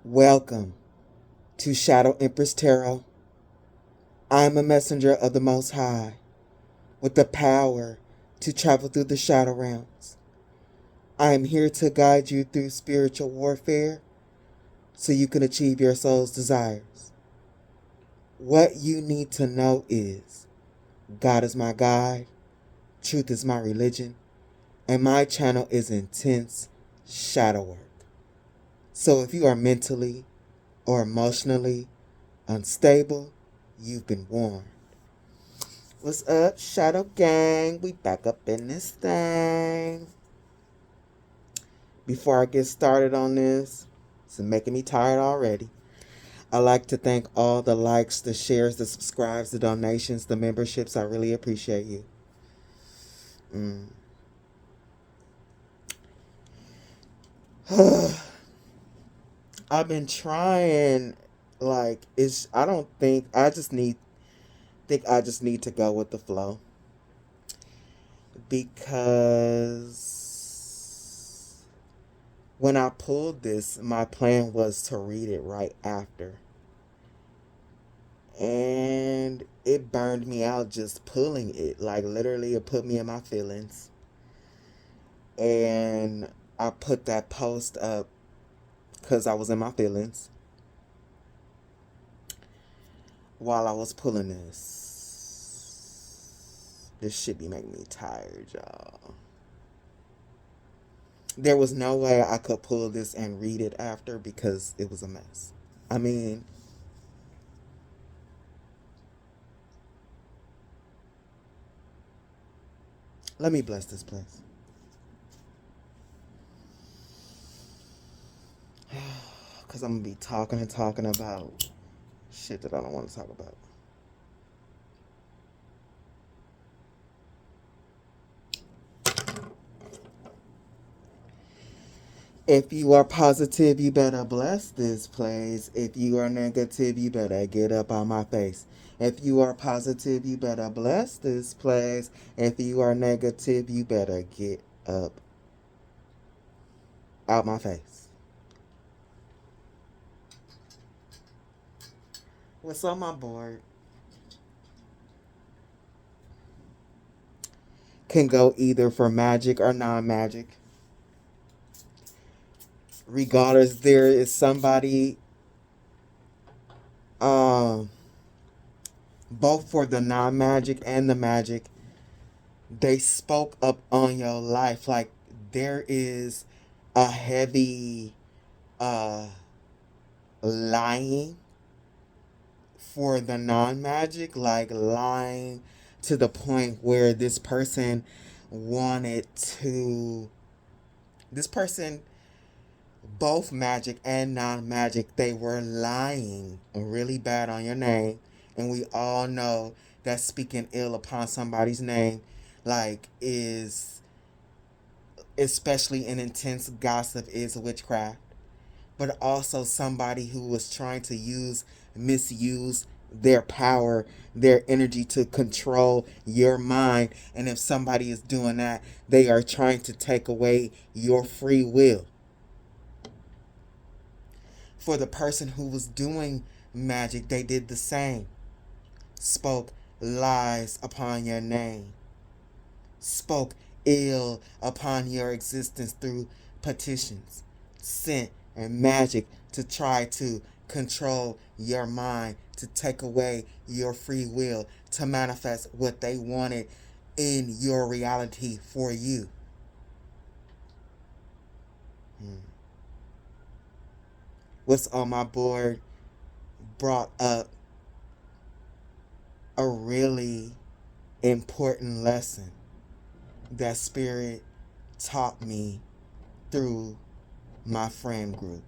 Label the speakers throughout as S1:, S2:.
S1: Welcome to Shadow Empress Tarot. I am a messenger of the Most High with the power to travel through the shadow realms. I am here to guide you through spiritual warfare so you can achieve your soul's desires. What you need to know is God is my guide, truth is my religion, and my channel is intense shadow work. So if you are mentally or emotionally unstable, you've been warned. What's up, Shadow Gang? We back up in this thing. Before I get started on this, it's making me tired already. I'd like to thank all the likes, the shares, the subscribes, the donations, the memberships. I really appreciate you. I've been trying, I just need to go with the flow. Because when I pulled this, my plan was to read it right after. And it burned me out just pulling it. Like, literally, it put me in my feelings. And I put that post up because I was in my feelings while I was pulling this. This should be making me tired, y'all. There was no way I could pull this and read it after because it was a mess. I mean, let me bless this place. Because I'm going to be talking and talking about shit that I don't want to talk about. If you are positive, you better bless this place. If you are negative, you better get up on my face. If you are positive, you better bless this place. If you are negative, you better get up out my face. What's on my board? Can go either for magic or non-magic. Regardless, there is somebody both for the non-magic and the magic, they spoke up on your life. Like, there is a heavy lying for the non-magic, like lying to the point where this person both magic and non-magic, they were lying really bad on your name. And we all know that speaking ill upon somebody's name, is, especially in intense gossip, is witchcraft. But also somebody who was trying to misuse their power, their energy to control your mind. And if somebody is doing that, they are trying to take away your free will. For the person who was doing magic, they did the same. Spoke lies upon your name. Spoke ill upon your existence through petitions, sent and magic to try to control your mind, to take away your free will, to manifest what they wanted in your reality for you. What's on my board brought up a really important lesson that Spirit taught me through my friend group.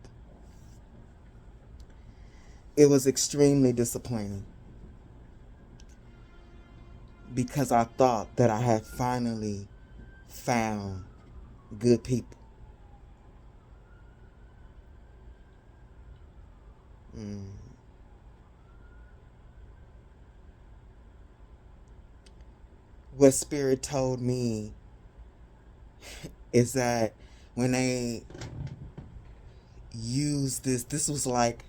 S1: It was extremely disappointing because I thought that I had finally found good people. What Spirit told me is that when they use this. This was like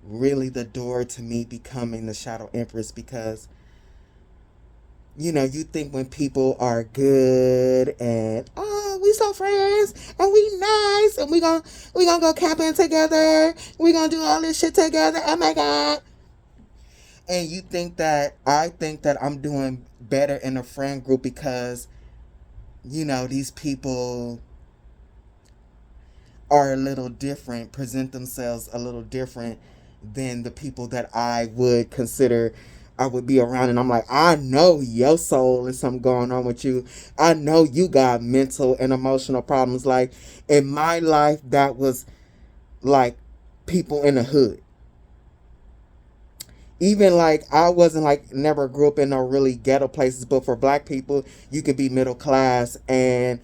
S1: really the door to me becoming the Shadow Empress, because you know, you think when people are good and oh, we so friends and we nice and we gonna go camping together, we gonna do all this shit together, oh my god. And you think that I think that I'm doing better in a friend group because, you know, these people are a little different, present themselves a little different than the people that I would consider I would be around. And I'm like, I know your soul is something going on with you. I know you got mental and emotional problems. Like in my life, that was like people in the hood. Even like I wasn't like never grew up in no really ghetto places, but for black people, you could be middle class and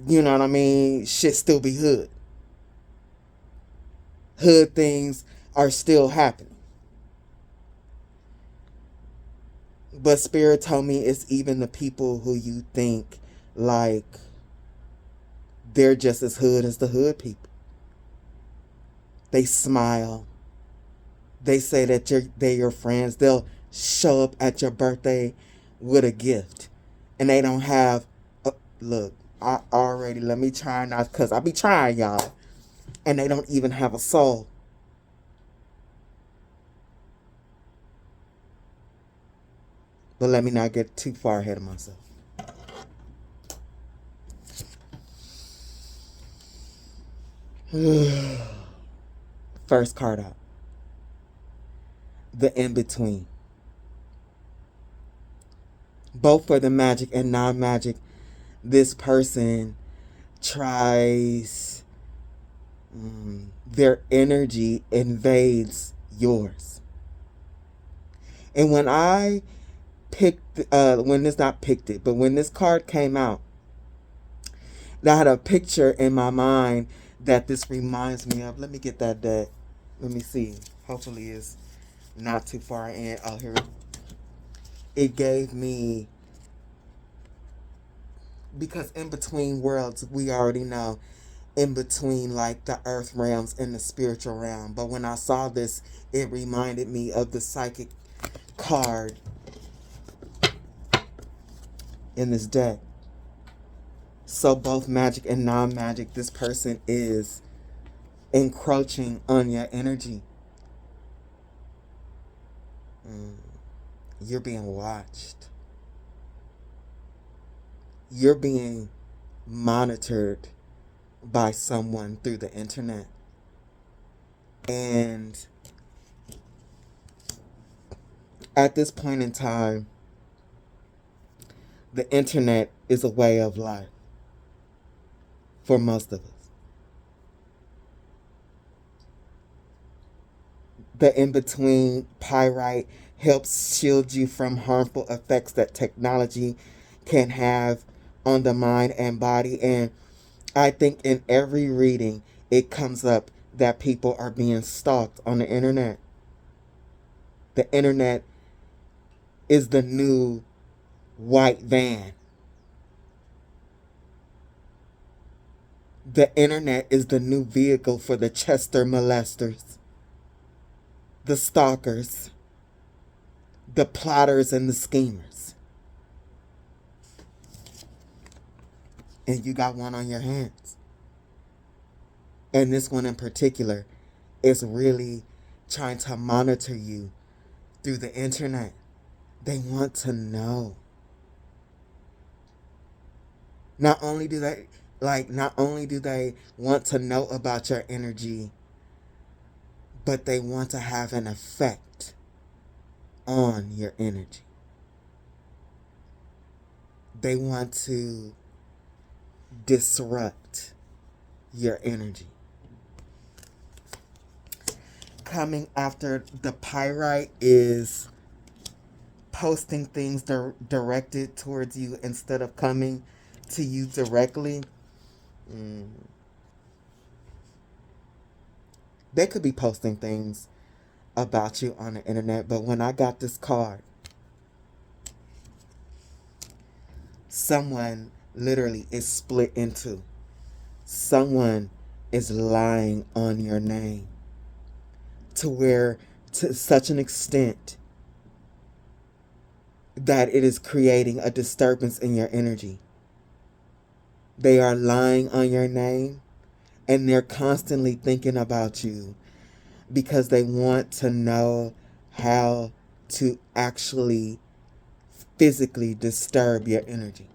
S1: you know what I mean, shit still be hood. Hood things are still happening. But Spirit told me it's even the people who you think like they're just as hood as the hood people. They smile. They say that they're your friends. They'll show up at your birthday with a gift. And they don't have, look, I already, let me try not, because I be trying, y'all. And they don't even have a soul. But let me not get too far ahead of myself. First card out. The in-between. Both for the magic and non-magic, this person tries, their energy invades yours. And when I picked, when this card came out, I had a picture in my mind that this reminds me of. Let me get that deck. Let me see. Hopefully it's not too far in. Oh, here. It gave me, because in between worlds, we already know, in between like the earth realms and the spiritual realm. But when I saw this, it reminded me of the psychic card in this deck. So both magic and non-magic, this person is encroaching on your energy. You're being watched. You're being monitored by someone through the internet. And at this point in time, the internet is a way of life for most of us. The in-between pyrite helps shield you from harmful effects that technology can have on the mind and body. And I think in every reading, it comes up that people are being stalked on the internet. The internet is the new white van. The internet is the new vehicle for the Chester molesters, the stalkers, the plotters, and the schemers. And you got one on your hands. And this one in particular is really trying to monitor you through the internet. They want to know. Not only do they want to know about your energy, but they want to have an effect on your energy. They want to disrupt your energy. Coming after the pyrite is posting things directed towards you instead of coming to you directly. They could be posting things about you on the internet, but when I got this card, someone literally is split into. someone is lying on your name to such an extent that it is creating a disturbance in your energy. They are lying on your name, and they're constantly thinking about you because they want to know how to actually physically disturb your energy.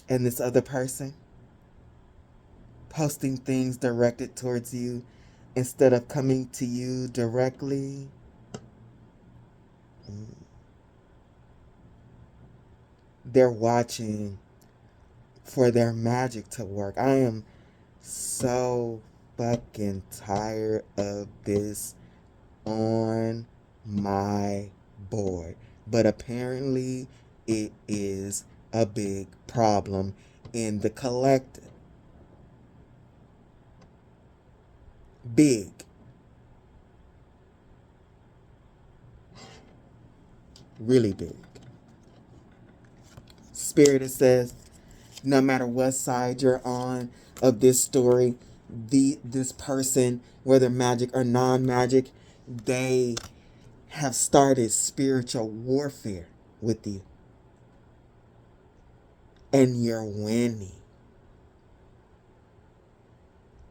S1: And this other person posting things directed towards you instead of coming to you directly. They're watching for their magic to work. I am so fucking tired of this on my board. But apparently it is a big problem in the collective. Big. Really big. Spirit, it says, no matter what side you're on of this story, this person, whether magic or non-magic, they have started spiritual warfare with you. And you're winning.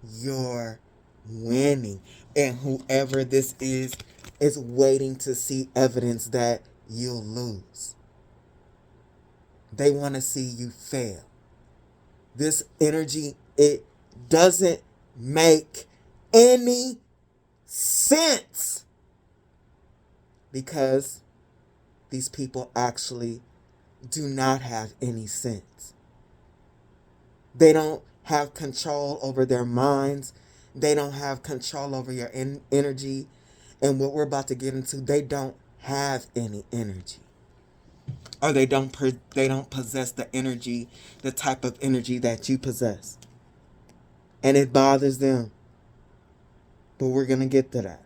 S1: You're winning. And whoever this is waiting to see evidence that you'll lose. They want to see you fail. This energy, it doesn't make any sense. Because these people actually do not have any sense. They don't have control over their minds. They don't have control over your energy. And what we're about to get into, they don't have any energy. Or they don't possess the energy, the type of energy that you possess. And it bothers them. But we're going to get to that.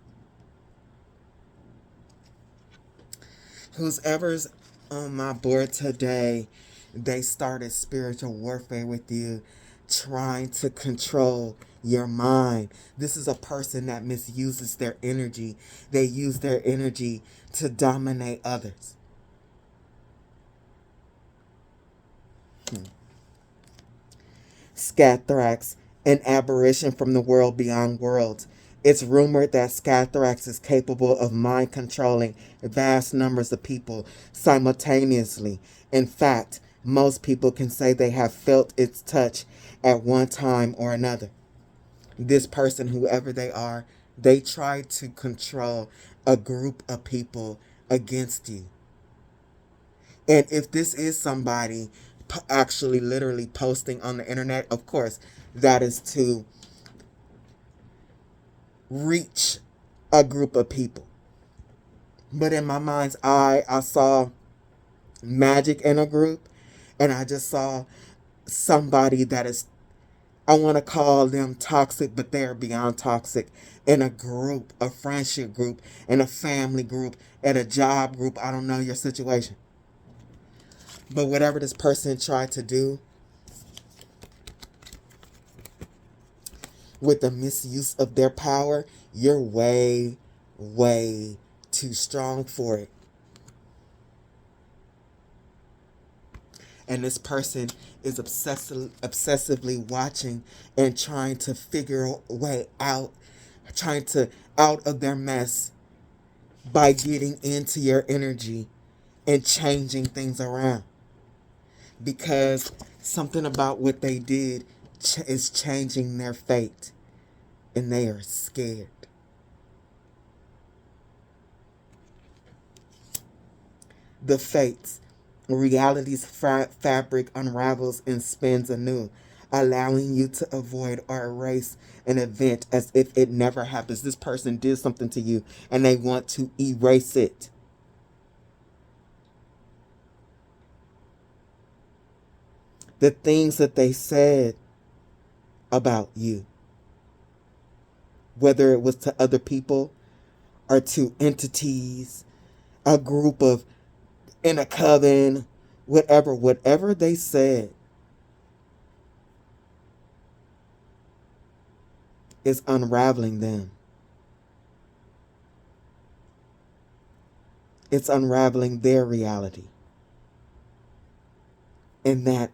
S1: Whoever's on my board today, they started spiritual warfare with you, trying to control your mind. This is a person that misuses their energy. They use their energy to dominate others. Scathrax, an aberration from the world beyond worlds. It's rumored that Scathrax is capable of mind controlling vast numbers of people simultaneously. In fact, most people can say they have felt its touch at one time or another. This person, whoever they are, they try to control a group of people against you. And if this is somebody actually literally posting on the internet, of course, that is to reach a group of people. But in my mind's eye, I saw magic in a group, and I just saw somebody that is, I want to call them toxic, but they're beyond toxic, in a group, a friendship group, in a family group, at a job group. I don't know your situation. But whatever this person tried to do with the misuse of their power, you're way, way too strong for it. And this person is obsessively watching and trying to figure a way out, trying to out of their mess by getting into your energy and changing things around. Because something about what they did is changing their fate. And they are scared. The fates. Reality's fabric unravels and spins anew, allowing you to avoid or erase an event as if it never happens. This person did something to you and they want to erase it. The things that they said about you, whether it was to other people or to entities, a group of, in a coven, whatever they said is unraveling them. It's unraveling their reality. And that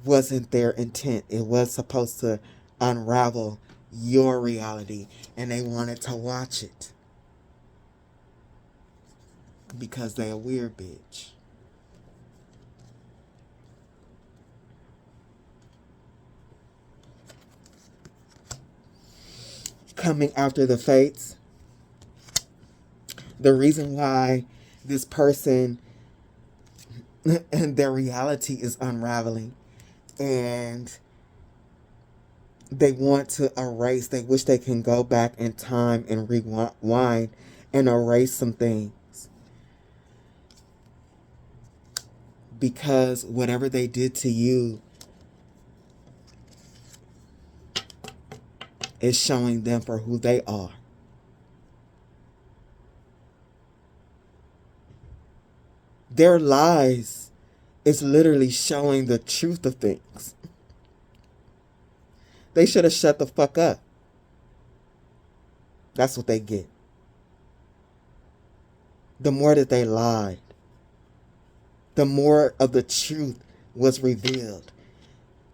S1: wasn't their intent. It was supposed to unravel your reality. And they wanted to watch it. Because they a weird bitch. Coming after the fates. The reason why this person and their reality is unraveling, and they want to erase, they wish they can go back in time and rewind and erase some things, because whatever they did to you is showing them for who they are. Their lies is literally showing the truth of things. They should have shut the fuck up. That's what they get. The more that they lied, the more of the truth was revealed.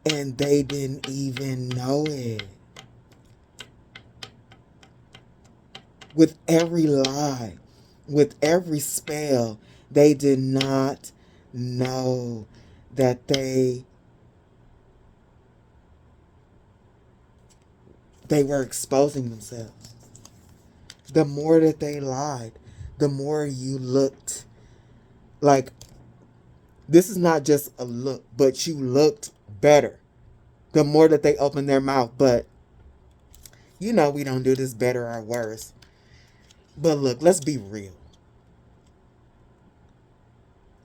S1: And they didn't even know it. With every lie, with every spell, they did not know that they were exposing themselves. The more that they lied, the more you looked like, this is not just a look, but you looked better. The more that they opened their mouth, but you know we don't do this better or worse. But look, let's be real.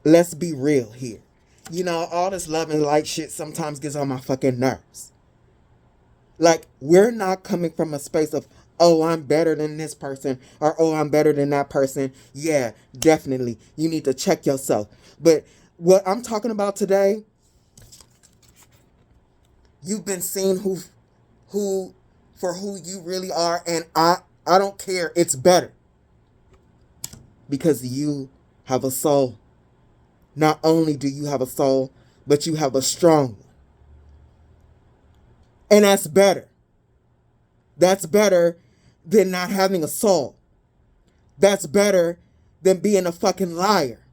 S1: Let's be real here. You know, all this love and light shit sometimes gets on my fucking nerves. Like, we're not coming from a space of, oh, I'm better than this person, or oh, I'm better than that person. Yeah, definitely. You need to check yourself. But what I'm talking about today, you've been seen for who you really are, and I don't care. It's better. Because you have a soul. Not only do you have a soul, but you have a strong one. And that's better. That's better than not having a soul. That's better than being a fucking liar.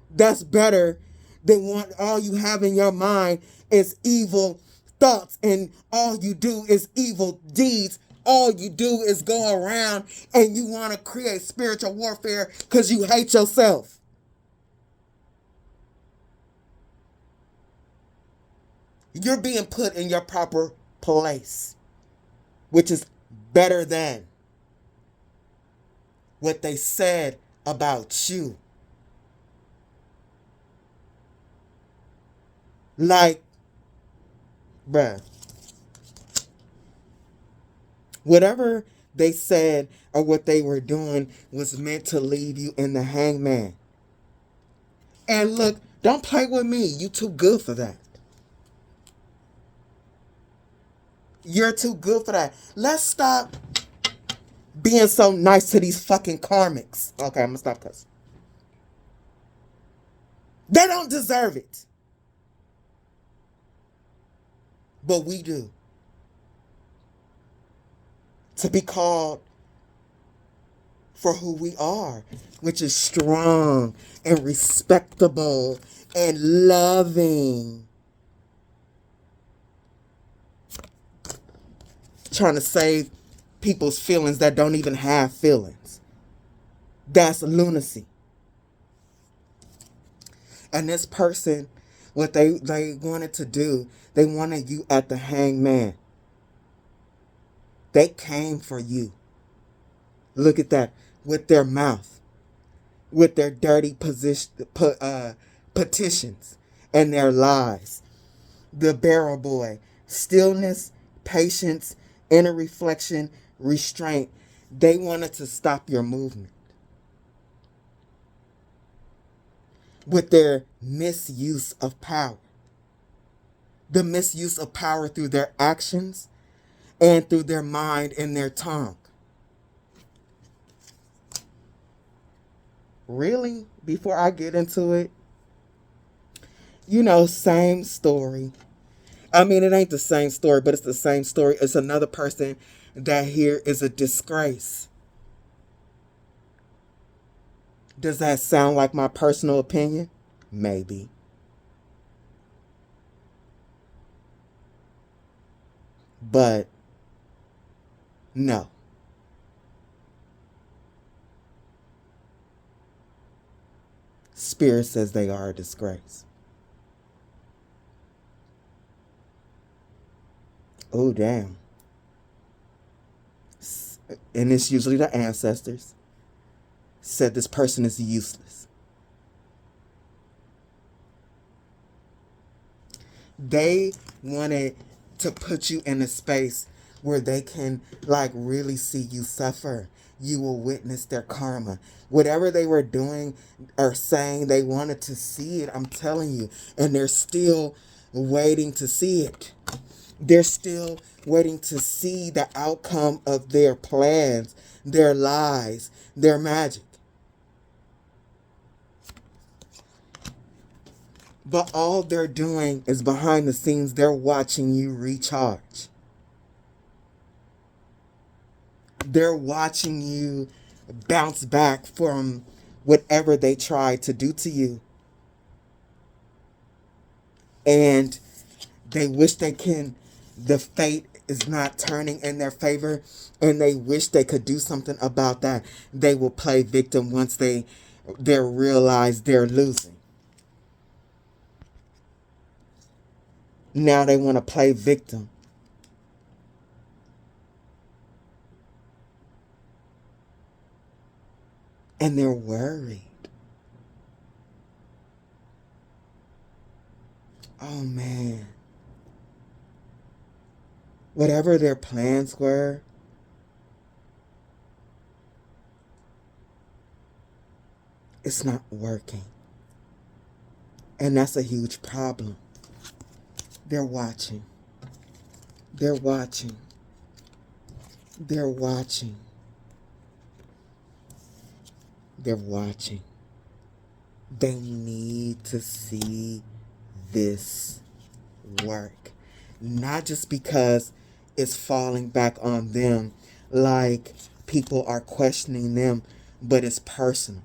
S1: That's better than all you have in your mind is evil thoughts, and all you do is evil deeds. All you do is go around and you want to create spiritual warfare because you hate yourself. You're being put in your proper place, which is better than what they said about you. Like, bruh, whatever they said or what they were doing was meant to leave you in the hangman. And look, don't play with me. You too good for that. You're too good for that. Let's stop being so nice to these fucking karmics. Okay, I'm gonna stop cussing. They don't deserve it. But we do. To be called for who we are, which is strong and respectable and loving. Trying to save people's feelings that don't even have feelings. That's lunacy. And this person, what they wanted to do, they wanted you at the hangman. They came for you. Look at that. With their mouth. With their dirty petitions and their lies. The barrel boy. Stillness, patience, inner reflection, restraint. They wanted to stop your movement. With their misuse of power. The misuse of power through their actions and through their mind and their tongue. Really? Before I get into it, same story. I mean, it ain't the same story, but it's the same story. It's another person that here is a disgrace. Does that sound like my personal opinion? Maybe. But no. Spirit says they are a disgrace. Oh, damn. And it's usually the ancestors said this person is useless. They wanted to put you in a space where they can really see you suffer. You will witness their karma. Whatever they were doing or saying, they wanted to see it, I'm telling you. And they're still waiting to see it. They're still waiting to see the outcome of their plans, their lies, their magic. But all they're doing is behind the scenes, they're watching you recharge. They're watching you bounce back from whatever they tried to do to you. And they wish the fate is not turning in their favor, and they wish they could do something about that. They will play victim once they realize they're losing. Now they want to play victim. And they're worried. Oh, man. Whatever their plans were, it's not working. And that's a huge problem. They're watching. They're watching. They're watching. They're watching. They need to see this work. Not just because it's falling back on them, like people are questioning them, but it's personal.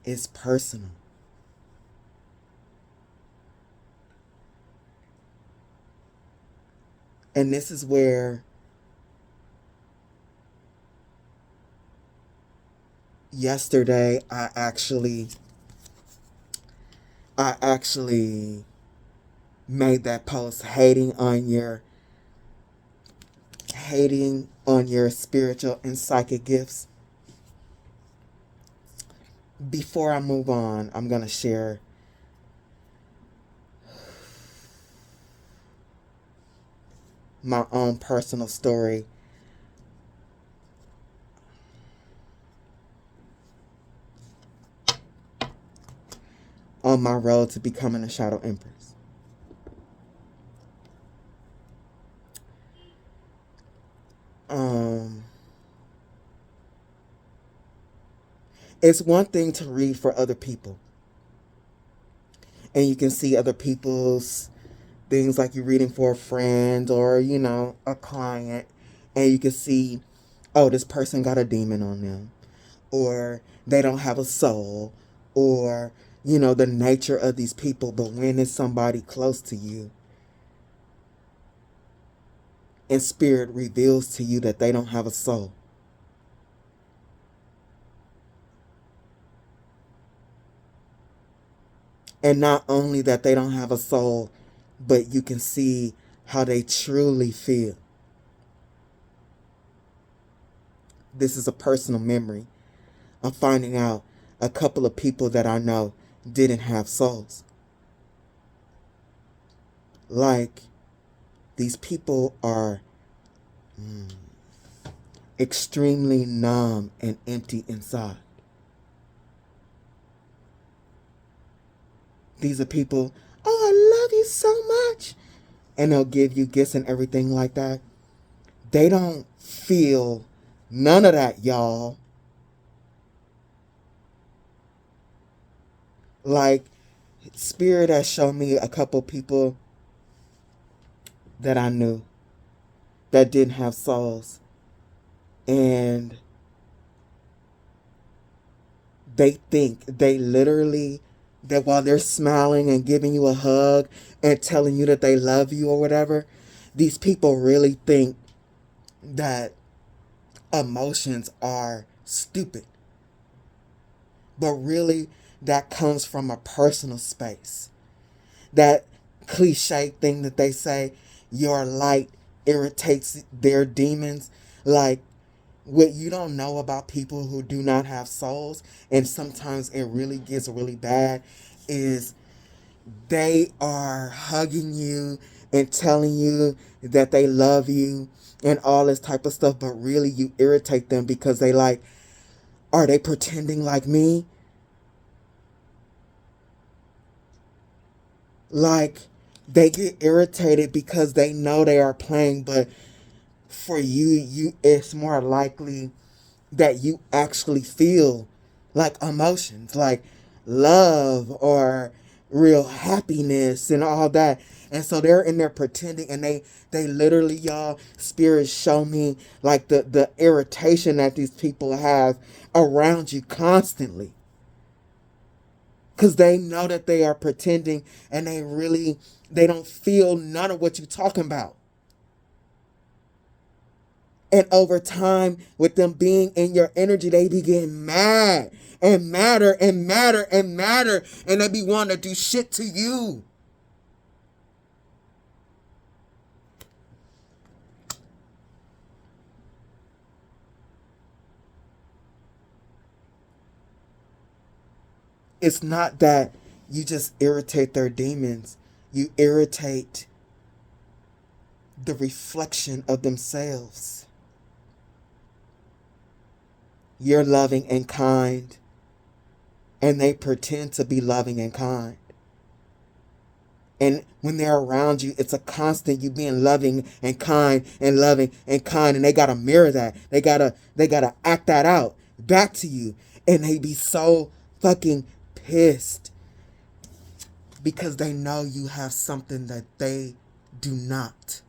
S1: It's personal. And this is where yesterday I actually made that post hating on your spiritual and psychic gifts. Before I move on, I'm going to share my own personal story on my road to becoming a Shadow Empress. It's one thing to read for other people, and you can see other people's things, like you're reading for a friend or a client, and you can see, oh, this person got a demon on them, or they don't have a soul, or the nature of these people. But when it's somebody close to you and spirit reveals to you that they don't have a soul, and not only that they don't have a soul, but you can see how they truly feel. This is a personal memory. I'm finding out a couple of people that I know didn't have souls. Like, these people are extremely numb and empty inside. These are people, oh, I love you so much. And they'll give you gifts and everything like that. They don't feel none of that, y'all. Like, Spirit has shown me a couple people that I knew that didn't have souls. And they think, they literally, that while they're smiling and giving you a hug and telling you that they love you or whatever, these people really think that emotions are stupid. But really, that comes from a personal space. That cliche thing that they say, your light irritates their demons. Like, what you don't know about people who do not have souls, and sometimes it really gets really bad, is they are hugging you and telling you that they love you and all this type of stuff, but really you irritate them because they like, are they pretending like me? Like, they get irritated because they know they are playing, but for you, it's more likely that you actually feel like emotions, like love or real happiness and all that. And so they're in there pretending, and they literally, y'all, spirits show me like the irritation that these people have around you constantly. Because they know that they are pretending, and they don't feel none of what you're talking about. And over time, with them being in your energy, they be getting mad and madder and madder and madder. And they be wanting to do shit to you. It's not that you just irritate their demons. You irritate the reflection of themselves. You're loving and kind, and they pretend to be loving and kind. And when they're around you, it's a constant you being loving and kind and loving and kind, and they gotta mirror that. They gotta act that out back to you, and they be so fucking pissed because they know you have something that they do not.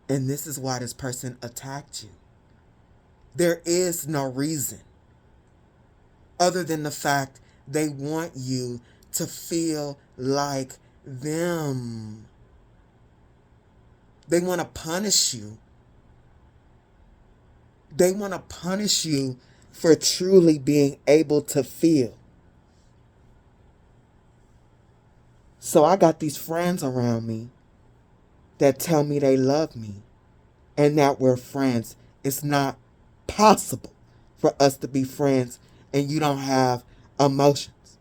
S1: And this is why this person attacked you. There is no reason other than the fact they want you to feel like them. They want to punish you. They want to punish you for truly being able to feel. So I got these friends around me that tell me they love me and that we're friends. It's not possible for us to be friends and you don't have emotions.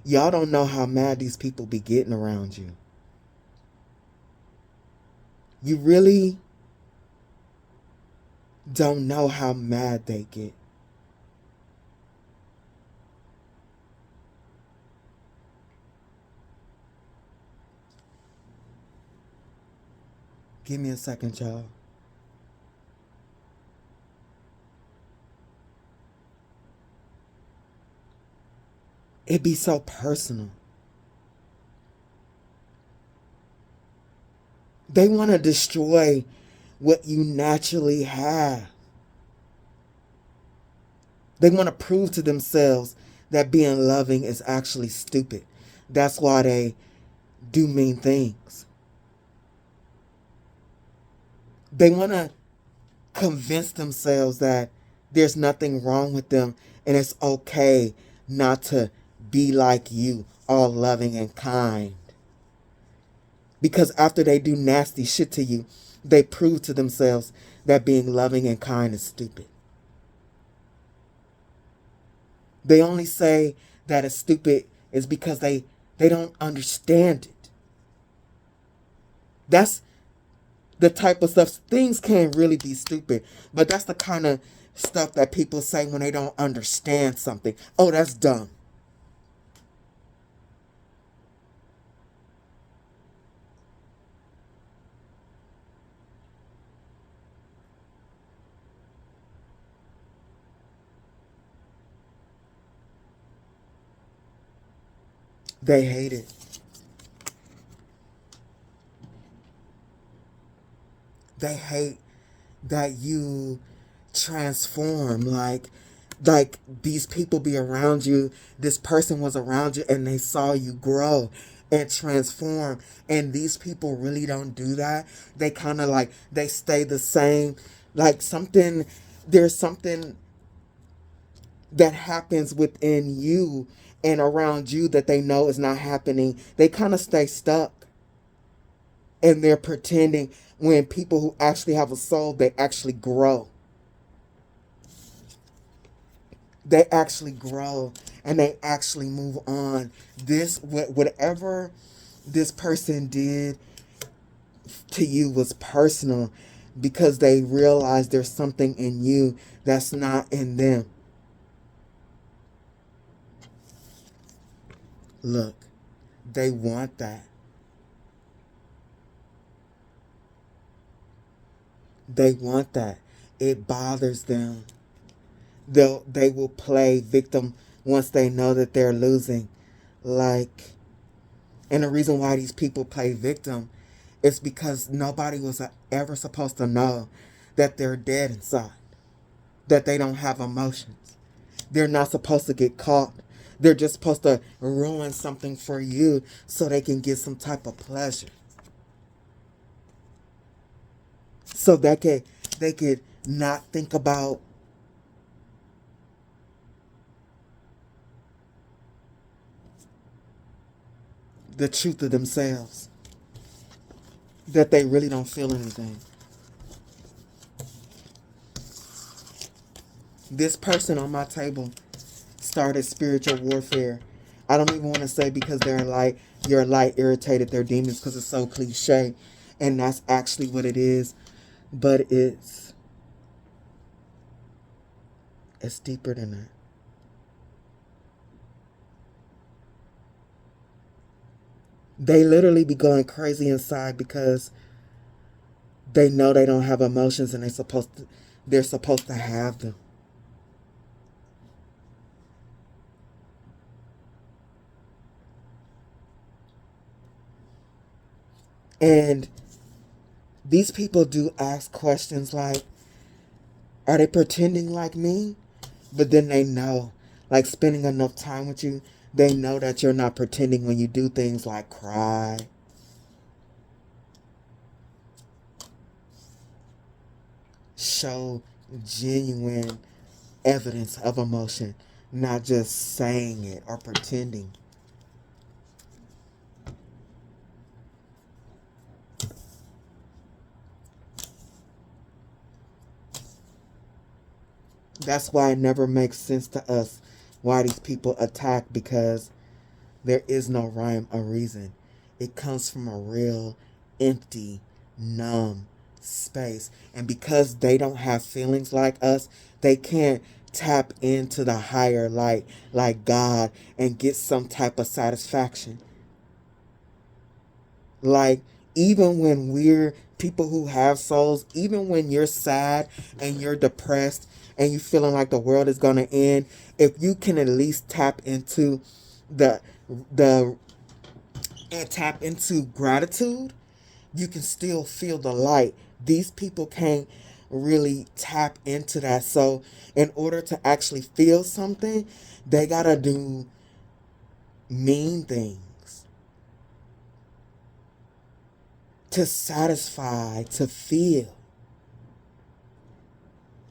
S1: Y'all don't know how mad these people be getting around you. You really don't know how mad they get. Give me a second, y'all. It be so personal. They want to destroy what you naturally have. They want to prove to themselves that being loving is actually stupid. That's why they do mean things. They want to convince themselves that there's nothing wrong with them and it's okay not to be like you, all loving and kind. Because after they do nasty shit to you, they prove to themselves that being loving and kind is stupid. They only say that it's stupid is because they don't understand it. That's The type of stuff, things can really be stupid, but that's the kind of stuff that people say when they don't understand something. Oh, that's dumb. They hate it. They hate that you transform. Like these people be around you. This person was around you and they saw you grow and transform. And these people really don't do that. They kind of like, they stay the same. Like there's something that happens within you and around you that they know is not happening. They kind of stay stuck. And they're pretending, when people who actually have a soul, they actually grow. They actually grow and they actually move on. Whatever this person did to you was personal, because they realize there's something in you that's not in them. Look, they want that. They want that. It bothers them. They will play victim once they know that they're losing. Like, and the reason why these people play victim is because nobody was ever supposed to know that they're dead inside, that they don't have emotions. They're not supposed to get caught. They're just supposed to ruin something for you so they can get some type of pleasure. So they could not think about the truth of themselves, that they really don't feel anything. This person on my table started spiritual warfare. I don't even want to say because they're light, you're light irritated, they're demons, because it's so cliche. And that's actually what it is. But it's deeper than that. They literally be going crazy inside because they know they don't have emotions and they're supposed to have them. And these people do ask questions like, are they pretending like me? But then they know, like spending enough time with you, they know that you're not pretending when you do things like cry, show genuine evidence of emotion, not just saying it or pretending. That's why it never makes sense to us why these people attack, because there is no rhyme or reason. It comes from a real empty, numb space. And because they don't have feelings like us, they can't tap into the higher light like God and get some type of satisfaction. Like, even when we're people who have souls, even when you're sad and you're depressed and you feeling like the world is going to end, if you can at least tap into the and tap into gratitude, you can still feel the light. These people can't really tap into that. So in order to actually feel something, they got to do mean things to satisfy, to feel.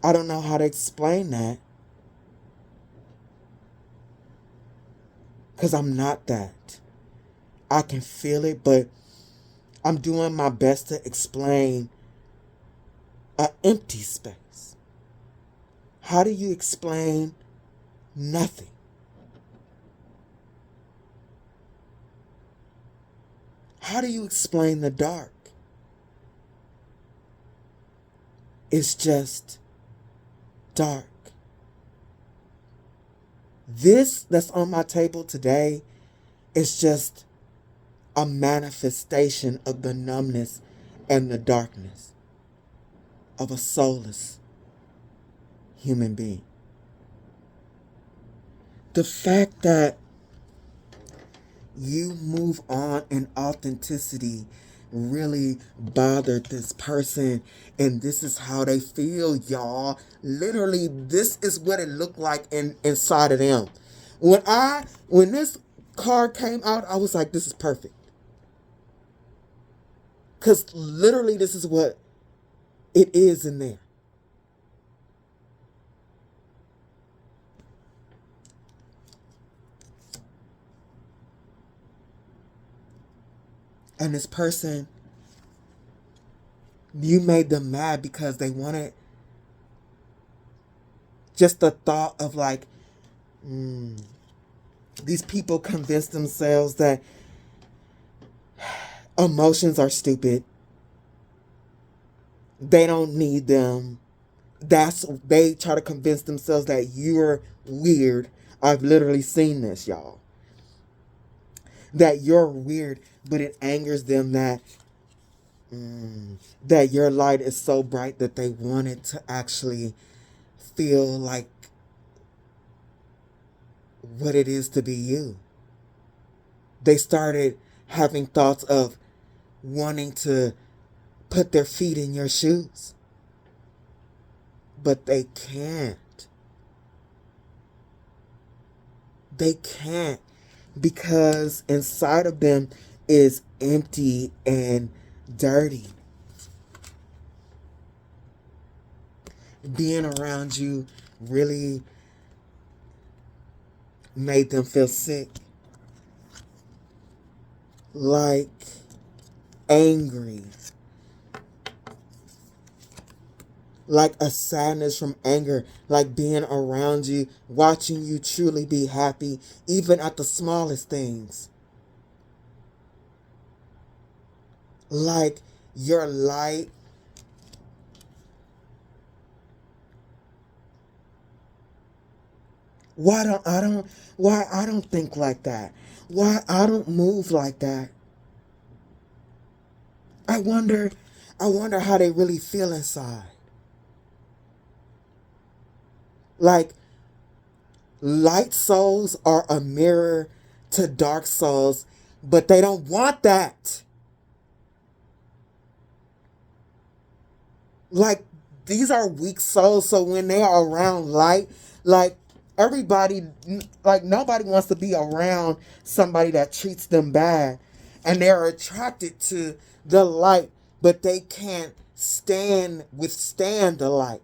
S1: I don't know how to explain that, because I'm not that. I can feel it, but I'm doing my best to explain an empty space. How do you explain nothing? How do you explain the dark? is just dark. This that's on my table today is just a manifestation of the numbness and the darkness of a soulless human being. The fact that you move on in authenticity really bothered this person, and this is how they feel, y'all. Literally, this is what it looked like inside of them. When this card came out, I was like, this is perfect. Because literally, this is what it is in there. And this person, you made them mad because they wanted just the thought of like, these people convince themselves that emotions are stupid. They don't need them. They try to convince themselves that you're weird. I've literally seen this, y'all. That you're weird, but it angers them that your light is so bright that they wanted to actually feel like what it is to be you. They started having thoughts of wanting to put their feet in your shoes. But they can't. They can't, because inside of them is empty and dirty. Being around you really made them feel sick. Like angry. Like a sadness from anger. Like being around you, watching you truly be happy, even at the smallest things. Like your light why I don't think like that? Why I don't move like that? I wonder how they really feel inside. Like, light souls are a mirror to dark souls, but they don't want that. Like, these are weak souls, so when they are around light, like, everybody, like, nobody wants to be around somebody that treats them bad. And they're attracted to the light, but they can't withstand the light.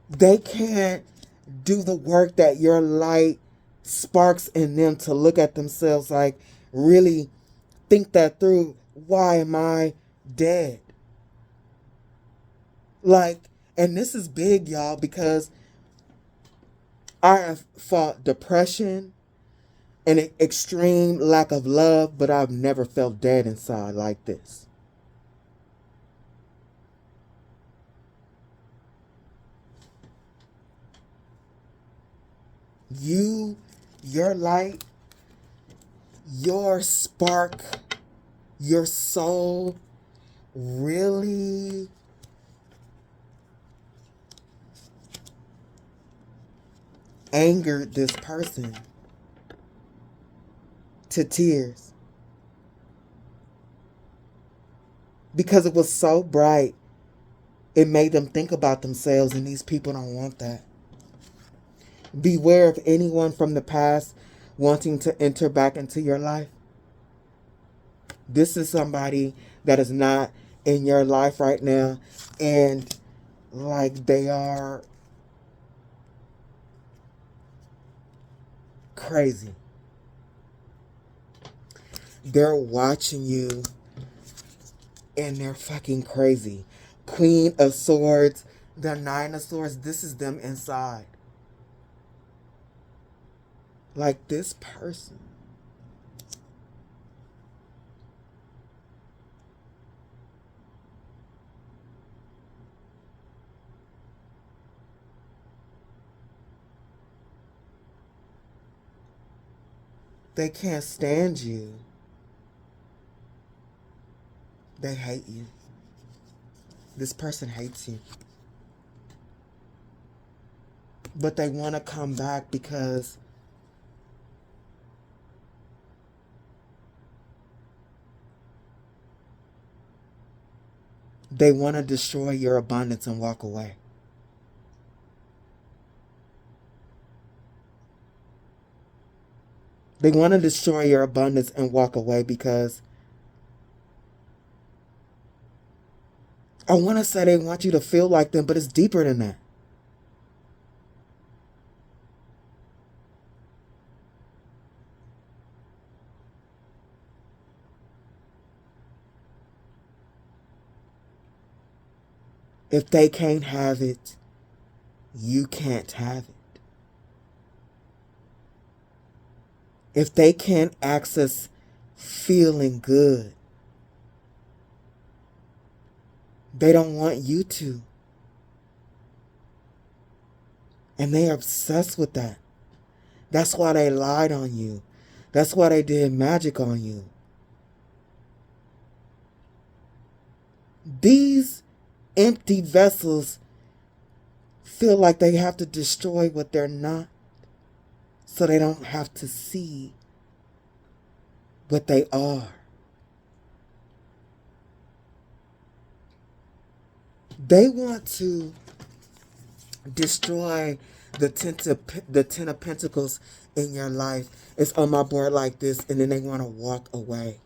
S1: They can't do the work that your light sparks in them to look at themselves, like, really think that through. Why am I dead? Like, and this is big, y'all, because I have fought depression and an extreme lack of love, but I've never felt dead inside like this. Your light, your spark, your soul really angered this person to tears. Because it was so bright, it made them think about themselves, and these people don't want that. Beware of anyone from the past wanting to enter back into your life. This is somebody that is not in your life right now, and like they are crazy. They're watching you and they're fucking crazy. Queen of Swords, the Nine of Swords, this is them inside. Like this person They can't stand you. They hate you. This person hates you. But they want to come back because they want to destroy your abundance and walk away. They want to destroy your abundance and walk away because I want to say they want you to feel like them, but it's deeper than that. If they can't have it, you can't have it. If they can't access feeling good, they don't want you to. And they're obsessed with that. That's why they lied on you. That's why they did magic on you. These empty vessels feel like they have to destroy what they're not, so they don't have to see what they are. They want to destroy the Ten of Pentacles in your life. It's on my board like this, and then they want to walk away.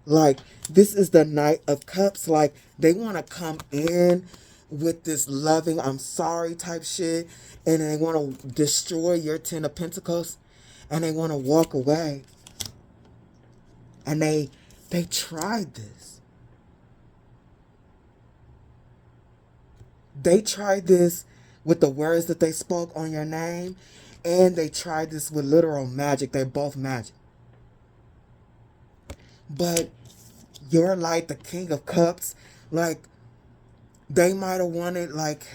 S1: Like, this is the Knight of Cups. Like, they want to come in with this loving, I'm sorry type shit, and they want to destroy your Ten of Pentacles, and they want to walk away. And they tried this. They tried this with the words that they spoke on your name, and they tried this with literal magic. They're both magic. But you're like the King of Cups. Like, they might have wanted, like,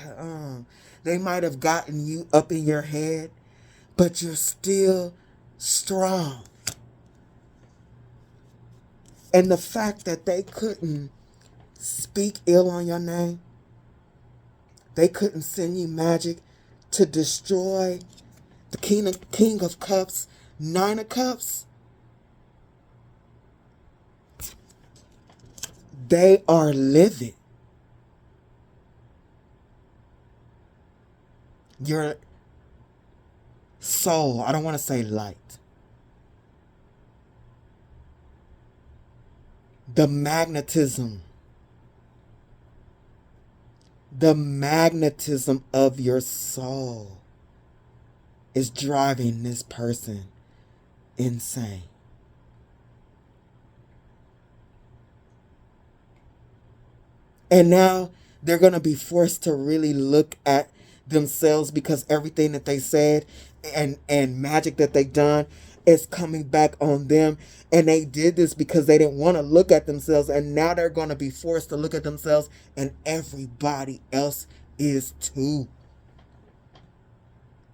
S1: they might have gotten you up in your head, but you're still strong. And the fact that they couldn't speak ill on your name, they couldn't send you magic to destroy the King of Cups, Nine of Cups, they are livid. Your soul, I don't want to say light. The magnetism of your soul is driving this person insane. And now they're going to be forced to really look at themselves, because everything that they said and magic that they done is coming back on them. And they did this because they didn't want to look at themselves, and now they're going to be forced to look at themselves, and everybody else is too.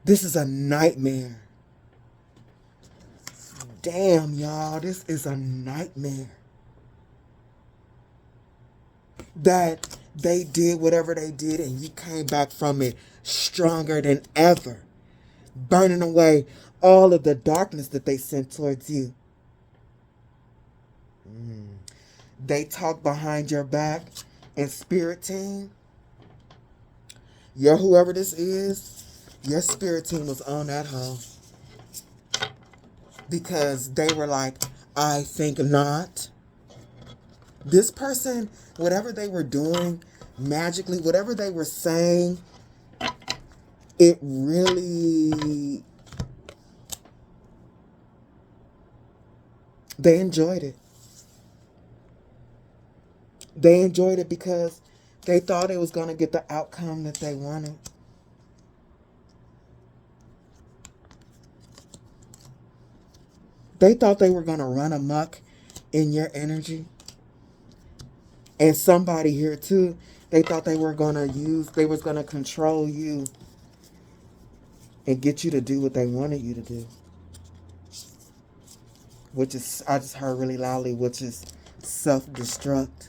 S1: This is a nightmare. Damn, y'all, this is a nightmare. That they did whatever they did, and you came back from it stronger than ever, burning away all of the darkness that they sent towards you. They talk behind your back, and spirit team, whoever this is, your spirit team was on that hoe, because they were like, I think not. This person, whatever they were doing magically, whatever they were saying, it really, they enjoyed it. They enjoyed it because they thought it was going to get the outcome that they wanted. They thought they were going to run amok in your energy. And somebody here too, they thought they were going to control you and get you to do what they wanted you to do. Which is, I just heard really loudly, which is self-destruct.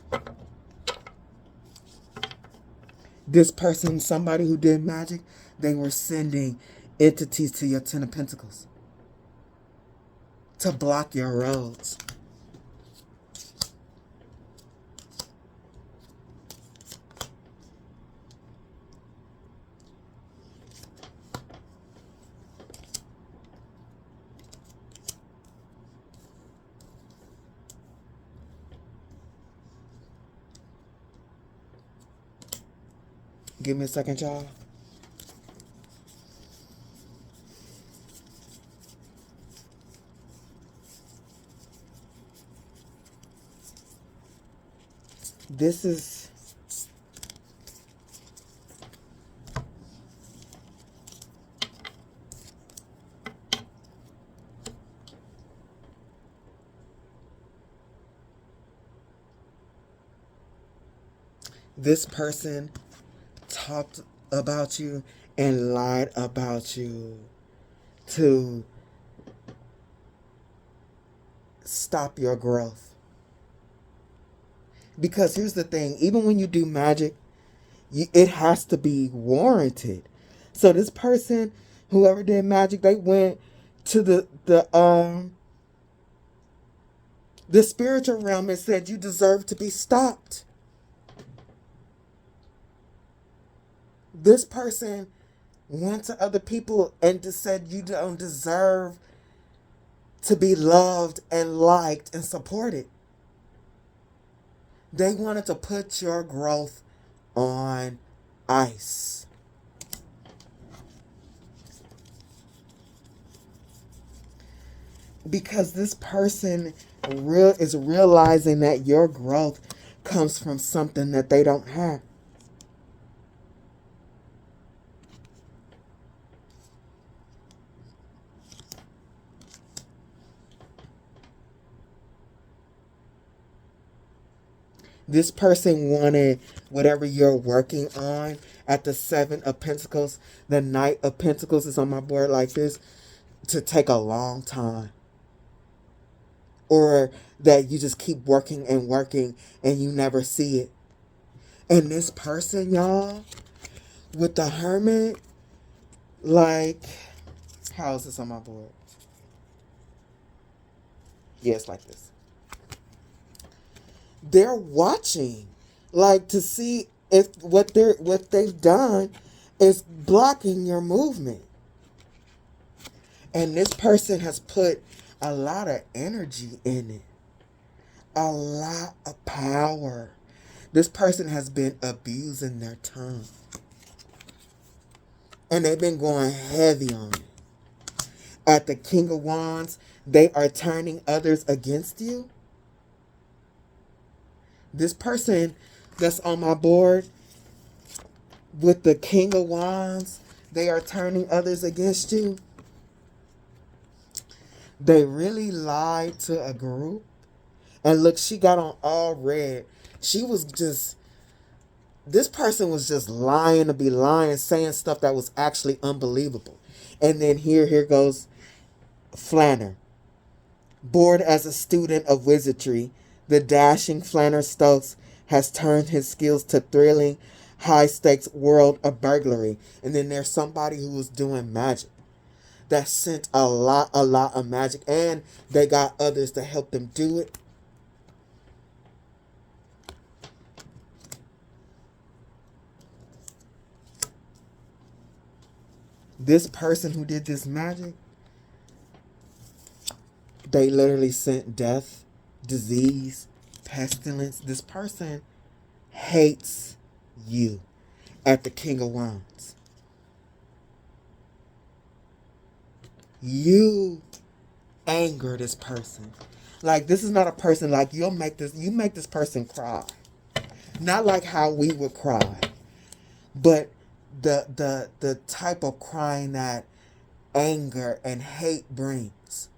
S1: This person, somebody who did magic, they were sending entities to your Ten of Pentacles to block your roads. Give me a second, y'all. This is this person talked about you and lied about you to stop your growth. Because here's the thing, even when you do magic, it has to be warranted. So this person, whoever did magic, they went to the spiritual realm and said you deserve to be stopped. This person went to other people and just said you don't deserve to be loved and liked and supported. They wanted to put your growth on ice. Because this person is realizing that your growth comes from something that they don't have. This person wanted whatever you're working on at the Seven of Pentacles. The Knight of Pentacles is on my board like this, to take a long time. Or that you just keep working and working and you never see it. And this person, y'all, with the Hermit, like, how is this on my board? Yeah, it's like this. They're watching, like, to see if what they've done is blocking your movement. And this person has put a lot of energy in it, a lot of power. This person has been abusing their tongue, and they've been going heavy on it. At the King of Wands, they are turning others against you. This person that's on my board with the King of Wands, they are turning others against you. They really lied to a group. And look, she got on all red. She was just, this person was just lying to be lying, saying stuff that was actually unbelievable. And then here goes Flanner. Bored as a student of wizardry, the dashing Flanner Stokes has turned his skills to thrilling, high-stakes world of burglary. And then there's somebody who was doing magic that sent a lot of magic, and they got others to help them do it. This person who did this magic, they literally sent death, disease, pestilence. This person hates you at the King of Wands. You anger this person. Like, this is not a person, like, you make this person cry. Not like how we would cry, but the type of crying that anger and hate brings.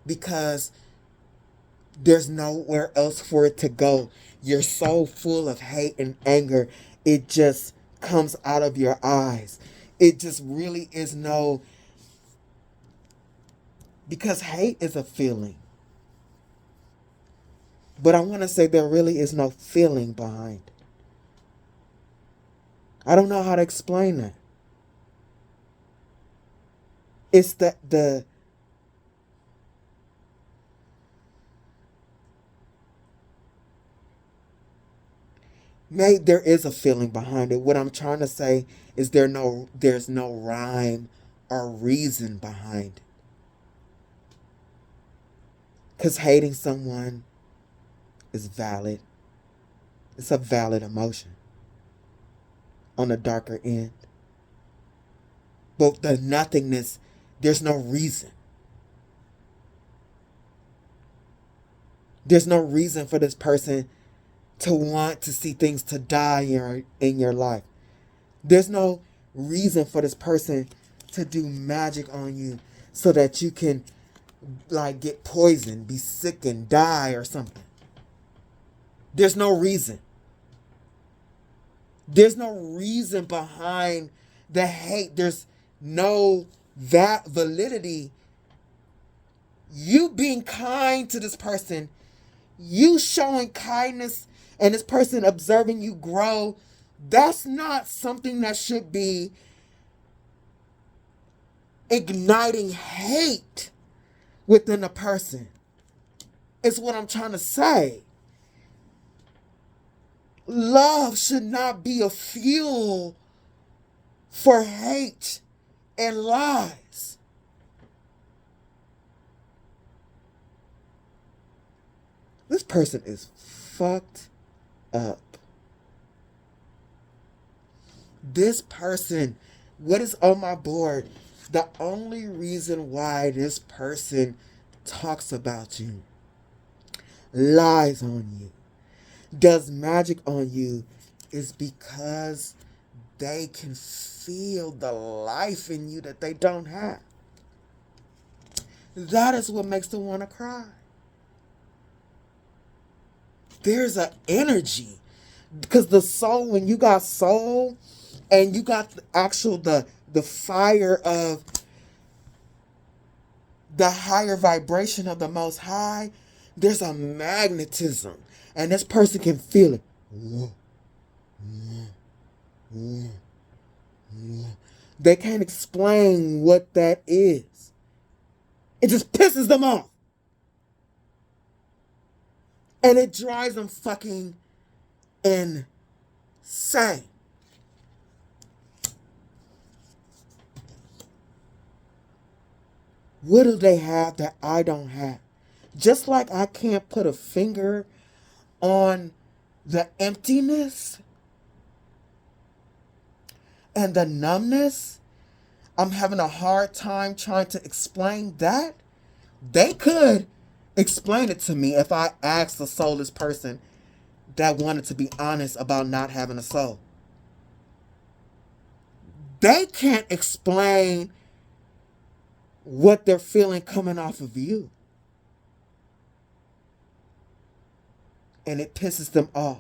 S1: Because there's nowhere else for it to go. You're so full of hate and anger, it just comes out of your eyes. it just really is no, because hate is a feeling. But I want to say there really is no feeling behind it. I don't know how to explain that. It's the maybe there is a feeling behind it. What I'm trying to say is there's no rhyme or reason behind it. Because hating someone is valid. It's a valid emotion on the darker end. But the nothingness, there's no reason. There's no reason for this person to want to see things to die in your life. There's no reason for this person to do magic on you so that you can like get poisoned, be sick and die or something. There's no reason. There's no reason behind the hate. There's no validity. You being kind to this person, you showing kindness, and this person observing you grow, that's not something that should be igniting hate within a person. It's what I'm trying to say. Love should not be a fuel for hate and lies. This person is fucked up. This person, what is on my board? The only reason why this person talks about you, lies on you, does magic on you, is because they can feel the life in you that they don't have. That is what makes them want to cry. There's an energy. Because the soul, when you got soul and you got the fire of the higher vibration of the Most High, there's a magnetism. And this person can feel it. They can't explain what that is. It just pisses them off. And it drives them fucking insane. What do they have that I don't have? Just like I can't put a finger on the emptiness and the numbness, I'm having a hard time trying to explain that. They could explain it to me if I asked a soulless person that wanted to be honest about not having a soul. They can't explain what they're feeling coming off of you. And it pisses them off.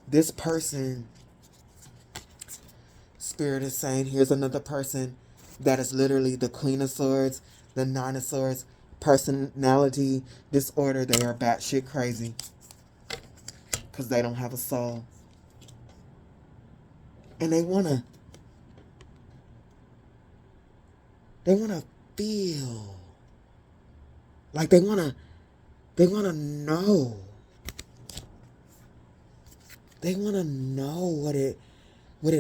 S1: This person, Spirit is saying, here's another person that is literally the Queen of Swords, the Nine of Swords, personality disorder. They are batshit crazy because they don't have a soul. And they wanna feel like they wanna know. They wanna know what it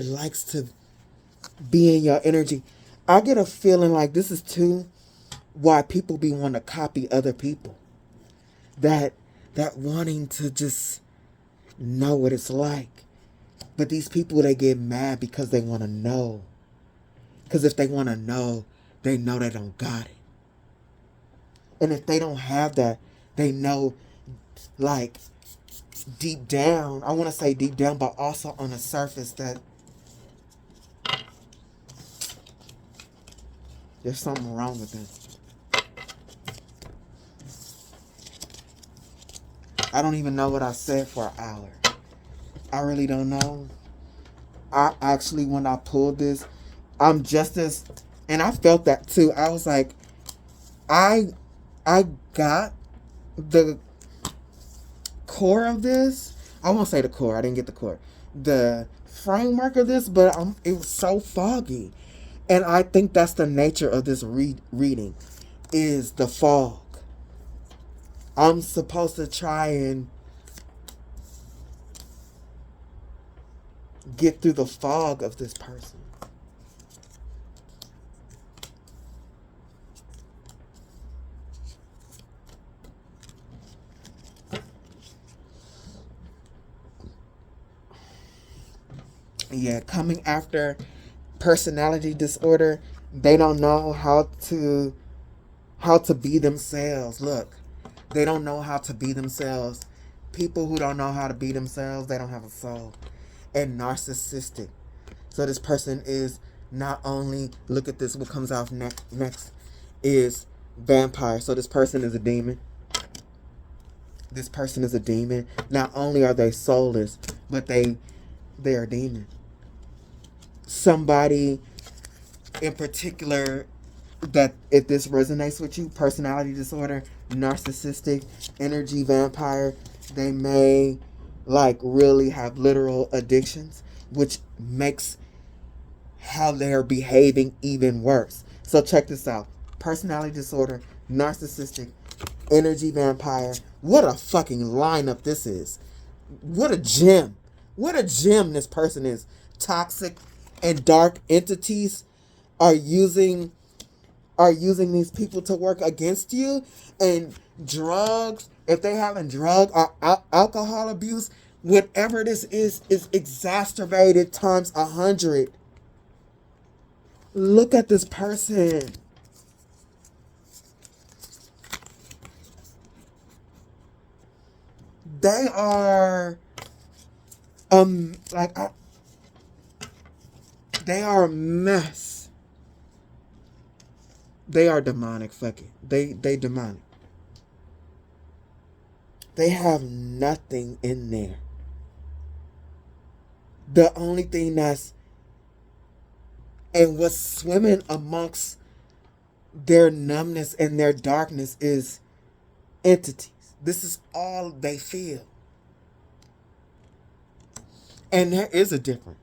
S1: likes to be in your energy. I get a feeling like this is too why people be wanting to copy other people. That wanting to just know what it's like. But these people, they get mad because they want to know. Because if they want to know, they know they don't got it. And if they don't have that, they know, like, deep down, I want to say deep down, but also on the surface, that there's something wrong with them. I don't even know what I said for an hour. I really don't know. I actually, when I pulled this, I'm just as, and I felt that too. I was like, I got the core of this. I won't say the core. I didn't get the core. The framework of this, but it was so foggy. And I think that's the nature of this reading, is the fog. I'm supposed to try and get through the fog of this person. Yeah, coming after personality disorder, they don't know how to be themselves. Look, they don't know how to be themselves. People who don't know how to be themselves, they don't have a soul. And narcissistic. So this person is not only, look at this, what comes out next is vampire. So this person is a demon. This person is a demon. Not only are they soulless, but they are a demon. Somebody in particular, that if this resonates with you, personality disorder, narcissistic, energy vampire, they may like really have literal addictions, which makes how they're behaving even worse. So check this out. Personality disorder, narcissistic, energy vampire. What a fucking lineup this is. What a gem. What a gem this person is. Toxic and dark entities are using these people to work against you. And drugs, if they having drug or alcohol abuse, whatever this is exacerbated times 100. Look at this person. They are they are a mess. They are demonic. Fuck it. They demonic. They have nothing in there. The only thing that's, and what's swimming amongst their numbness and their darkness is entities. This is all they feel. And there is a difference.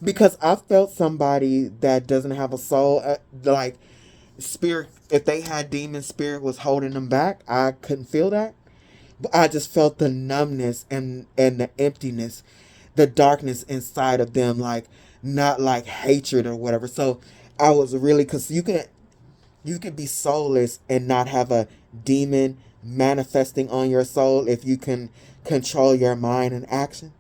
S1: Because I felt somebody that doesn't have a soul, like spirit, if they had demon, spirit was holding them back. I couldn't feel that. But I just felt the numbness and the emptiness, the darkness inside of them, like not like hatred or whatever. So I was really, because you can be soulless and not have a demon manifesting on your soul if you can control your mind and actions.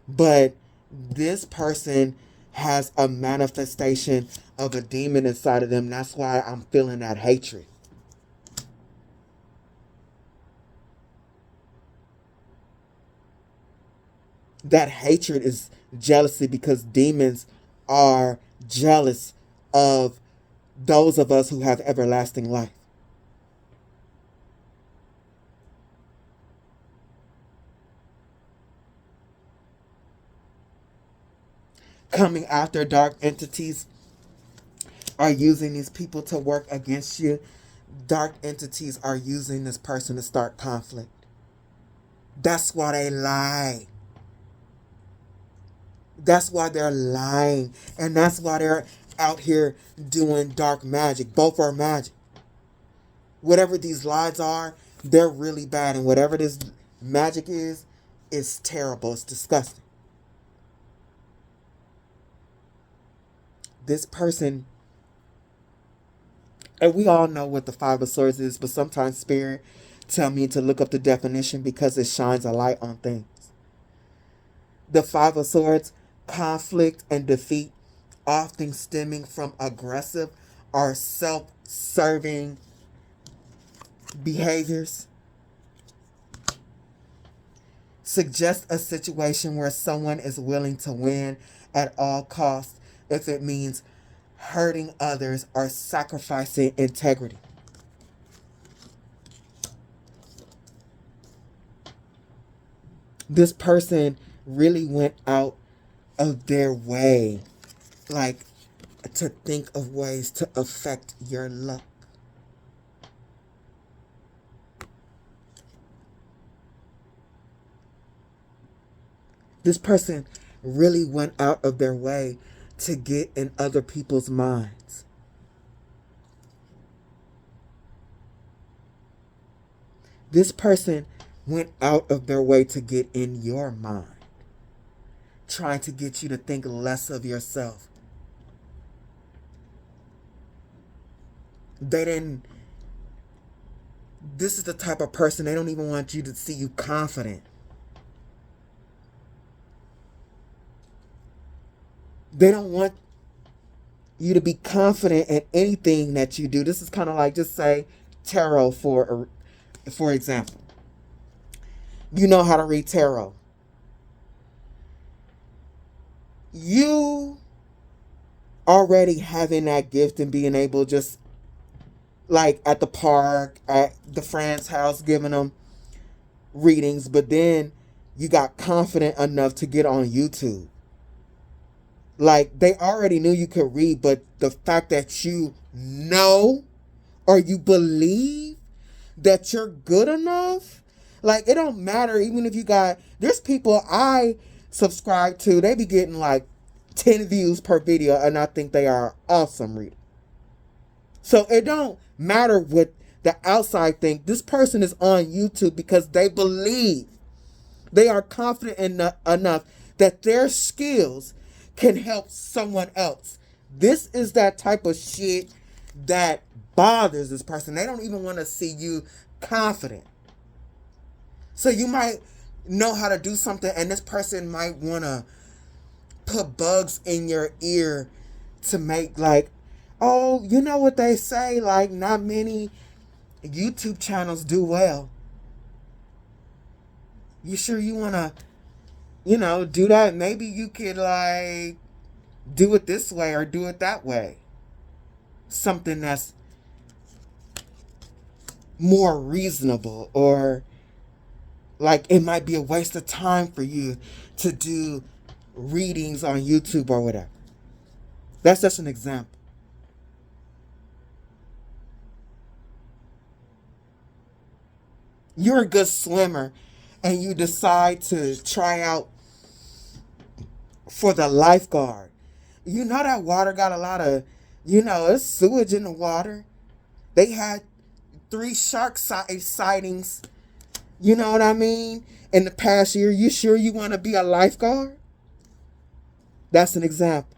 S1: But this person has a manifestation of a demon inside of them. That's why I'm feeling that hatred. That hatred is jealousy, because demons are jealous of those of us who have everlasting life. Coming after dark entities are using these people to work against you. Dark entities are using this person to start conflict. That's why they lie. That's why they're lying. And that's why they're out here doing dark magic. Both are magic. Whatever these lies are, they're really bad. And whatever this magic is terrible. It's disgusting. This person, and we all know what the Five of Swords is, but sometimes Spirit tell me to look up the definition because it shines a light on things. The Five of Swords, conflict and defeat, often stemming from aggressive or self-serving behaviors, suggest a situation where someone is willing to win at all costs if it means hurting others or sacrificing integrity. This person really went out of their way, like, to think of ways to affect your luck. This person really went out of their way to get in other people's minds. This person went out of their way to get in your mind, trying to get you to think less of yourself. This is the type of person, they don't even want you to see you confident. They don't want you to be confident in anything that you do. This is kind of like, just say tarot for example. You know how to read tarot. You already having that gift and being able, just like at the park, at the friend's house, giving them readings, but then you got confident enough to get on YouTube. Like, they already knew you could read, but the fact that you know or you believe that you're good enough, like, it don't matter. Even if you got, there's people I subscribe to, they be getting like 10 views per video, and I think they are awesome reader. So it don't matter what the outside think. This person is on YouTube because they believe, they are confident enough that their skills can help someone else. This is that type of shit that bothers this person. They don't even want to see you confident. So you might know how to do something, and this person might want to put bugs in your ear to make, like, oh, you know what they say, like, not many YouTube channels do well. You sure you want to, do that? Maybe you could, like, do it this way or do it that way. Something that's more reasonable, or like, it might be a waste of time for you to do readings on YouTube or whatever. That's just an example. You're a good swimmer and you decide to try out for the lifeguard. You know that water got a lot of, it's sewage in the water. They had 3 shark sightings, you know what I mean, in the past year. You sure you want to be a lifeguard? That's an example.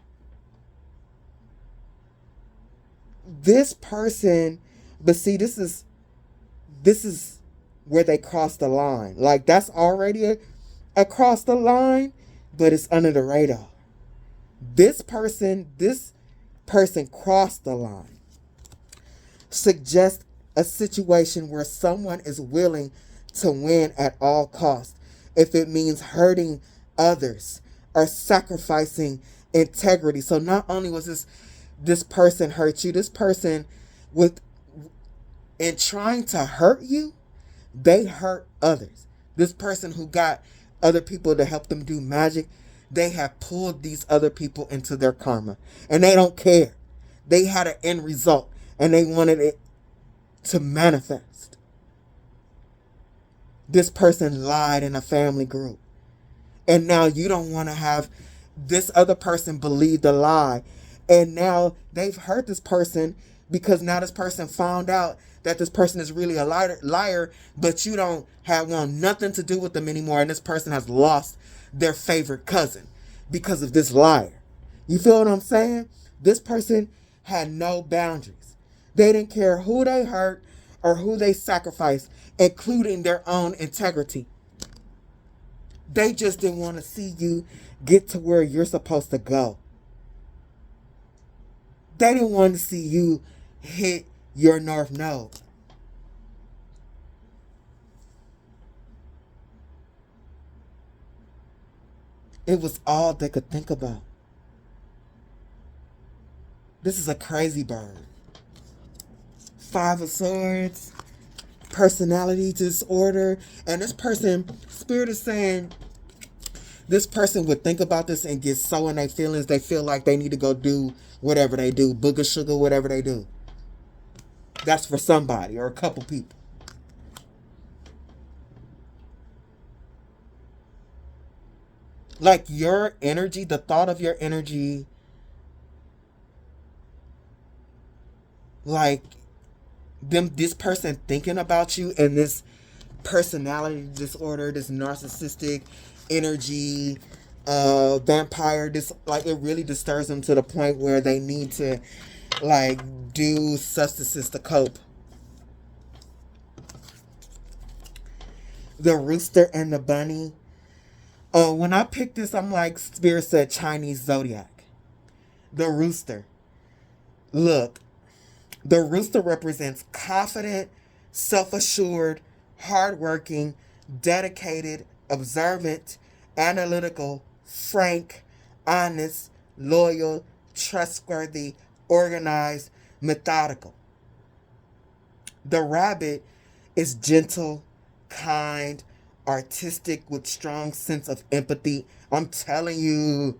S1: This person, but see, this is where they cross the line. Like, that's already across the line, but it's under the radar. This person crossed the line. Suggest a situation where someone is willing to win at all costs, if it means hurting others or sacrificing integrity. So not only was this person hurt you, this person, in trying to hurt you, they hurt others. This person who got other people to help them do magic, they have pulled these other people into their karma, and they don't care. They had an end result, and they wanted it to manifest. This person lied in a family group, and now you don't want to have this other person believe the lie, and now they've hurt this person because now this person found out that this person is really a liar, but you don't want nothing to do with them anymore, and this person has lost their favorite cousin because of this liar. You feel what I'm saying? This person had no boundaries. They didn't care who they hurt or who they sacrificed, including their own integrity. They just didn't want to see you get to where you're supposed to go. They didn't want to see you hit your north node. It was all they could think about. This is a crazy bird. 5 of Swords, personality disorder. And this person, Spirit is saying, this person would think about this and get so in their feelings, they feel like they need to go do whatever they do, booger sugar, whatever they do. That's for somebody or a couple people. Like your energy, the thought of your energy, like this person thinking about you and this personality disorder, this narcissistic energy, vampire, this, like, it really disturbs them to the point where they need to, like, do substances to cope. The rooster and the bunny. Oh, when I picked this, I'm like, Spirit said Chinese zodiac. The rooster. Look, the rooster represents confident, self-assured, hardworking, dedicated, observant, analytical, frank, honest, loyal, trustworthy, organized, methodical. The rabbit is gentle, kind, artistic, with strong sense of empathy. I'm telling you.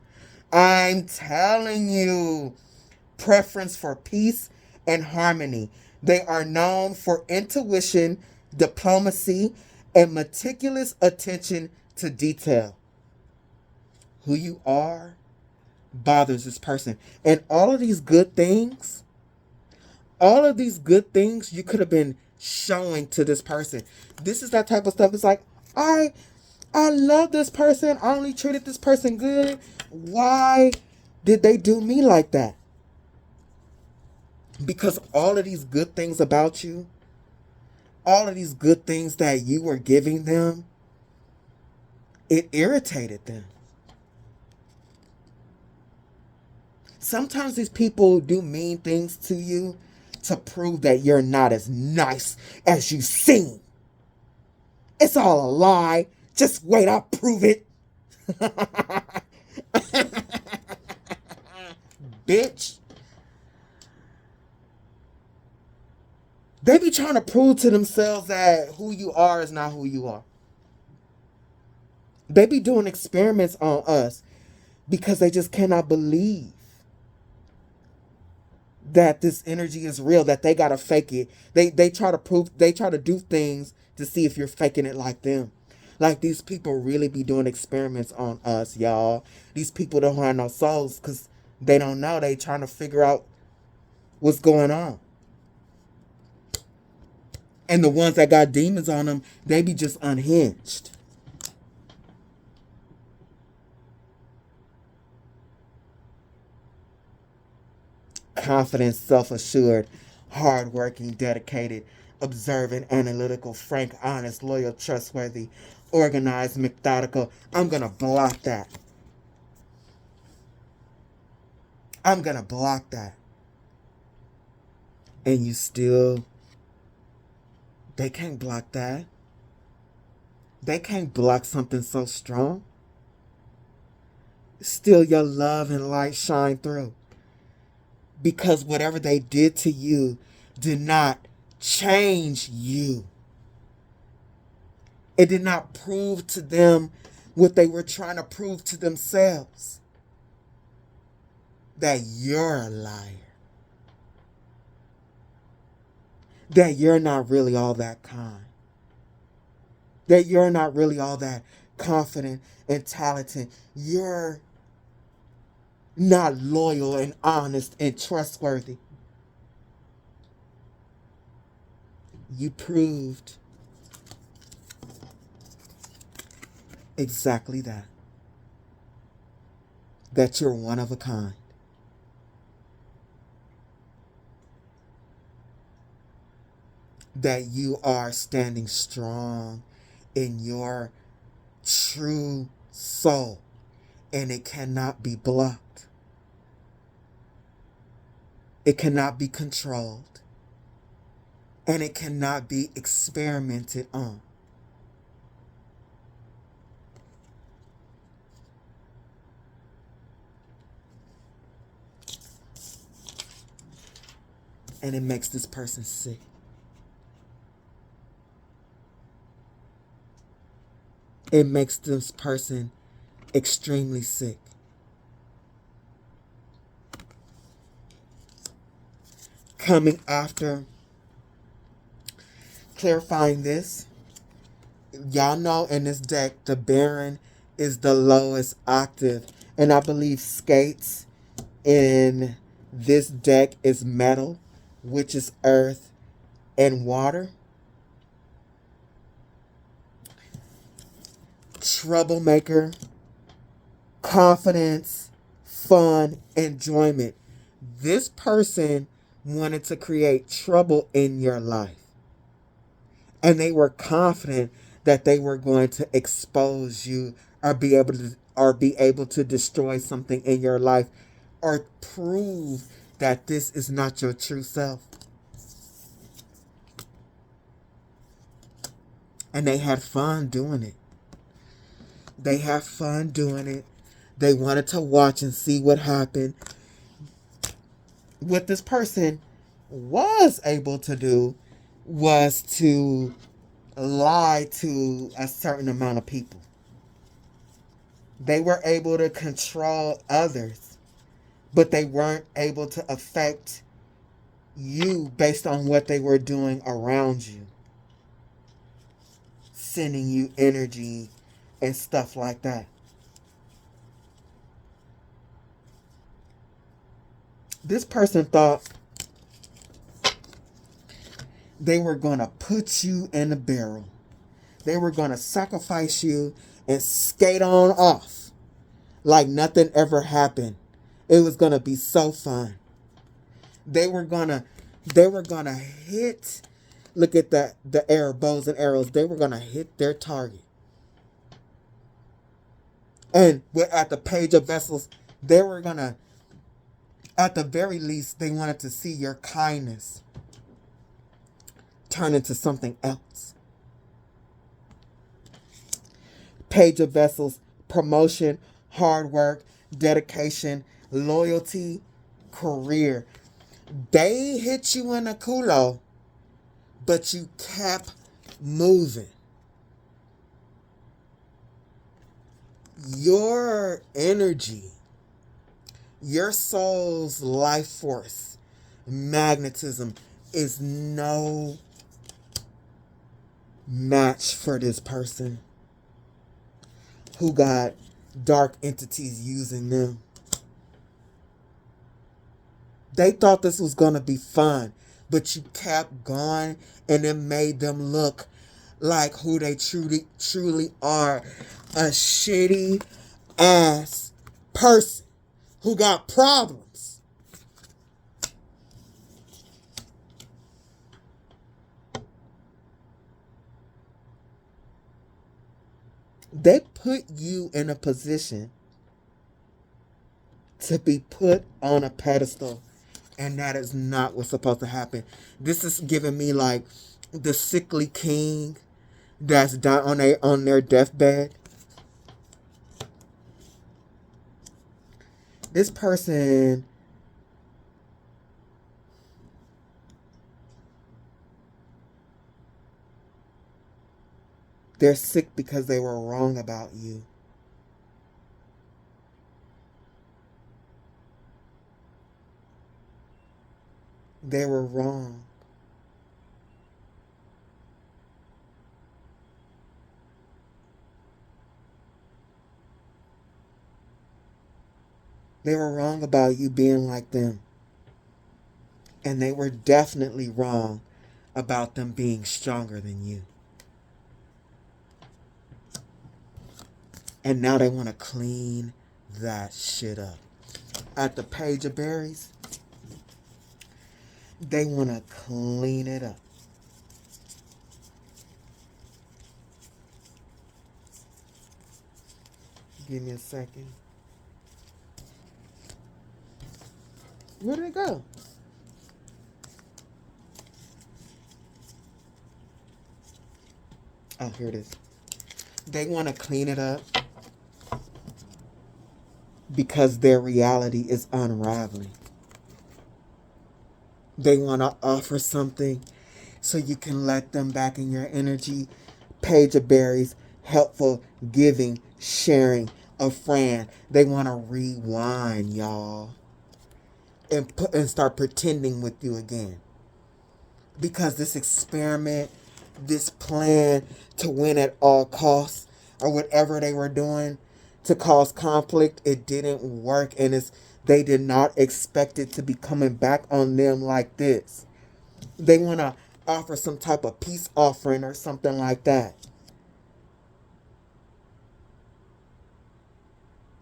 S1: Preference for peace and harmony. They are known for intuition, diplomacy, and meticulous attention to detail. Who you are bothers this person. And all of these good things you could have been showing to this person. This is that type of stuff. It's like, I love this person. I only treated this person good. Why did they do me like that? Because all of these good things about you, all of these good things that you were giving them, it irritated them. Sometimes these people do mean things to you to prove that you're not as nice as you seem. It's all a lie. Just wait, I'll prove it. Bitch. They be trying to prove to themselves that who you are is not who you are. They be doing experiments on us because they just cannot believe that this energy is real, that they gotta fake it. They try to do things to see if you're faking it like them. Like, these people really be doing experiments on us, y'all. These people don't have no souls because they don't know. They trying to figure out what's going on. And the ones that got demons on them, they be just unhinged. Confident, self-assured, hardworking, dedicated, observant, analytical, frank, honest, loyal, trustworthy, organized, methodical. I'm going to block that. I'm going to block that. And you still... They can't block that. They can't block something so strong. Still, your love and light shine through. Because whatever they did to you did not change you. It did not prove to them what they were trying to prove to themselves. That you're a liar. That you're not really all that kind. That you're not really all that confident and talented. You're not loyal and honest and trustworthy. You proved exactly that. That you're one of a kind. That you are standing strong in your true soul, and it cannot be blocked. It cannot be controlled, and it cannot be experimented on. And it makes this person sick. it makes this person extremely sick. Coming after clarifying this, y'all know in this deck the Baron is the lowest octave, and I believe Skates in this deck is metal, which is earth and water. Troublemaker, confidence, fun, enjoyment. This person wanted to create trouble in your life, and they were confident that they were going to expose you or be able to destroy something in your life or prove that this is not your true self. And they had fun doing it. They had fun doing it. They wanted to watch and see what happened. What this person was able to do was to lie to a certain amount of people. They were able to control others, but they weren't able to affect you based on what they were doing around you, sending you energy and stuff like that. This person thought they were going to put you in a barrel. They were going to sacrifice you and skate on off like nothing ever happened. It was going to be so fun. They were going to hit, look at the arrow, bows and arrows. They were going to hit their target. And at the Page of Vessels, they were going to, at the very least, they wanted to see your kindness turn into something else. Page of Vessels, promotion, hard work, dedication, loyalty, career. They hit you in a culo, but you kept moving. Your energy, your soul's life force, magnetism is no match for this person who got dark entities using them. They thought this was going to be fun, but you kept going, and it made them look like who they truly are. A shitty ass person who got problems. They put you in a position to be put on a pedestal, and that is not what's supposed to happen. This is giving me like the sickly king that's down on their deathbed. This person they're sick because they were wrong about you. They were wrong. They were wrong about you being like them. And they were definitely wrong about them being stronger than you. And now they want to clean that shit up. At the Page of Berries, they want to clean it up. Give me a second. Where did it go? Oh, here it is. They want to clean it up because their reality is unraveling. They want to offer something so you can let them back in your energy. Page of Berries, helpful, giving, sharing, a friend. They want to rewind, y'all, and start pretending with you again. Because this experiment, this plan to win at all costs, or whatever they were doing to cause conflict, it didn't work, and they did not expect it to be coming back on them like this. They want to offer some type of peace offering or something like that.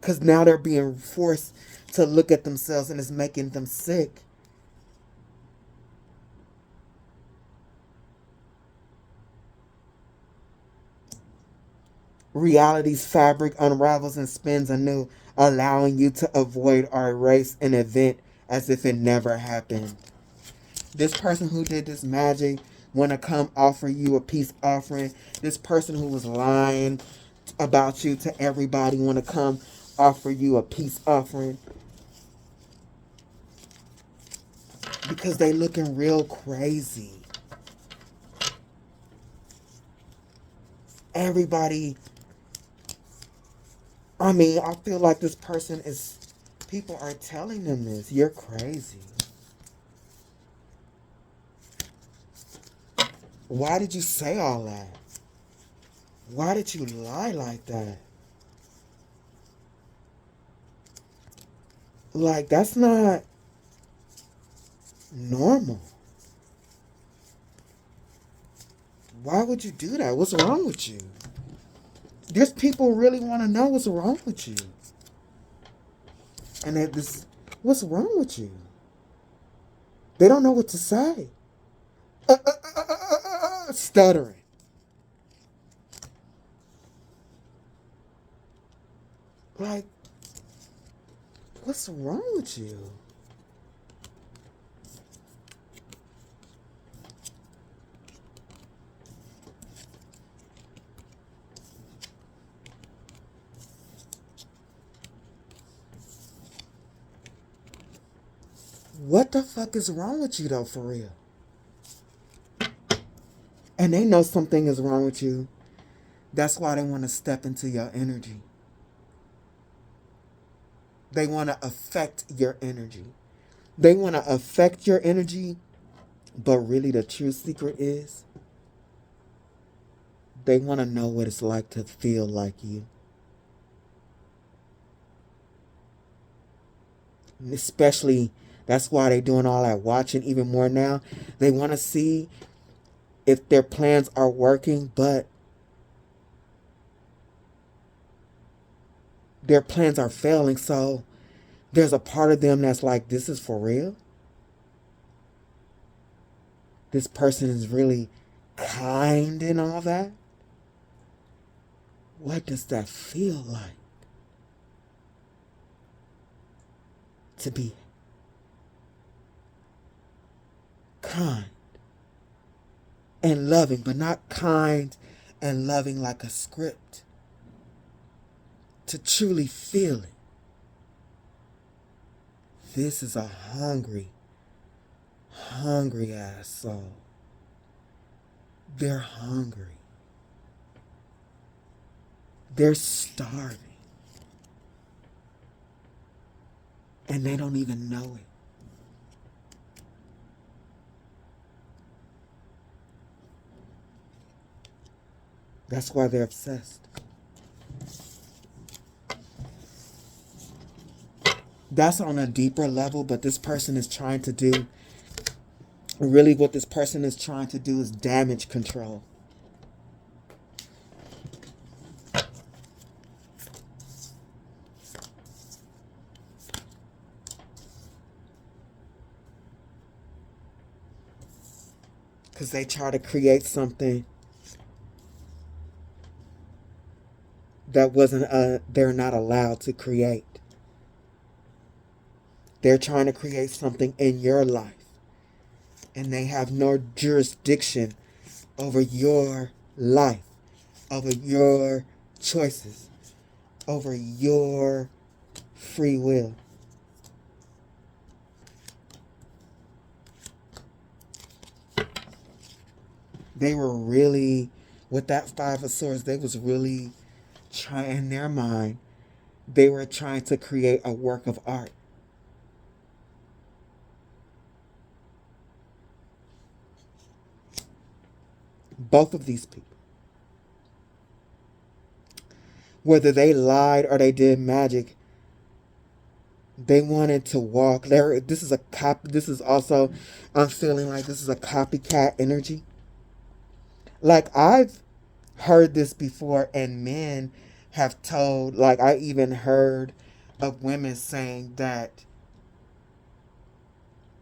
S1: Because now they're being forced to look at themselves, and it's making them sick. Reality's fabric unravels and spins anew, allowing you to avoid or erase an event as if it never happened. This person who did this magic want to come offer you a peace offering. This person who was lying about you to everybody want to come offer you a peace offering. Because they looking real crazy. Everybody, I mean, I feel like this person people are telling them this. You're crazy. Why did you say all that? Why did you lie like that? Like, that's not normal. Why would you do that? What's wrong with you? There's people really want to know what's wrong with you. And what's wrong with you? They don't know what to say. Stuttering. Like, what's wrong with you? What the fuck is wrong with you, though, for real? And they know something is wrong with you. That's why they want to step into your energy. They want to affect your energy. They want to affect your energy, but really the true secret is they want to know what it's like to feel like you. And especially, that's why they're doing all that watching even more now. They want to see if their plans are working, but their plans are failing. So there's a part of them that's like, this is for real? This person is really kind and all that? What does that feel like? To be kind and loving, but not kind and loving like a script. To truly feel it. This is a hungry, hungry ass soul. They're hungry. They're starving. And they don't even know it. That's why they're obsessed. That's on a deeper level, but this person is trying to do, really what this person is trying to do is damage control. Because they try to create something that they're not allowed to create. They're trying to create something in your life. And they have no jurisdiction over your life, over your choices, over your free will. They were really with that Five of Swords, they was really trying, in their mind, they were trying to create a work of art. Both of these people. Whether they lied or they did magic, they wanted to walk. This is a This is also, I'm feeling like this is a copycat energy. Like, I've heard this before, and men have told, like, I even heard of women saying that,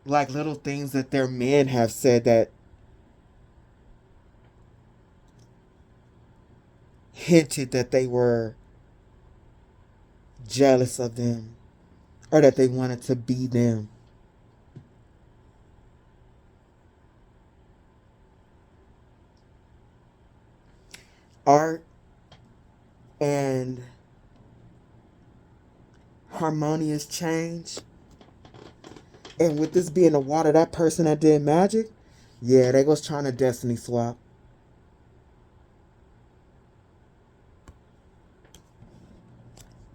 S1: like, little things that their men have said that hinted that they were jealous of them or that they wanted to be them. Art and harmonious change. And with this being the water, that person that did magic, yeah, they was trying to destiny swap.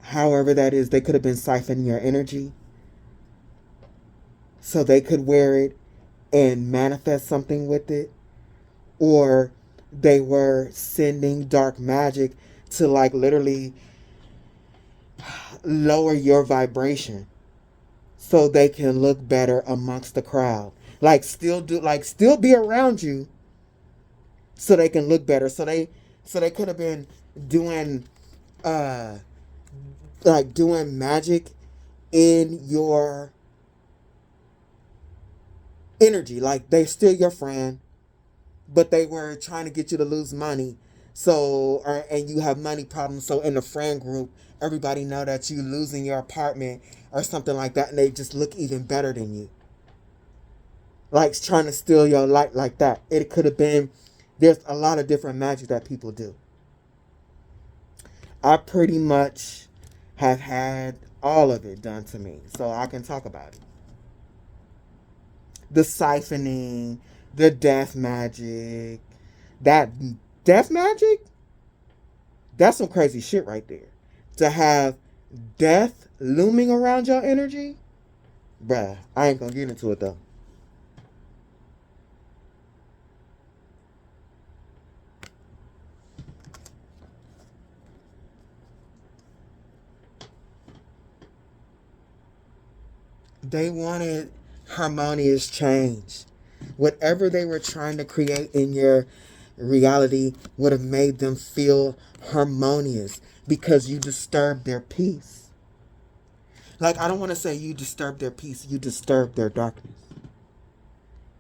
S1: However that is, they could have been siphoning your energy so they could wear it and manifest something with it. Or they were sending dark magic to, like, literally lower your vibration so they can look better amongst the crowd. Like, still be around you so they can look better. So they could have been doing doing magic in your energy. Like, they still your friend, but they were trying to get you to lose money. So, and you have money problems. So in the friend group, everybody know that you losing your apartment or something like that, and they just look even better than you. Like, trying to steal your light like that. It could have been, there's a lot of different magic that people do. I pretty much have had all of it done to me, so I can talk about it. The siphoning, the death magic. That death magic? That's some crazy shit right there. To have death looming around your energy? Bruh, I ain't gonna get into it though. They wanted harmonious change. Whatever they were trying to create in your reality would have made them feel harmonious because you disturbed their peace. Like, I don't want to say you disturbed their peace, you disturbed their darkness.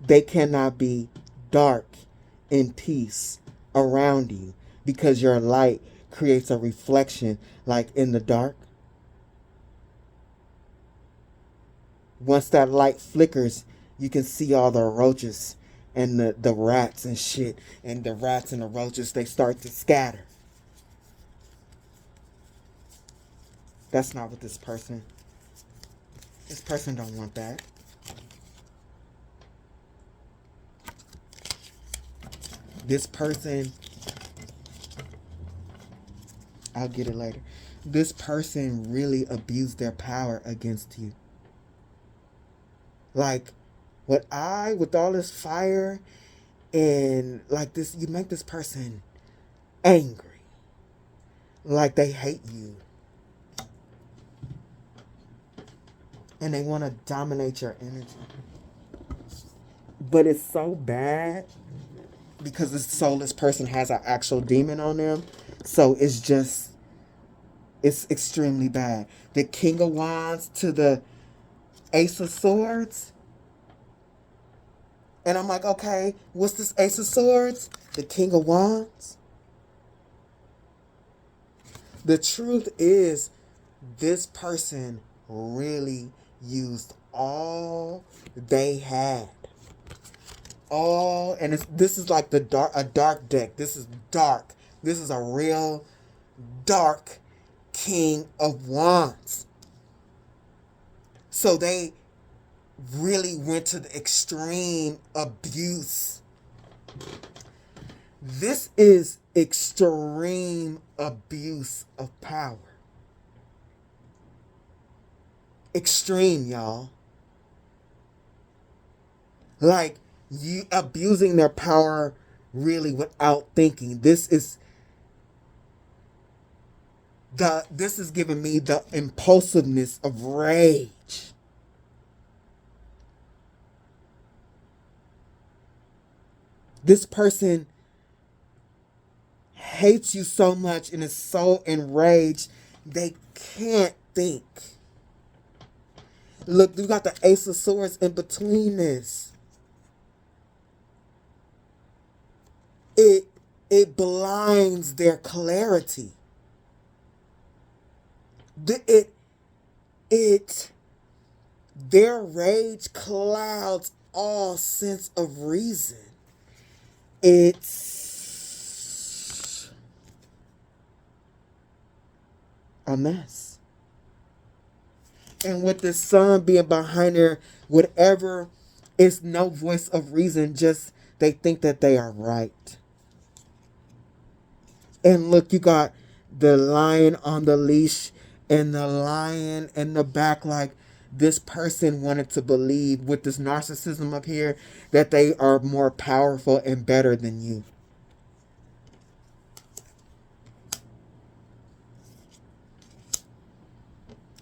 S1: They cannot be dark in peace around you because your light creates a reflection, like in the dark. Once that light flickers, you can see all the roaches and the rats and shit. And the rats and the roaches, they start to scatter. That's not what this person don't want that. This person, I'll get it later. This person really abused their power against you. Like, with all this fire and like this, you make this person angry. Like, they hate you. And they want to dominate your energy. But it's so bad because this soulless person has an actual demon on them. So it's extremely bad. The King of Wands to the Ace of Swords. And I'm like, okay, what's this Ace of Swords? The King of Wands? The truth is, this person really used all they had. And this is like a dark deck. This is dark. This is a real dark King of Wands. So they really went to the extreme abuse. This is extreme abuse of power. Extreme, y'all. Like, you abusing their power really without thinking. This is giving me the impulsiveness of rage. This person hates you so much and is so enraged they can't think. Look, you got the Ace of Swords in between this. It blinds their clarity. Their rage clouds all sense of reason. It's a mess. And with the sun being behind her, whatever, it's no voice of reason, just they think that they are right. And look, you got the lion on the leash and the lion in the back. Like, this person wanted to believe with this narcissism up here that they are more powerful and better than you.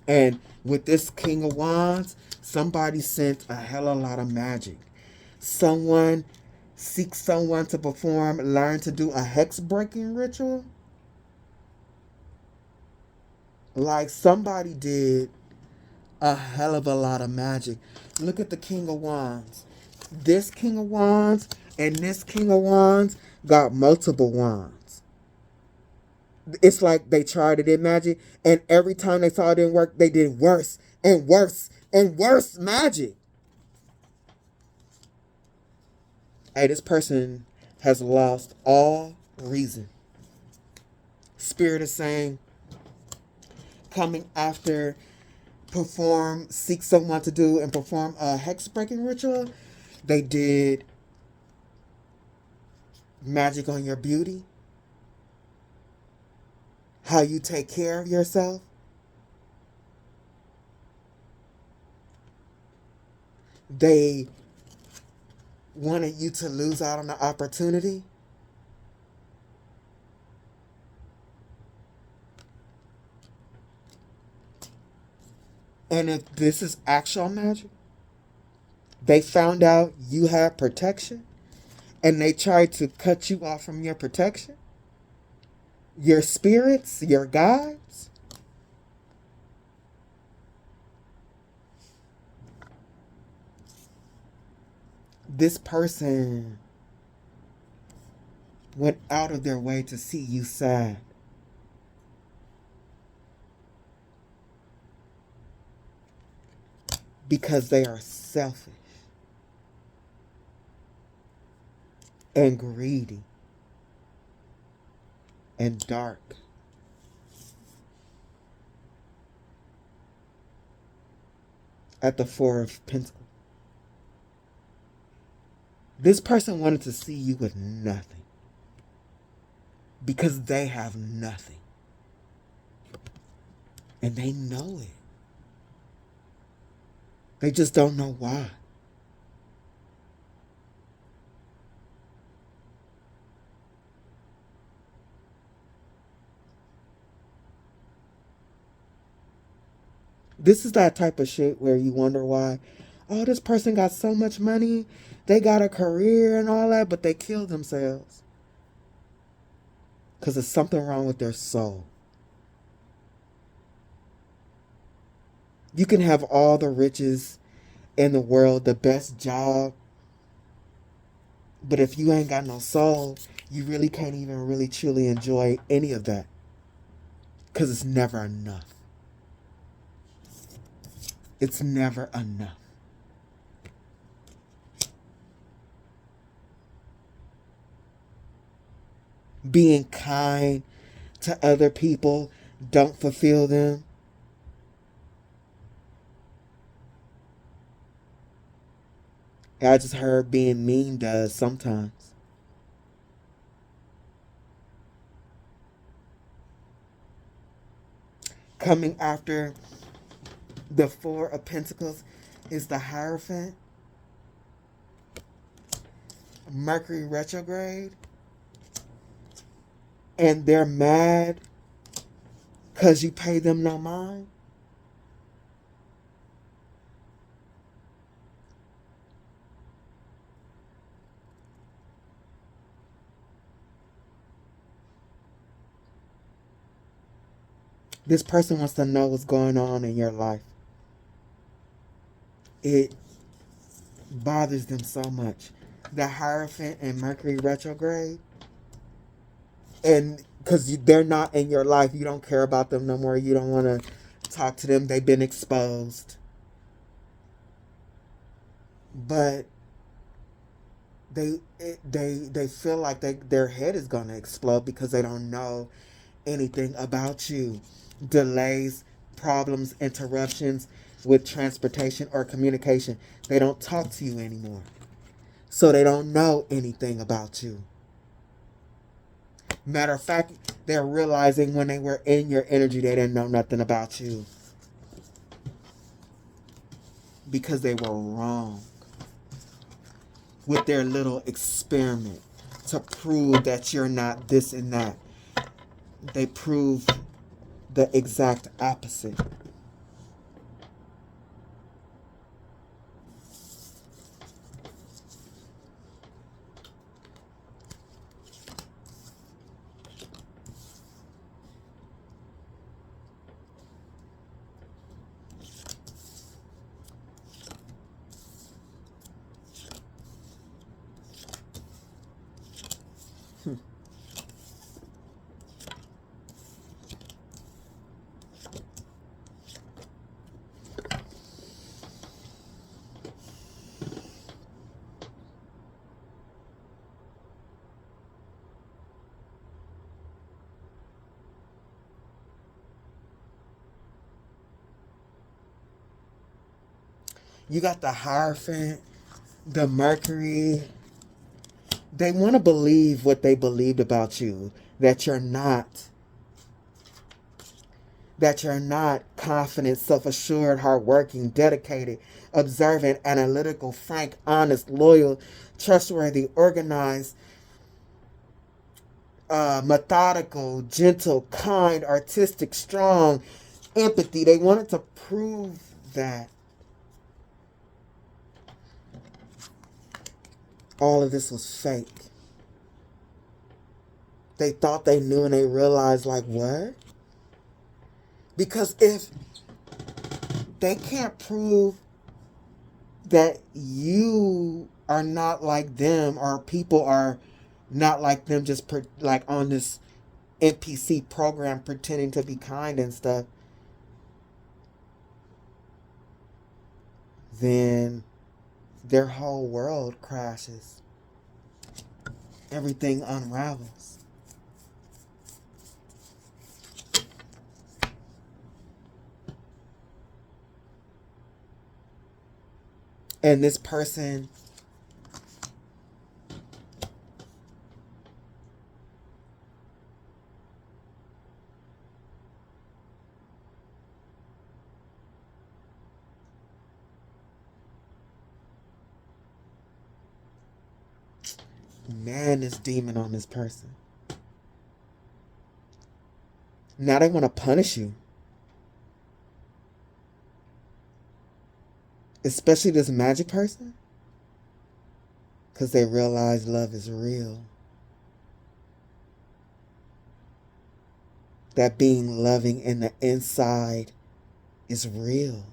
S1: And with this King of Wands, somebody sent a hell of a lot of magic. Someone seeks someone to learn to do a hex breaking ritual. Like, somebody did a hell of a lot of magic. Look at the King of Wands. This King of Wands and this King of Wands got multiple wands. It's like they tried it in magic, and every time they saw it didn't work, they did worse and worse and worse magic. Hey, this person has lost all reason. Spirit is saying, coming after, seek someone to do and perform a hex breaking ritual. They did magic on your beauty, how you take care of yourself. They wanted you to lose out on the opportunity. And if this is actual magic, they found out you had protection and they tried to cut you off from your protection, your spirits, your guides. This person went out of their way to see you sad. Because they are selfish and greedy and dark. At the Four of Pentacles. This person wanted to see you with nothing. Because they have nothing. And they know it. They just don't know why. This is that type of shit where you wonder why, oh, this person got so much money, they got a career and all that, but they killed themselves. Because there's something wrong with their soul. You can have all the riches in the world, the best job, but if you ain't got no soul, you really can't even really truly enjoy any of that. Because it's never enough. It's never enough. Being kind to other people don't fulfill them. I just heard being mean does sometimes. Coming after the Four of Pentacles is the Hierophant, Mercury retrograde, and they're mad because you pay them no mind. This person wants to know what's going on in your life. It bothers them so much. The Hierophant and Mercury retrograde. And because they're not in your life, you don't care about them no more. You don't want to talk to them. They've been exposed. But they feel like their head is going to explode because they don't know anything about you. Delays, problems, interruptions with transportation or communication. They don't talk to you anymore. So they don't know anything about you. Matter of fact, they're realizing when they were in your energy, they didn't know nothing about you. Because they were wrong with their little experiment to prove that you're not this and that. They proved the exact opposite. You got the Hierophant, the Mercury. They want to believe what they believed about you. That you're not confident, self-assured, hardworking, dedicated, observant, analytical, frank, honest, loyal, trustworthy, organized, methodical, gentle, kind, artistic, strong, empathy. They wanted to prove that. All of this was fake. They thought they knew and they realized, like, what? Because if they can't prove that you are not like them or people are not like them, just like on this NPC program pretending to be kind and stuff, then their whole world crashes. Everything unravels. And this person man, this demon on this person. Now they want to punish you. Especially this magic person. Because they realize love is real. That being loving in the inside is real.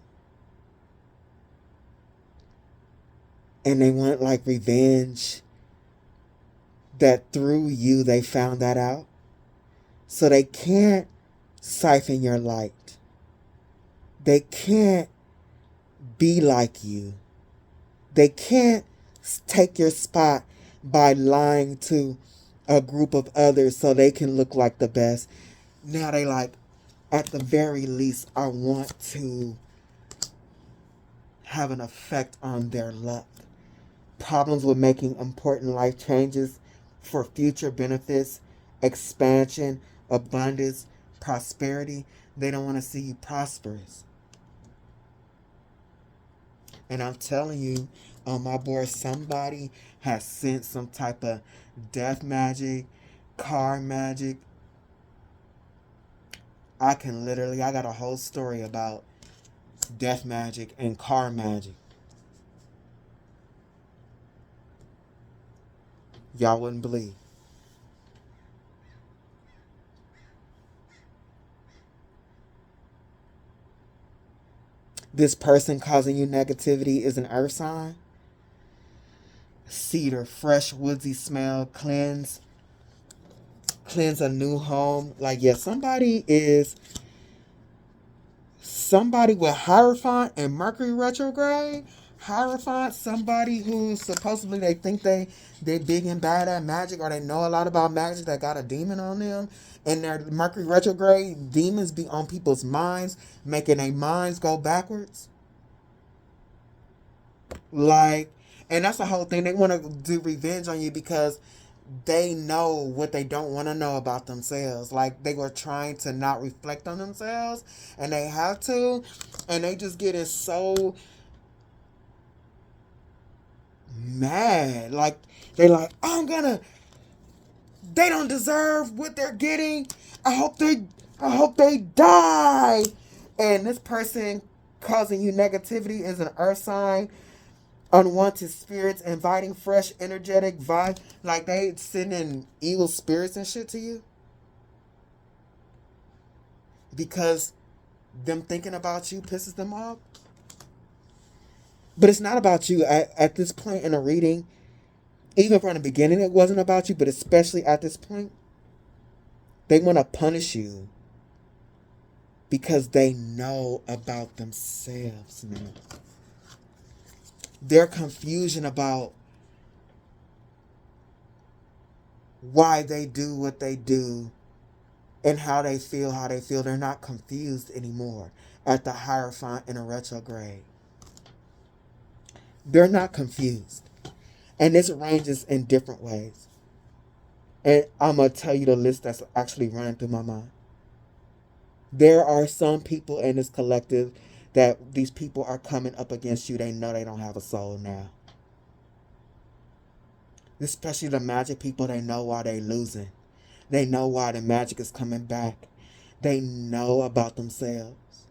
S1: And they want like revenge. That through you they found that out. So they can't siphon your light. They can't be like you. They can't take your spot by lying to a group of others so they can look like the best. Now they like, at the very least, I want to have an effect on their luck. Problems with making important life changes for future benefits, expansion, abundance, prosperity. They don't want to see you prosperous. And I'm telling you, on my board, somebody has sent some type of death magic, car magic. I got a whole story about death magic and car magic. Y'all wouldn't believe. This person causing you negativity is an earth sign. Cedar, fresh, woodsy smell, cleanse a new home. Like, yeah, somebody with Hierophant and Mercury retrograde. Hierophant, somebody who supposedly they think they big and bad at magic, or they know a lot about magic, that got a demon on them. And their Mercury retrograde, demons be on people's minds, making their minds go backwards. Like, and that's the whole thing. They want to do revenge on you because they know what they don't want to know about themselves. Like, they were trying to not reflect on themselves, and they have to, and they just getting so mad. Like, they like, they don't deserve what they're getting. I hope they die. And this person causing you negativity is an earth sign. Unwanted spirits, inviting fresh, energetic vibe. Like, they sending evil spirits and shit to you. Because them thinking about you pisses them off. But it's not about you. At this point in a reading, even from the beginning, it wasn't about you, but especially at this point, they want to punish you because they know about themselves now. Their confusion about why they do what they do and how they feel, they're not confused anymore at the Hierophant in a retrograde. They're not confused. And this ranges in different ways. And I'm going to tell you the list that's actually running through my mind. There are some people in this collective that these people are coming up against you. They know they don't have a soul now. Especially the magic people, they know why they're losing. They know why the magic is coming back. They know about themselves.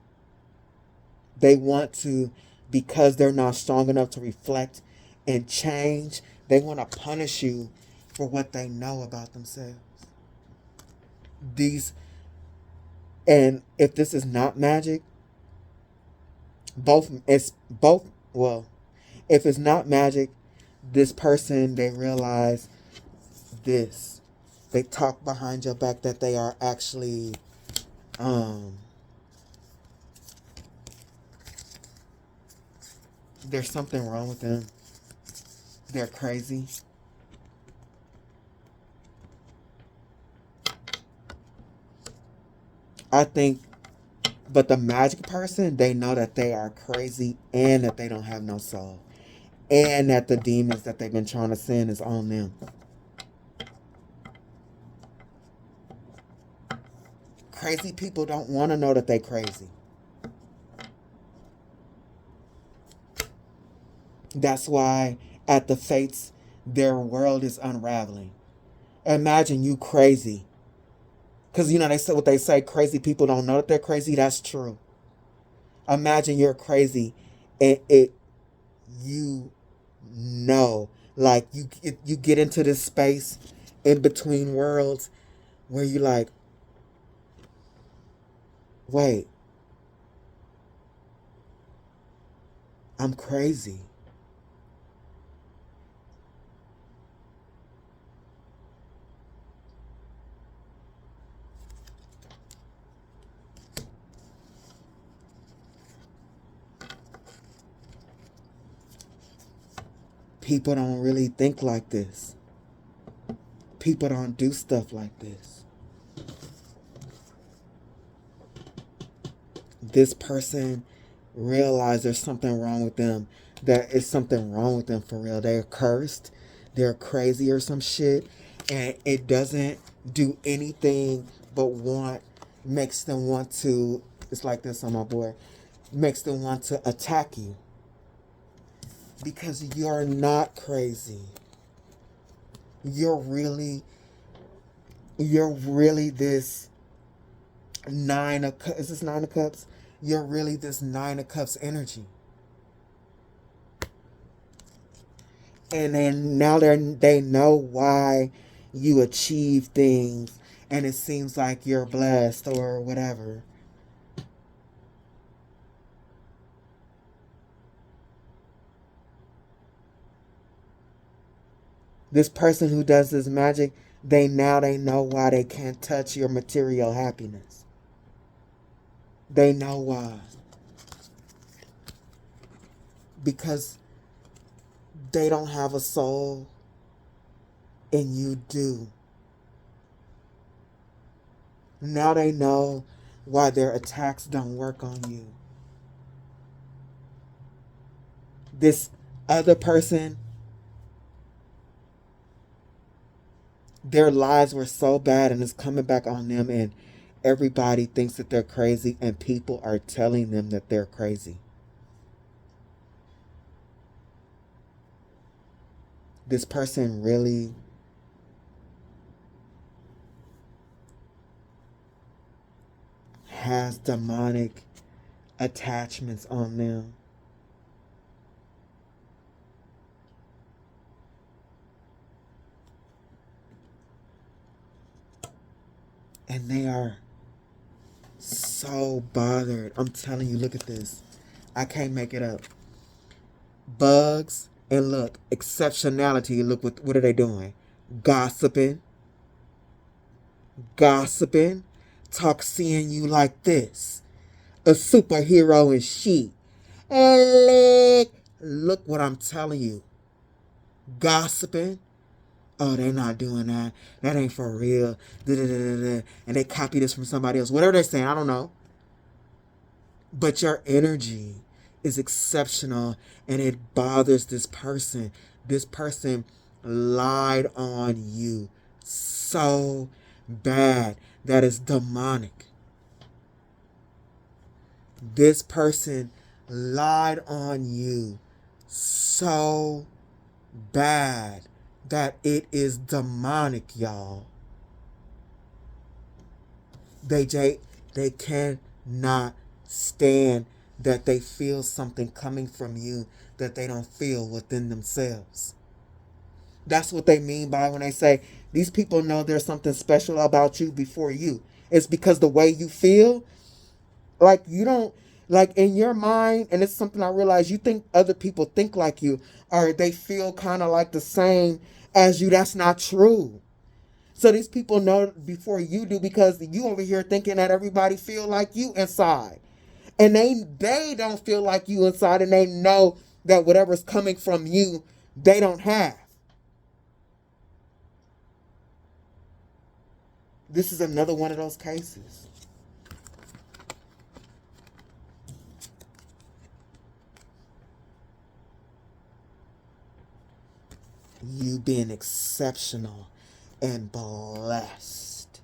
S1: They want to, because they're not strong enough to reflect and change, they want to punish you for what they know about themselves. And if this is not magic, if it's not magic, this person, they realize this. They talk behind your back that they are actually there's something wrong with them. They're crazy. I think, but the magic person, they know that they are crazy and that they don't have no soul. And that the demons that they've been trying to send is on them. Crazy people don't want to know that they're crazy. That's why at the fates, their world is unraveling. Imagine you crazy. Because, they say what they say, crazy people don't know that they're crazy. That's true. Imagine you're crazy and you know, like, you get into this space in between worlds where you like, wait, I'm crazy. People don't really think like this. People don't do stuff like this. This person realized there's something wrong with them. There is something wrong with them for real. They're cursed. They're crazy or some shit. And it doesn't do anything but want makes them want to, it's like this on my board, makes them want to attack you. Because you're not crazy. You're really this Nine of Cups. Is this Nine of Cups? You're really this Nine of Cups energy. And then now they know why you achieve things, and it seems like you're blessed or whatever. This person who does this magic, they know why they can't touch your material happiness. They know why. Because they don't have a soul and you do. Now they know why their attacks don't work on you. This other person, their lives were so bad and it's coming back on them, and everybody thinks that they're crazy and people are telling them that they're crazy. This person really has demonic attachments on them. And they are so bothered. I'm telling you, look at this. I can't make it up. Bugs, and look, exceptionality. Look, what are they doing? Gossiping. Talk seeing you like this. A superhero and she. And look what I'm telling you. Gossiping. Oh, they're not doing that. That ain't for real. And they copy this from somebody else. Whatever they're saying, I don't know. But your energy is exceptional and it bothers this person. This person lied on you so bad that it's demonic. This person lied on you so bad that it is demonic, y'all. They cannot stand that they feel something coming from you that they don't feel within themselves. That's what they mean by when they say these people know there's something special about you before you. It's because the way you feel, like you don't, like in your mind, and it's something I realize, you think other people think like you, or they feel kind of like the same as you. That's not true. So these people know before you do, because you over here thinking that everybody feel like you inside. And they don't feel like you inside, and they know that whatever's coming from you, they don't have. This is another one of those cases. You being exceptional and blessed.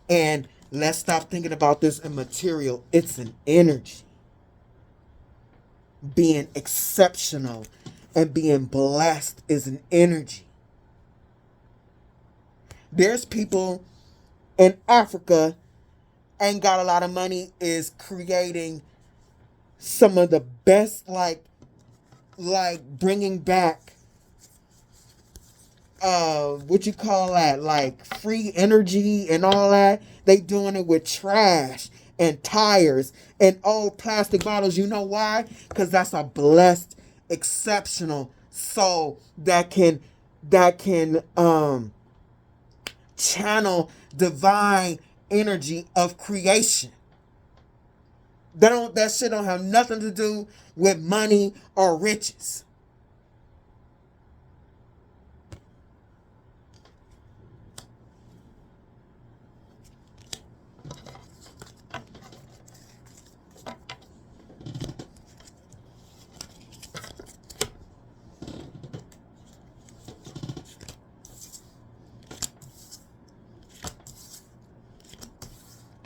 S1: And let's stop thinking about this in material. It's an energy. Being exceptional and being blessed is an energy. There's people in Africa ain't got a lot of money, is creating some of the best, like bringing back what you call that, like free energy and all that. They doing it with trash and tires and old plastic bottles. You know why? Because that's a blessed, exceptional soul that can channel divine energy of creation. That shit don't have nothing to do with money or riches.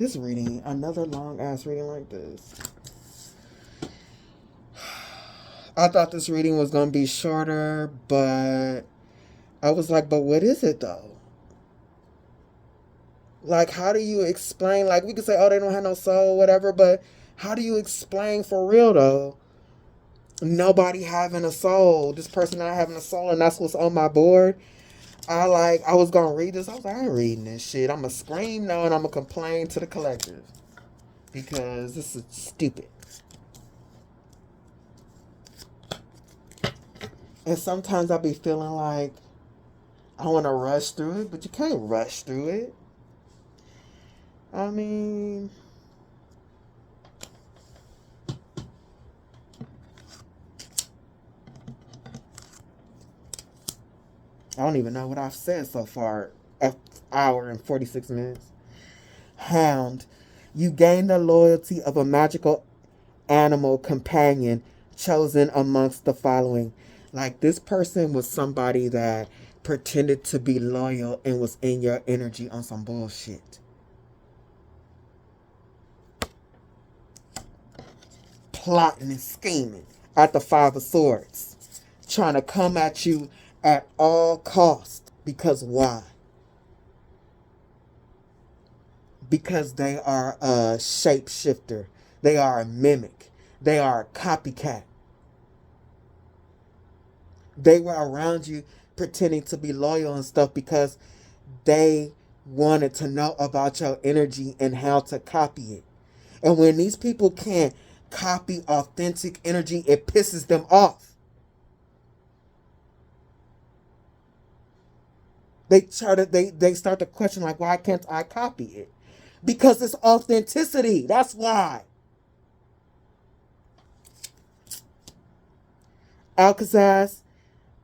S1: This reading, another long ass reading like this. I thought this reading was going to be shorter, but I was like, but what is it though? Like, how do you explain? Like, we could say, oh, they don't have no soul, whatever, but how do you explain for real though? Nobody having a soul, this person not having a soul, and that's what's on my board. I was gonna read this. I was like, I ain't reading this shit. I'm gonna scream now and I'm gonna complain to the collective because this is stupid. And sometimes I be feeling like I want to rush through it, but you can't rush through it. I mean, I don't even know what I've said so far. An hour and 46 minutes. Hound, you gain the loyalty of a magical animal companion chosen amongst the following. Like, this person was somebody that pretended to be loyal and was in your energy on some bullshit. Plotting and scheming at the Five of Swords. Trying to come at you at all costs. Because why? Because they are a shapeshifter. They are a mimic. They are a copycat. They were around you pretending to be loyal and stuff because they wanted to know about your energy and how to copy it. And when these people can't copy authentic energy, it pisses them off. They start to question, like, why can't I copy it? Because it's authenticity. That's why. Alcazaz,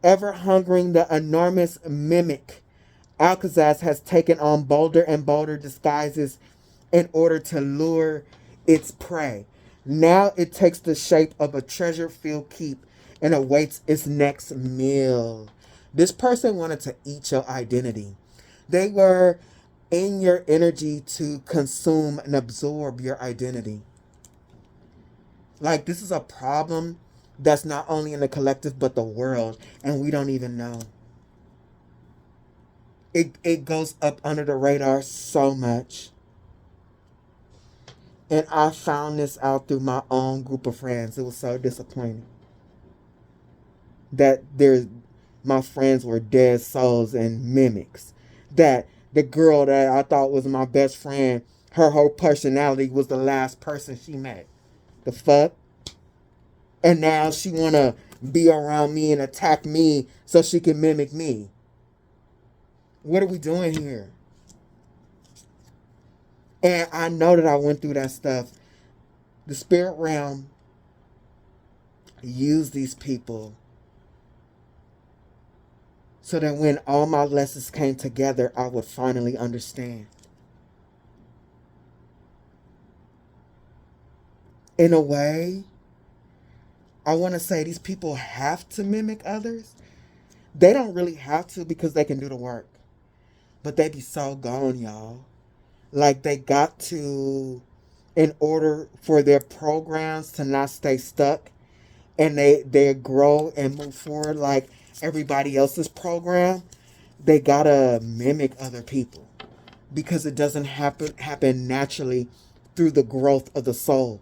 S1: ever hungering the enormous mimic, Alcazaz has taken on bolder and bolder disguises in order to lure its prey. Now it takes the shape of a treasure-filled keep and awaits its next meal. This person wanted to eat your identity. They were in your energy to consume and absorb your identity. Like, this is a problem that's not only in the collective but the world, and we don't even know. It goes up under the radar so much. And I found this out through my own group of friends. It was so disappointing that my friends were dead souls and mimics. That the girl that I thought was my best friend, her whole personality was the last person she met. The fuck? And now she wanna be around me and attack me so she can mimic me. What are we doing here? And I know that I went through that stuff. The spirit realm used these people so that when all my lessons came together, I would finally understand. In a way, I want to say these people have to mimic others. They don't really have to because they can do the work. But they be so gone, y'all. Like, they got to, in order for their programs to not stay stuck and they grow and move forward like everybody else's program, they gotta mimic other people because it doesn't happen naturally through the growth of the soul.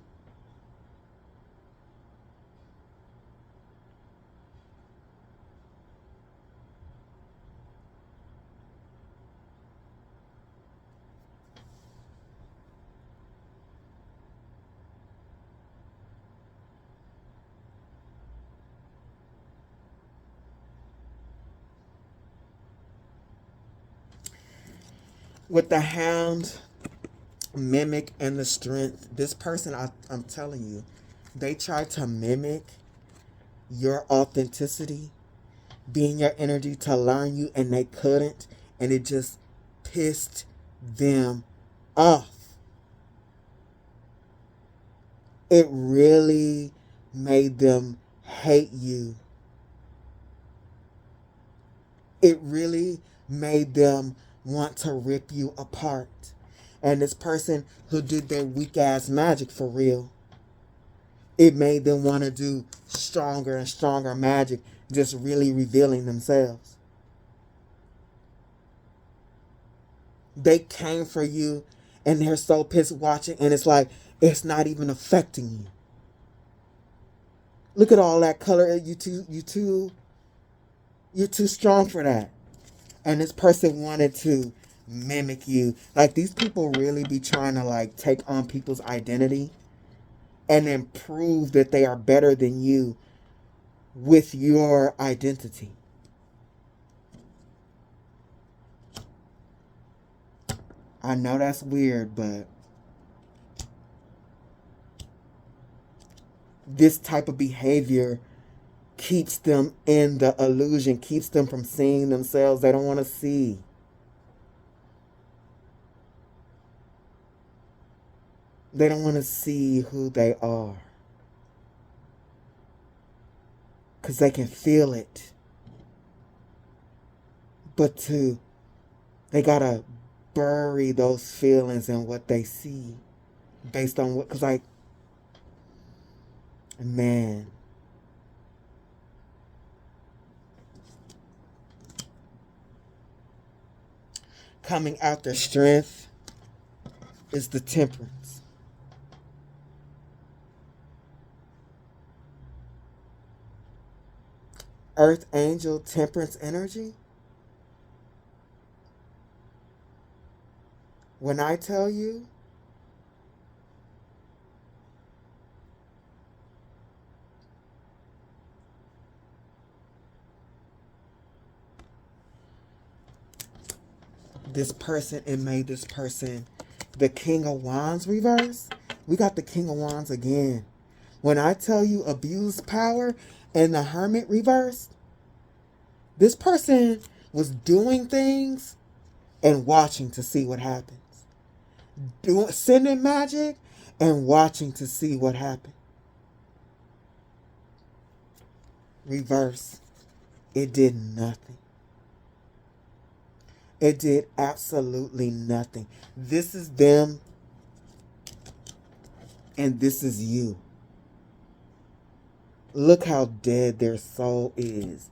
S1: With the hound, mimic, and the strength, this person, I'm telling you, they tried to mimic your authenticity, being your energy to learn you, and they couldn't, and it just pissed them off. It really made them hate you. It really made them want to rip you apart. And this person who did their weak ass magic for real, it made them want to do stronger and stronger magic, just really revealing themselves. They came for you and they're so pissed watching, and it's like, it's not even affecting you. Look at all that color. You're too strong for that. And this person wanted to mimic you. Like, these people really be trying to like take on people's identity and then prove that they are better than you with your identity. I know that's weird, but this type of behavior keeps them in the illusion, keeps them from seeing themselves. They don't want to see. They don't want to see who they are. Because they can feel it. But they gotta bury those feelings in what they see. Based on what, because like, man. Coming out their strength is the Temperance. Earth Angel Temperance energy. When I tell you, this person, it made this person the King of Wands reverse. We got the King of Wands again. When I tell you abuse power and the Hermit reverse, this person was doing things and watching to see what happens. Sending magic and watching to see what happened. Reverse. It did nothing. It did absolutely nothing. This is them and this is you. Look how dead their soul is.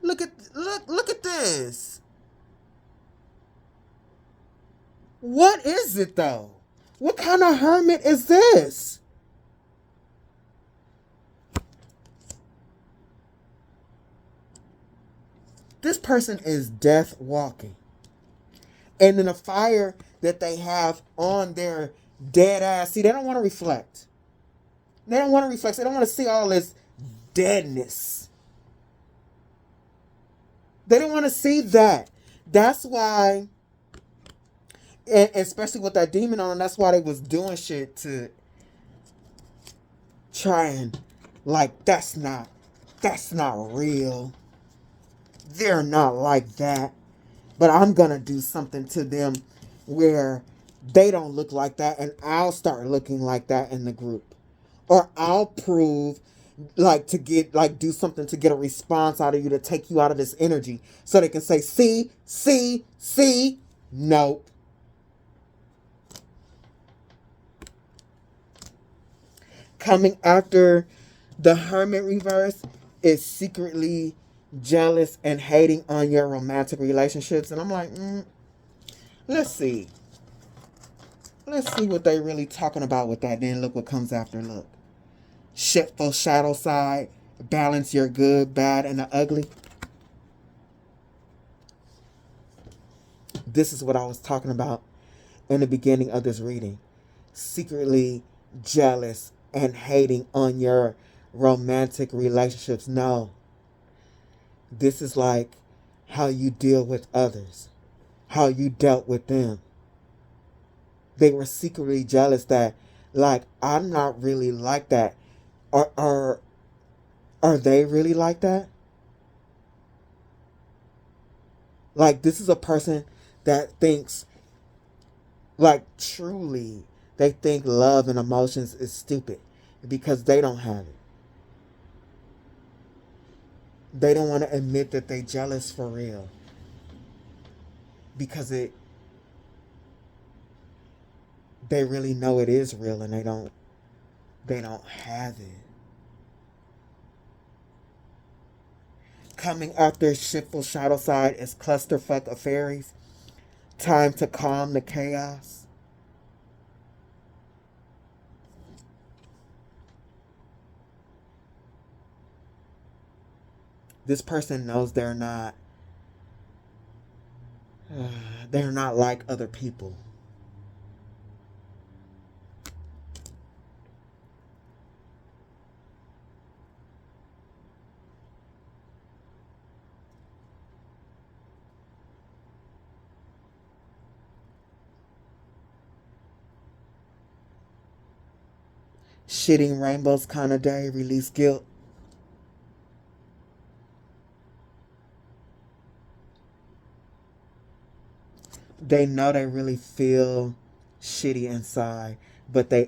S1: Look at this. What is it though? What kind of hermit is this? This person is death walking. And in the fire that they have on their dead ass, see, they don't want to reflect. They don't want to reflect. They don't want to see all this deadness. They don't want to see that. That's why, and especially with that demon on them, that's why they was doing shit to try and, like, that's not real. They're not like that. But I'm going to do something to them where they don't look like that, and I'll start looking like that in the group. Or I'll prove, like, to get, like, do something to get a response out of you to take you out of this energy. So they can say, see, nope. Coming after the Hermit reverse is secretly jealous and hating on your romantic relationships. And I'm like, let's see what they really talking about with that. Then look what comes after. Look, shitful shadow side, balance your good, bad, and the ugly. This is what I was talking about in the beginning of this reading. Secretly jealous and hating on your romantic relationships. No. This is like how you deal with others, how you dealt with them. They were secretly jealous that, like, I'm not really like that. Are they really like that? Like, this is a person that thinks, like, truly, they think love and emotions is stupid because they don't have it. They don't want to admit that they jealous for real. because they really know it is real, and they don't have it. Coming up their shipful shadow side is clusterfuck of fairies. Time to calm the chaos. This person knows they're not like other people. Shitting rainbows kind of day, release guilt. They know they really feel shitty inside, but they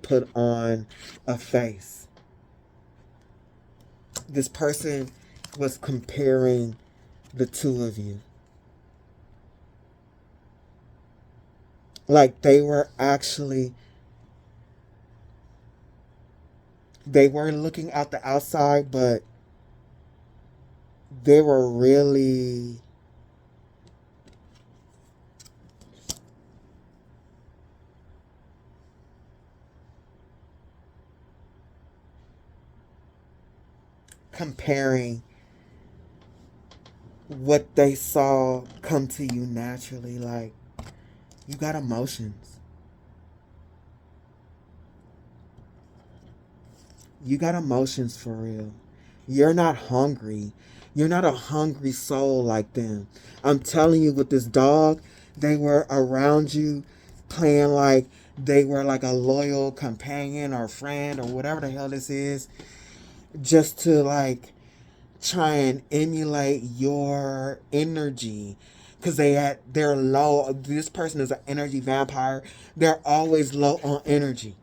S1: put on a face. This person was comparing the two of you. Like they were looking out the outside, but they were really comparing what they saw come to you naturally. Like, you got emotions. You got emotions for real. You're not hungry. You're not a hungry soul like them. I'm telling you, with this dog, they were around you playing like they were like a loyal companion or friend or whatever the hell this is, just to like try and emulate your energy, because they're low. This person is an energy vampire. They're always low on energy,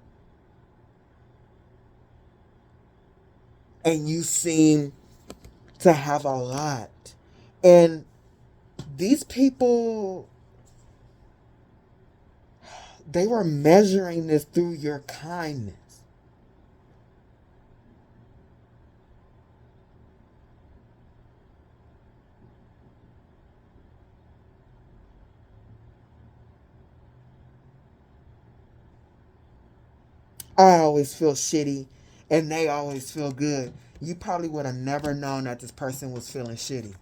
S1: and you seem to have a lot. And these people, they were measuring this through your kindness. I always feel shitty, and they always feel good. You probably would have never known that this person was feeling shitty,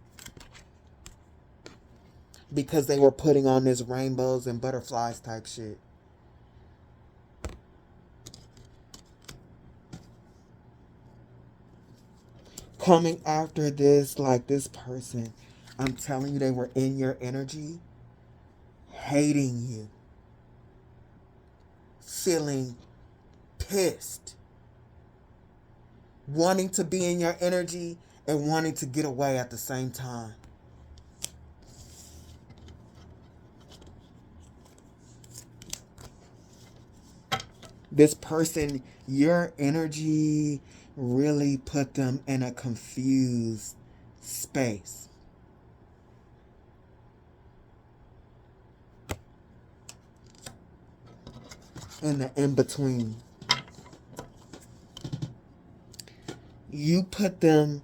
S1: because they were putting on this rainbows and butterflies type shit. Coming after this, like this person, I'm telling you, they were in your energy, hating you, feeling pissed, wanting to be in your energy and wanting to get away at the same time. This person, your energy really put them in a confused space. In the in-between. You put them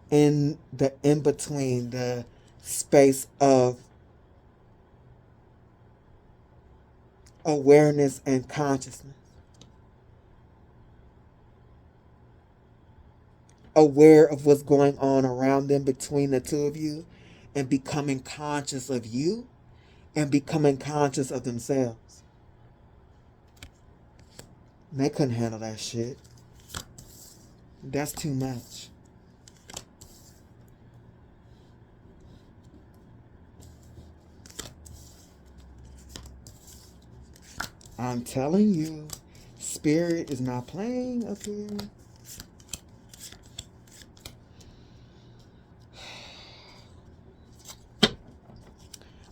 S1: in the in-between, the space of awareness and consciousness. Aware of what's going on around them between the two of you, and becoming conscious of you and becoming conscious of themselves. They couldn't handle that shit. That's too much. I'm telling you, Spirit is not playing up here.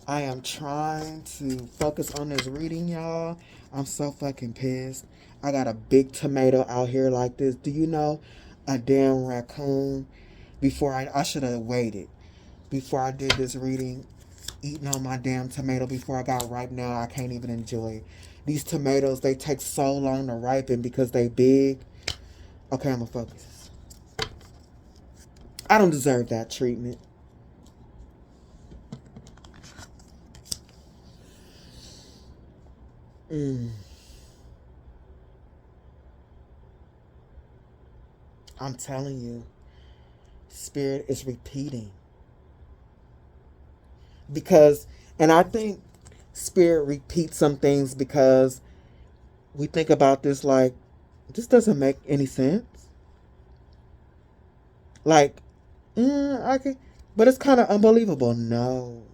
S1: I am trying to focus on this reading, y'all. I'm so fucking pissed. I got a big tomato out here like this. Do you know a damn raccoon? I should have waited before I did this reading. eating on my damn tomato before I got ripe. Now I can't even enjoy it. These tomatoes, they take so long to ripen because they big. Okay, I'm gonna focus. I don't deserve that treatment. I'm telling you, Spirit is repeating. Because, and I think Spirit repeats some things because we think about this like, this doesn't make any sense. Like, I can, but it's kind of unbelievable. No.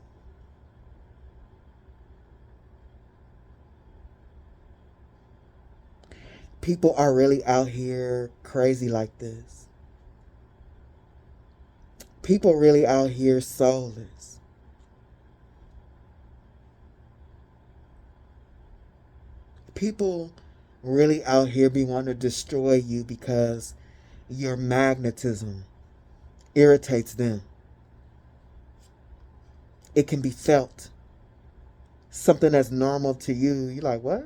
S1: People are really out here crazy like this. People really out here soulless. People really out here be wanting to destroy you because your magnetism irritates them. It can be felt. Something that's normal to you, you're like, what?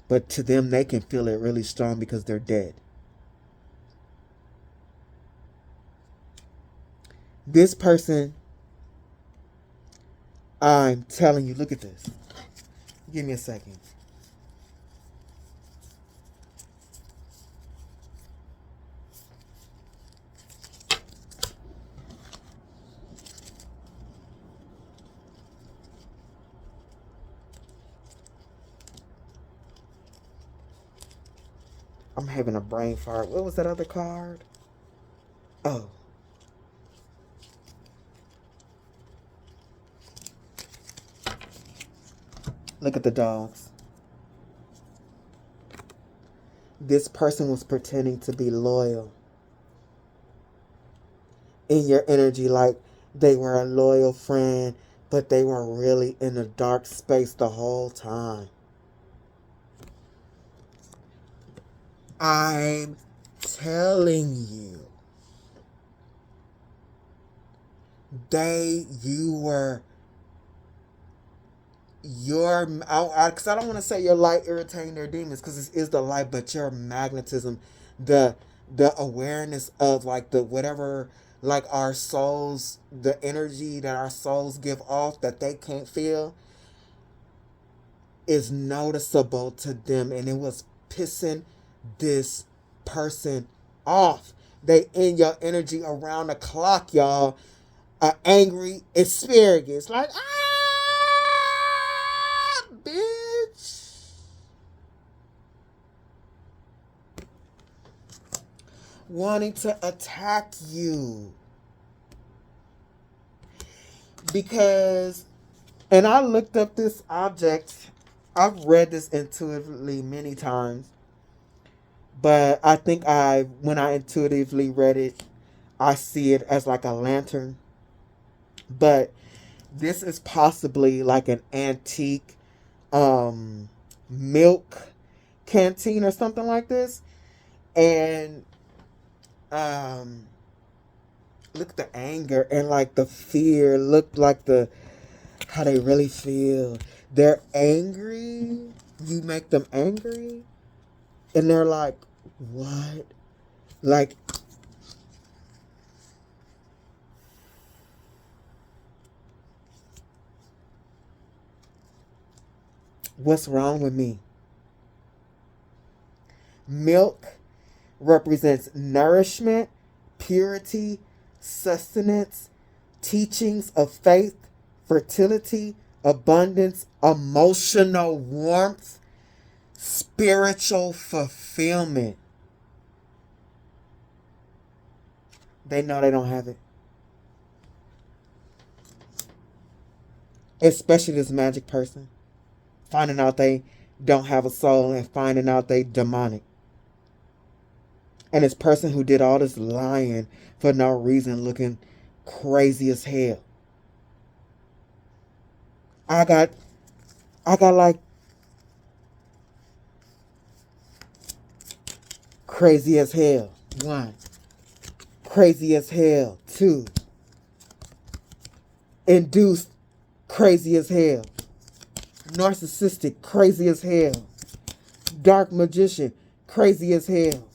S1: But to them, they can feel it really strong because they're dead. This person, I'm telling you, look at this. Give me a second. I'm having a brain fart. What was that other card? Oh. Look at the dogs. This person was pretending to be loyal in your energy, like they were a loyal friend, but they were really in a dark space the whole time. I'm telling you. Because I don't want to say your light irritating their demons, because it is the light, but your magnetism, the awareness of like the whatever, like our souls, the energy that our souls give off that they can't feel is noticeable to them, and it was pissing this person off. They in your energy around the clock, y'all. Angry asparagus, like bitch. Wanting to attack you. Because, and I looked up this object. I've read this intuitively many times. But I think when I intuitively read it, I see it as like a lantern. But this is possibly like an antique milk canteen or something like this. And look at the anger and like the fear. Look like how they really feel. They're angry. You make them angry. And they're like, what? Like, what's wrong with me? Milk represents nourishment, purity, sustenance, teachings of faith, fertility, abundance, emotional warmth, spiritual fulfillment. They know they don't have it. Especially this magic person. Finding out they don't have a soul and finding out they demonic. And this person who did all this lying for no reason, looking crazy as hell. I got like crazy as hell. 1. Crazy as hell. 2. Induced crazy as hell. Narcissistic, crazy as hell. Dark magician, crazy as hell.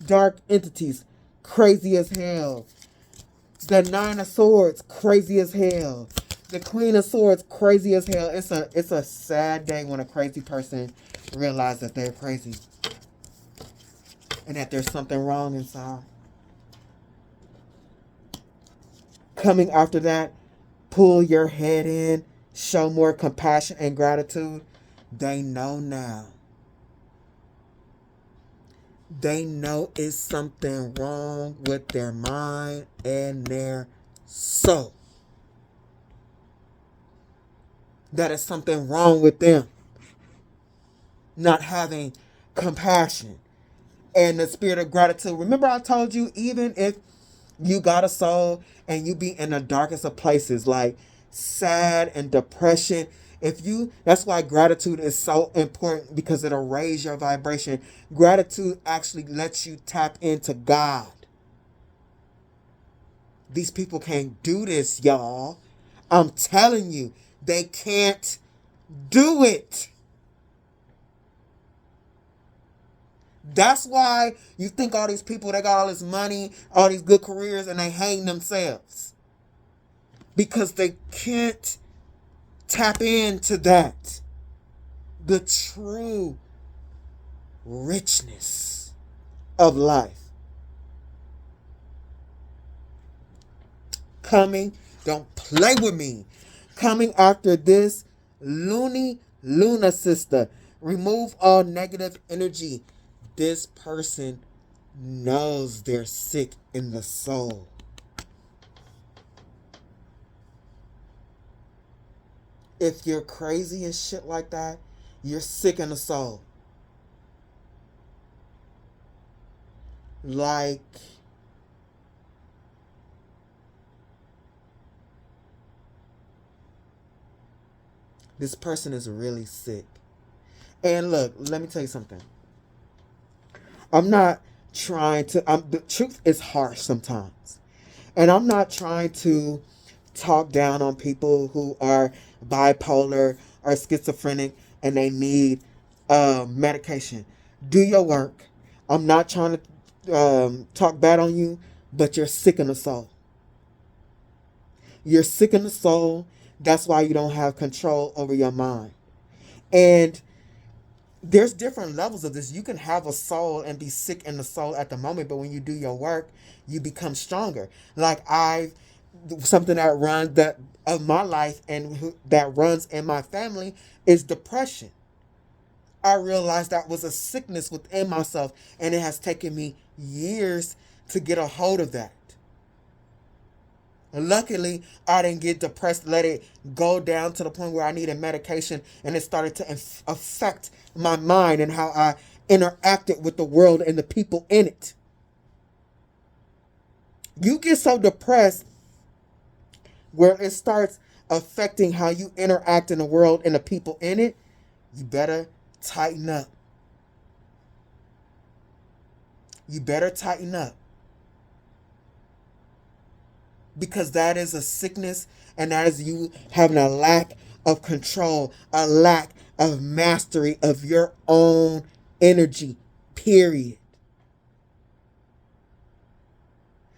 S1: Dark entities, crazy as hell. The Nine of Swords, crazy as hell. The Queen of Swords, crazy as hell. It's a sad day when a crazy person realizes that they're crazy. And that there's something wrong inside. Coming after that, pull your head in. Show more compassion and gratitude. They know now. They know it's something wrong with their mind and their soul. That is something wrong with them. Not having compassion and the spirit of gratitude. Remember I told you, even if you got a soul and you be in the darkest of places, like sad and depression, that's why gratitude is so important, because it'll raise your vibration. Gratitude actually lets you tap into God. These people can't do this, y'all. I'm telling you, they can't do it. That's why you think all these people, they got all this money, all these good careers, and they hang themselves. Because they can't tap into that. The true richness of life. Don't play with me. Coming after this, Luna sister. Remove all negative energy. This person knows they're sick in the soul. If you're crazy and shit like that, you're sick in the soul. Like, this person is really sick. And look, let me tell you something. I'm not trying to, the truth is harsh sometimes. And I'm not trying to talk down on people who are bipolar or schizophrenic and they need medication. Do your work. I'm not trying to talk bad on you, but you're sick in the soul. You're sick in the soul. That's why you don't have control over your mind. And there's different levels of this. You can have a soul and be sick in the soul at the moment, but when you do your work, you become stronger. Like something that runs of my life and that runs in my family is depression. I realized that was a sickness within myself, and it has taken me years to get a hold of that. Luckily, I didn't get depressed, let it go down to the point where I needed medication, and it started to affect my mind and how I interacted with the world and the people in it. You get so depressed where it starts affecting how you interact in the world and the people in it, you better tighten up. You better tighten up. Because that is a sickness, and that is you having a lack of control, a lack of mastery of your own energy, period.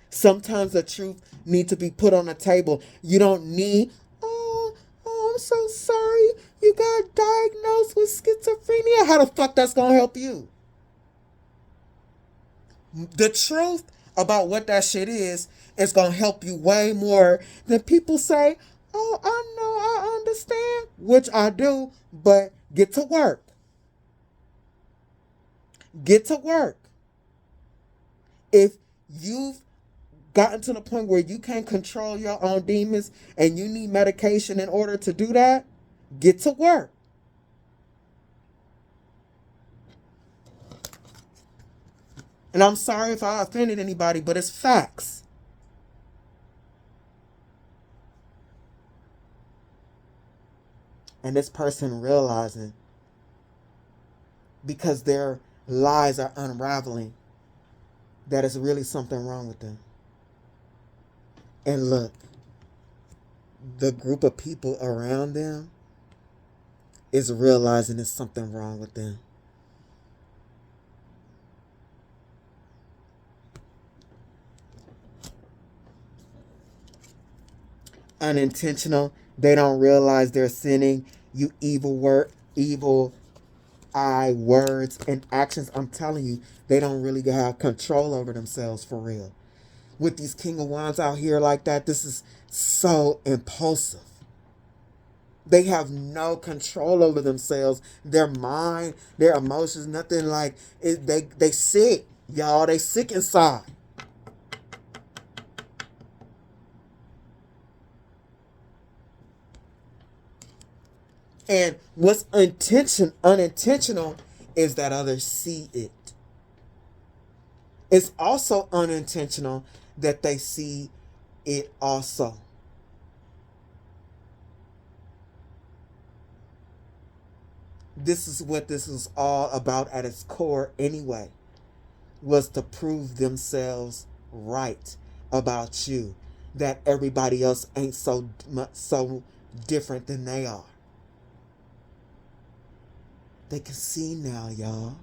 S1: Sometimes the truth needs to be put on the table. You don't need, I'm so sorry, you got diagnosed with schizophrenia. How the fuck that's going to help you? The truth about what that shit is going to help you way more than people say, oh, I know, I understand, which I do, but get to work. Get to work. If you've gotten to the point where you can't control your own demons and you need medication in order to do that, get to work. And I'm sorry if I offended anybody, but it's facts. And this person realizing, because their lies are unraveling, that it's really something wrong with them. And look, the group of people around them is realizing there's something wrong with them. Unintentional. They don't realize they're sinning. You evil eye words and actions. I'm telling you, they don't really have control over themselves for real. With these King of Wands out here like that, this is so impulsive. They have no control over themselves, their mind, their emotions, nothing like it. They sick, y'all. They sick inside. And what's unintentional is that others see it. It's also unintentional that they see it also. This is what this is all about at its core anyway, was to prove themselves right about you, that everybody else ain't so different than they are. They can see now, y'all.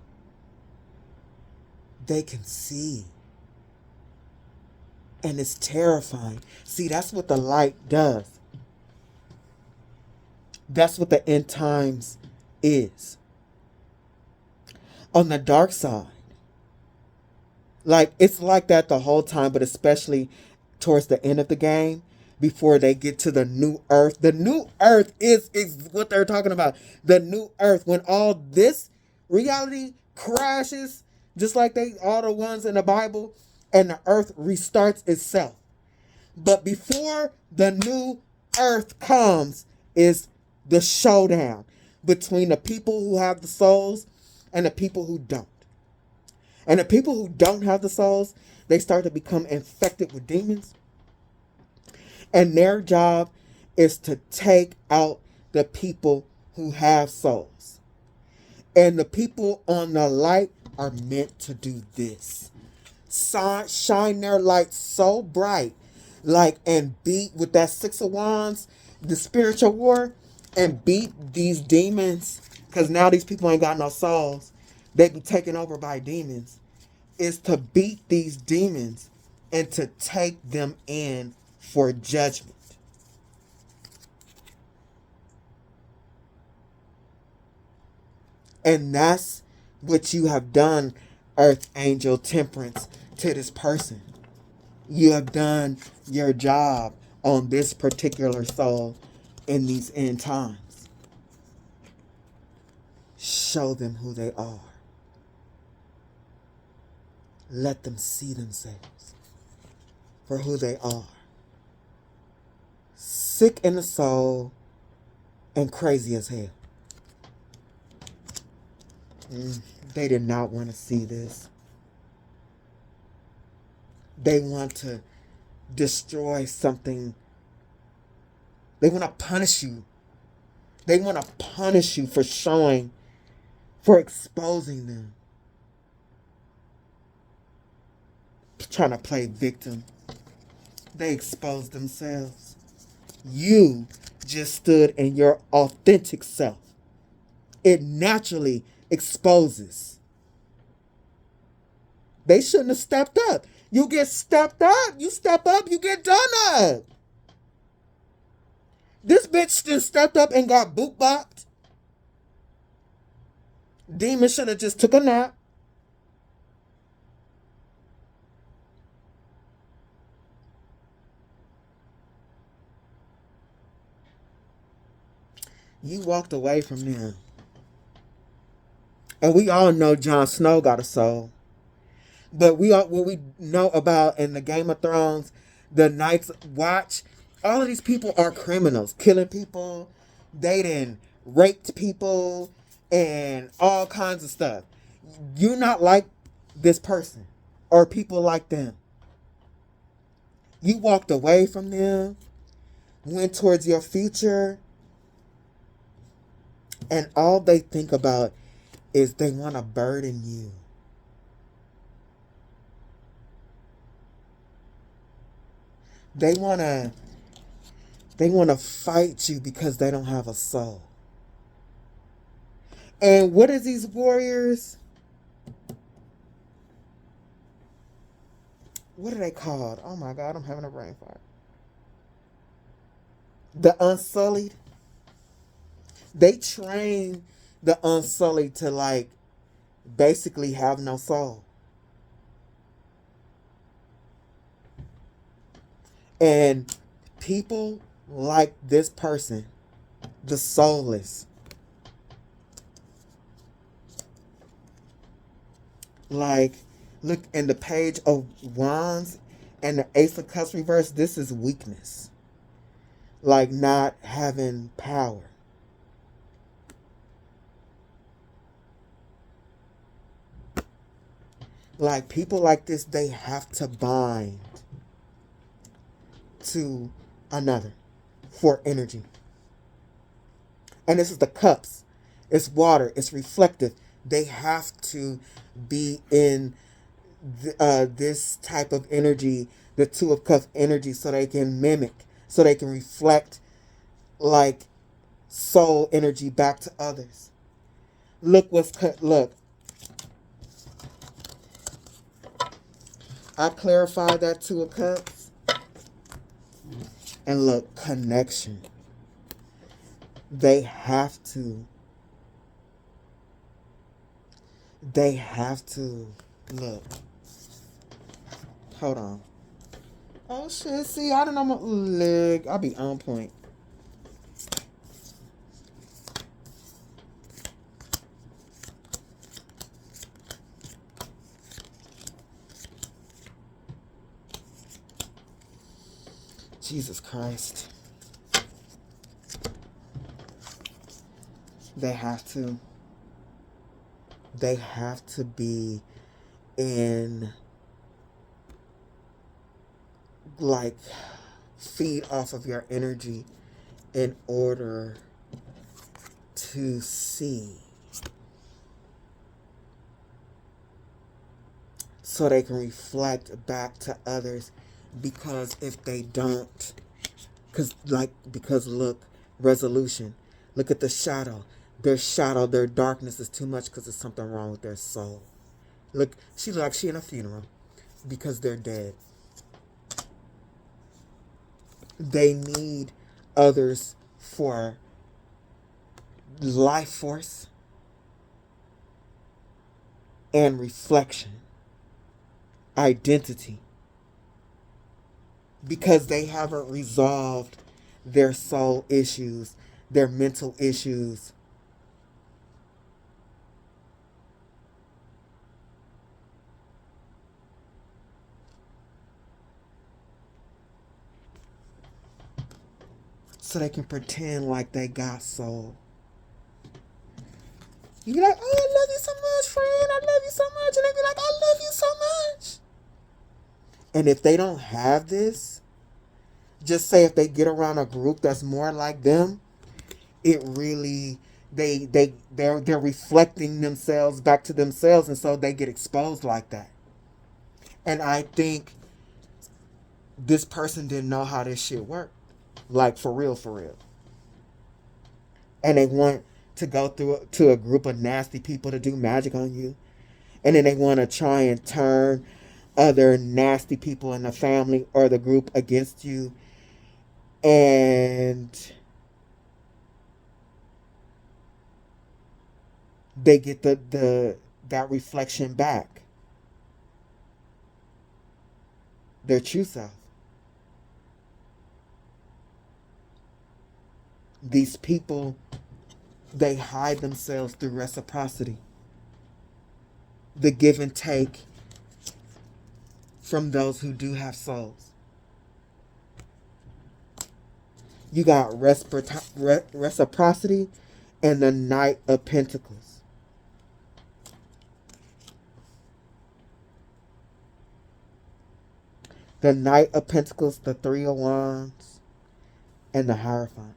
S1: They can see. And it's terrifying. See, that's what the light does. That's what the end times is. On the dark side, like, it's like that the whole time, but especially towards the end of the game, before they get to the new earth. The new earth is what they're talking about. The new earth, when all this reality crashes, just like all the ones in the Bible, and the earth restarts itself. But before the new earth comes is the showdown between the people who have the souls and the people who don't. And the people who don't have the souls, they start to become infected with demons. And their job is to take out the people who have souls. And the people on the light are meant to do this. Shine their light so bright, like, and beat with that Six of Wands, the spiritual war, and beat these demons. Because now these people ain't got no souls. They be taken over by demons. Is to beat these demons and to take them in for judgment. And that's what you have done, Earth Angel Temperance, to this person. You have done your job on this particular soul in these end times. Show them who they are. Let them see themselves for who they are. Sick in the soul and crazy as hell. They did not want to see this. They want to destroy something. They want to punish you. They want to punish you for exposing them. Trying to play victim. They exposed themselves. You just stood in your authentic self. It naturally exposes. They shouldn't have stepped up. You get stepped up. You step up, you get done up. This bitch just stepped up and got boot bopped. Demon should have just took a nap. You walked away from them. And we all know Jon Snow got a soul. But what we know about in the Game of Thrones, the Night's Watch, all of these people are criminals. Killing people, they done raped people, and all kinds of stuff. You're not like this person or people like them. You walked away from them, went towards your future, and all they think about is they want to burden you. They want They want to fight you because they don't have a soul. And what is these warriors? What are they called? Oh my God, I'm having a brain fart. The Unsullied. They train the Unsullied to like basically have no soul. And people like this person, the soulless, like, look in the Page of Wands and the Ace of Cups reverse, this is weakness. Like not having power. Like people like this, they have to bind to another for energy. And this is the cups. It's water. It's reflective. They have to be in this type of energy, the Two of Cups energy, so they can mimic, so they can reflect like soul energy back to others. Look what's look. I clarified that Two of Cups. And look, connection. They have to look. Hold on. Oh shit, see, I don't know my leg. I'll be on point. Jesus Christ. They have to be in like feed off of your energy in order to see, so they can reflect back to others. Because if they don't, because look, resolution, look at the shadow, their darkness is too much because there's something wrong with their soul. Look, she in a funeral because they're dead. They need others for life force and reflection, identity, because they haven't resolved their soul issues, their mental issues. So they can pretend like they got soul. You be like, oh, I love you so much, friend. I love you so much. And they be like, I love you so much. And if they don't have this, just say if they get around a group that's more like them, it really, they're reflecting themselves back to themselves, and so they get exposed like that. And I think this person didn't know how this shit worked. Like, for real, for real. And they want to go through to a group of nasty people to do magic on you. And then they want to try and turn other nasty people in the family or the group against you. And they get that reflection back. Their true self. These people, they hide themselves through reciprocity. The give and take from those who do have souls. You got reciprocity and the Knight of Pentacles. The Knight of Pentacles, the Three of Wands, and the Hierophant.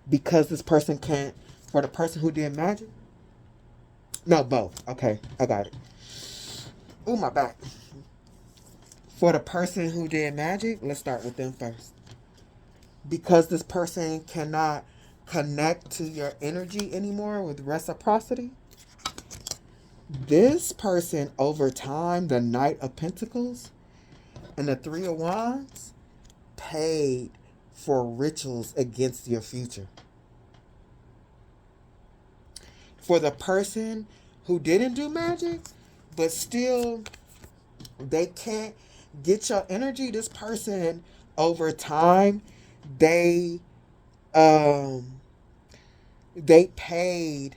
S1: Because this person can't, for the person who did magic? No, both. Okay, I got it. Ooh, my back. For the person who did magic, let's start with them first. Because this person cannot connect to your energy anymore with reciprocity, this person over time, the Knight of Pentacles and the Three of Wands, paid for rituals against your future. For the person who didn't do magic, but still they can't get your energy, this person over time, they paid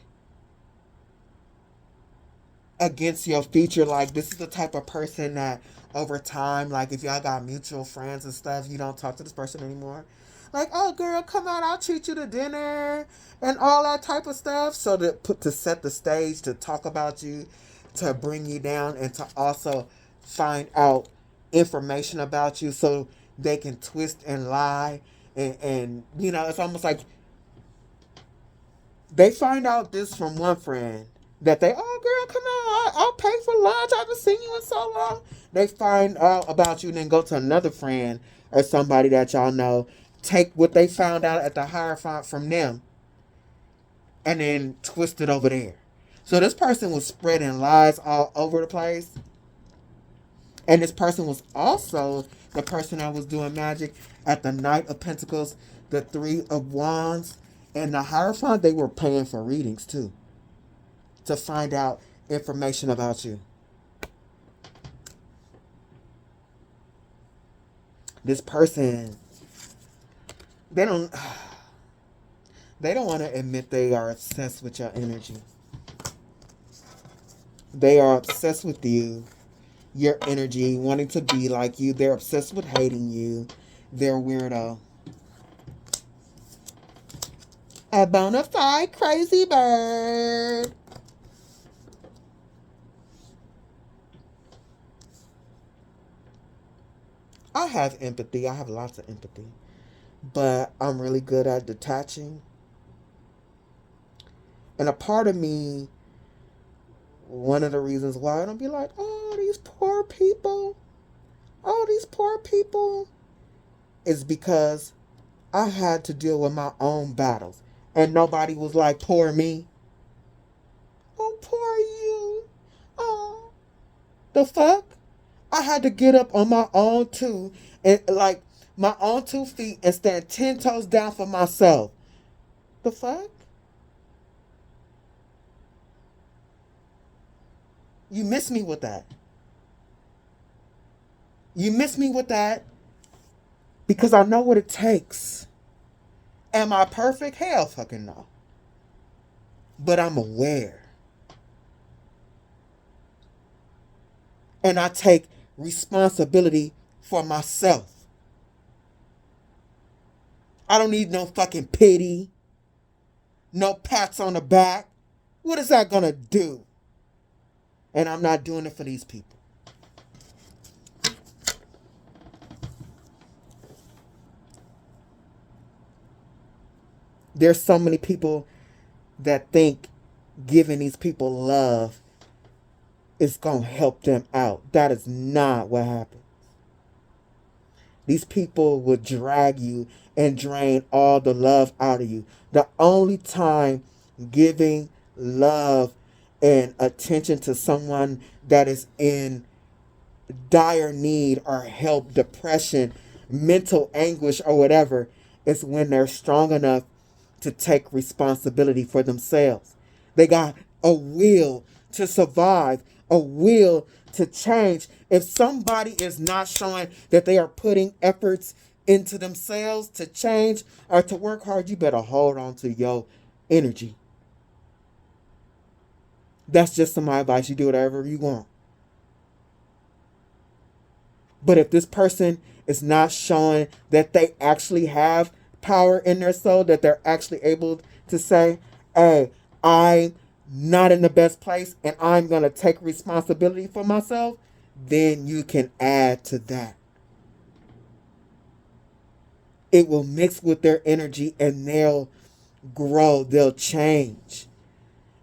S1: against your future. Like, this is the type of person that over time, like if y'all got mutual friends and stuff, you don't talk to this person anymore. Like, oh girl, come out, I'll treat you to dinner and all that type of stuff. So to set the stage, to talk about you, to bring you down, and to also find out information about you so they can twist and lie. And you know, it's almost like they find out this from one friend that they, oh girl, come on, I'll pay for lunch, I haven't seen you in so long. They find out about you and then go to another friend or somebody that y'all know, take what they found out at the Hierophant from them and then twist it over there. So this person was spreading lies all over the place. And this person was also the person that was doing magic at the Knight of Pentacles, the Three of Wands, and the Hierophant. They were paying for readings too, to find out information about you. This person, they don't want to admit they are obsessed with your energy. They are obsessed with you, your energy, wanting to be like you. They're obsessed with hating you. They're weirdo. A bona fide crazy bird. I have empathy. I have lots of empathy. But I'm really good at detaching. And a part of me, one of the reasons why I don't be like, oh, these poor people. Oh, these poor people. Is because I had to deal with my own battles. And nobody was like, poor me. Oh, poor you. Oh. The fuck? I had to get up on my own too, and like my own 2 feet, and stand 10 toes down for myself. The fuck? You miss me with that. You miss me with that because I know what it takes. Am I perfect? Hell fucking no. But I'm aware. And I take responsibility for myself. I don't need no fucking pity. No pats on the back. What is that gonna do? And I'm not doing it for these people. There's so many people that think giving these people love is going to help them out. That is not what happens. These people will drag you and drain all the love out of you. The only time giving love and attention to someone that is in dire need or help, depression, mental anguish, or whatever, is when they're strong enough to take responsibility for themselves. They got a will to survive, a will to change. If somebody is not showing that they are putting efforts into themselves to change or to work hard, you better hold on to your energy. That's just my advice. You do whatever you want. But if this person is not showing that they actually have power in their soul, that they're actually able to say, hey, I'm not in the best place and I'm going to take responsibility for myself, then you can add to that. It will mix with their energy and they'll grow, they'll change.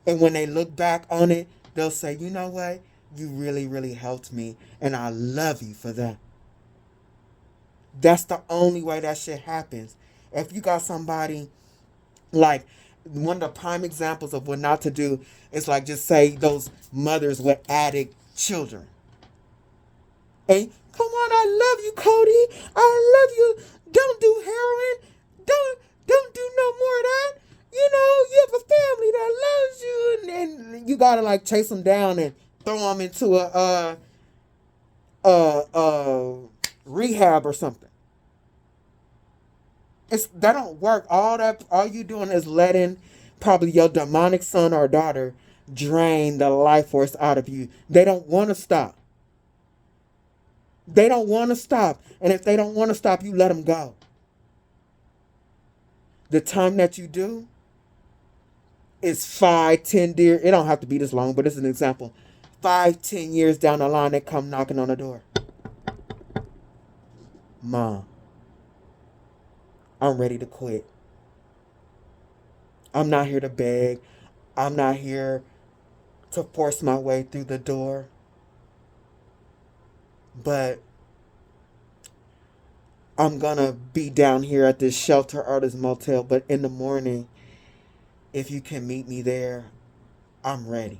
S1: And when they look back on it, they'll say, you know what? You really, really helped me. And I love you for that. That's the only way that shit happens. If you got somebody, like, one of the prime examples of what not to do is, like, just say those mothers with addict children. Hey, come on, I love you, Cody. I love you. Don't do heroin. Don't do no more of that. You know, you have a family that loves you, and you gotta, like, chase them down and throw them into a rehab or something. That don't work. All you doing is letting probably your demonic son or daughter drain the life force out of you. They don't want to stop. They don't want to stop. And if they don't want to stop, you let them go. The time that you do is 5, 10 years. It don't have to be this long, but it's an example. 5, 10 years down the line, they come knocking on the door. Mom, I'm ready to quit. I'm not here to beg. I'm not here to force my way through the door. But I'm gonna be down here at this shelter or this motel. But in the morning, if you can meet me there, I'm ready.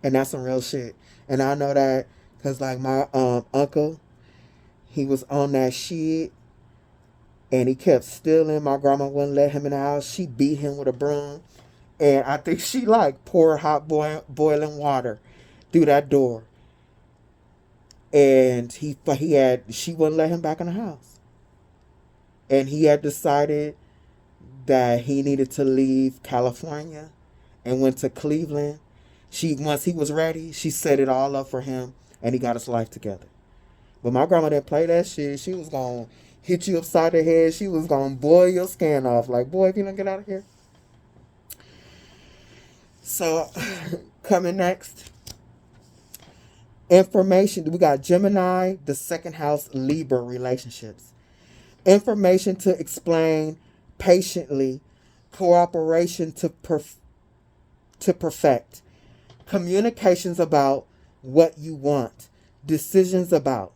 S1: And that's some real shit. And I know that because, like, my uncle, he was on that shit. And he kept stealing. My grandma wouldn't let him in the house. She beat him with a broom. And I think she, like, poured hot boiling water through that door. And she wouldn't let him back in the house. And he had decided that he needed to leave California and went to Cleveland. Once he was ready, she set it all up for him, and he got his life together. But my grandma didn't play that shit. She was going to hit you upside the head. She was going to boil your skin off. Like, boy, if you don't get out of here. So, coming next. Information. We got Gemini, the second house, Libra relationships. Information to explain patiently. Cooperation to perfect. Communications about what you want. Decisions about.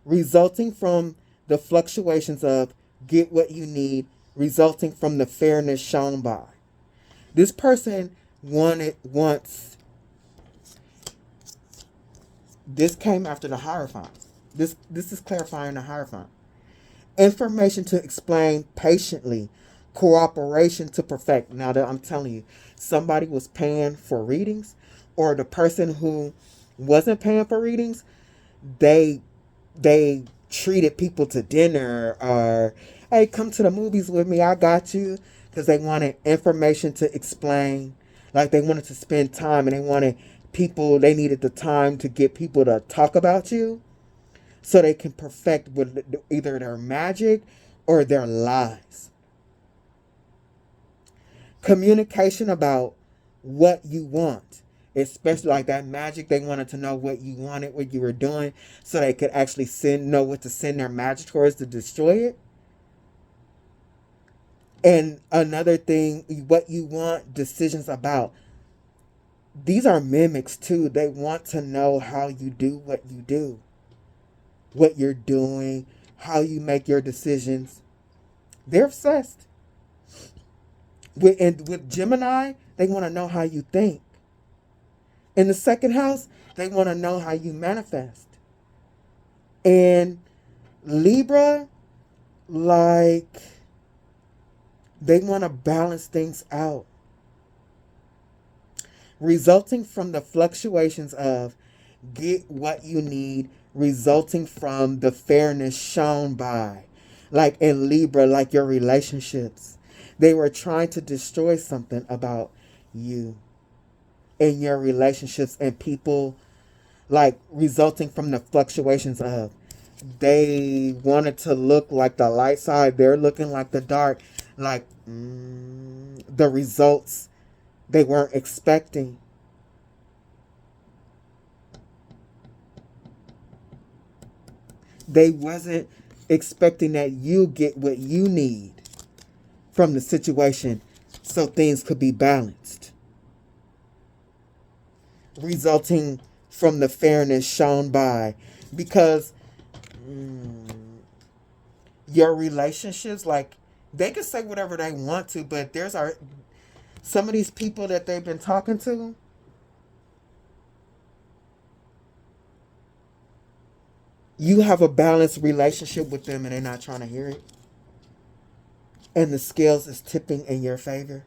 S1: Resulting from the fluctuations of get what you need, resulting from the fairness shown by. This person wants. This came after the Hierophant. This is clarifying the Hierophant. Information to explain patiently, cooperation to perfect. Now that I'm telling you, somebody was paying for readings, or the person who wasn't paying for readings, they treated people to dinner, or, hey, come to the movies with me, I got you, because they wanted information to explain. Like, they wanted to spend time, and they needed the time to get people to talk about you so they can perfect with either their magic or their lies. Communication about what you want. Especially like that magic, they wanted to know what you wanted, what you were doing, so they could actually know what to send their magic towards to destroy it. And another thing, what you want, decisions about. These are mimics too. They want to know how you do what you do, what you're doing, how you make your decisions. They're obsessed. With Gemini, they want to know how you think. In the second house, they want to know how you manifest. And Libra, like, they want to balance things out. Resulting from the fluctuations of get what you need, resulting from the fairness shown by. Like in Libra, like your relationships. They were trying to destroy something about you in your relationships, and people, like, resulting from the fluctuations of they wanted to look like the light side, they're looking like the dark, like the the results they weren't expecting. They wasn't expecting that you get what you need from the situation so things could be balanced, resulting from the fairness shown by. Because your relationships, like, they can say whatever they want to, but some of these people that they've been talking to, you have a balanced relationship with them and they're not trying to hear it. And the scales is tipping in your favor.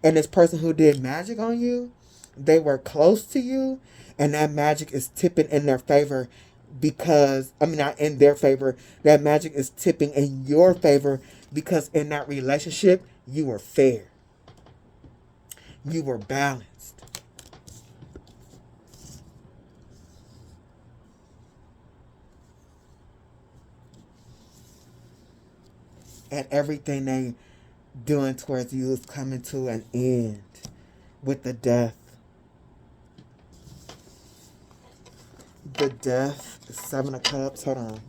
S1: And this person who did magic on you, they were close to you, and that magic is tipping in their favor because, I mean, not in their favor, that magic is tipping in your favor because in that relationship, you were fair. You were balanced. And everything they doing towards you is coming to an end with the death. The death, the 7 of Cups, hold on.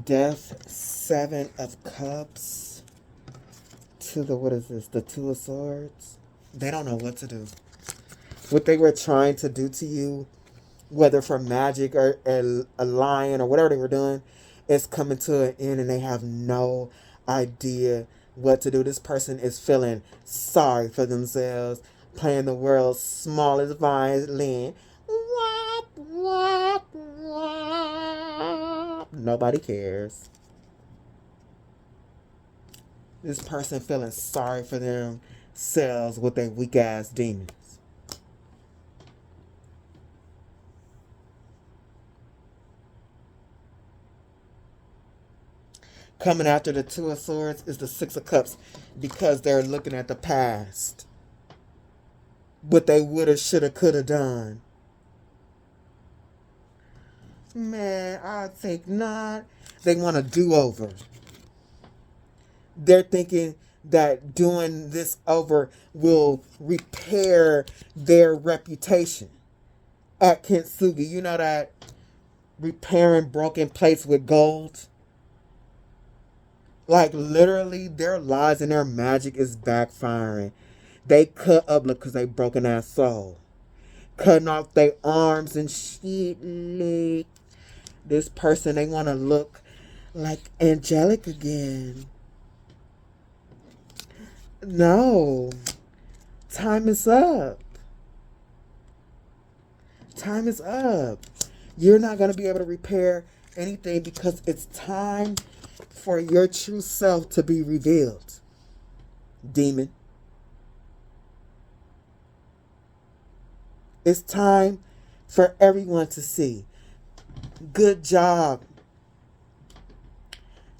S1: Death, 7 of Cups, to the, what is this, the 2 of Swords. They don't know what to do. What they were trying to do to you, whether for magic or a lion or whatever they were doing, is coming to an end and they have no idea what to do. This person is feeling sorry for themselves, playing the world's smallest violin. Nobody cares. This person feeling sorry for themselves with their weak ass demons. Coming after the 2 of Swords is the 6 of Cups because they're looking at the past. What they woulda, shoulda, coulda done. Man, I think not. They want a do-over. They're thinking that doing this over will repair their reputation at Kintsugi. You know that repairing broken plates with gold? Like, literally, their lies and their magic is backfiring. They cut up, look, because they broken their soul. Cutting off their arms and shit. Like, this person, they want to look like angelic again. No. Time is up. Time is up. You're not going to be able to repair anything because it's time for your true self to be revealed, demon. It's time for everyone to see. Good job,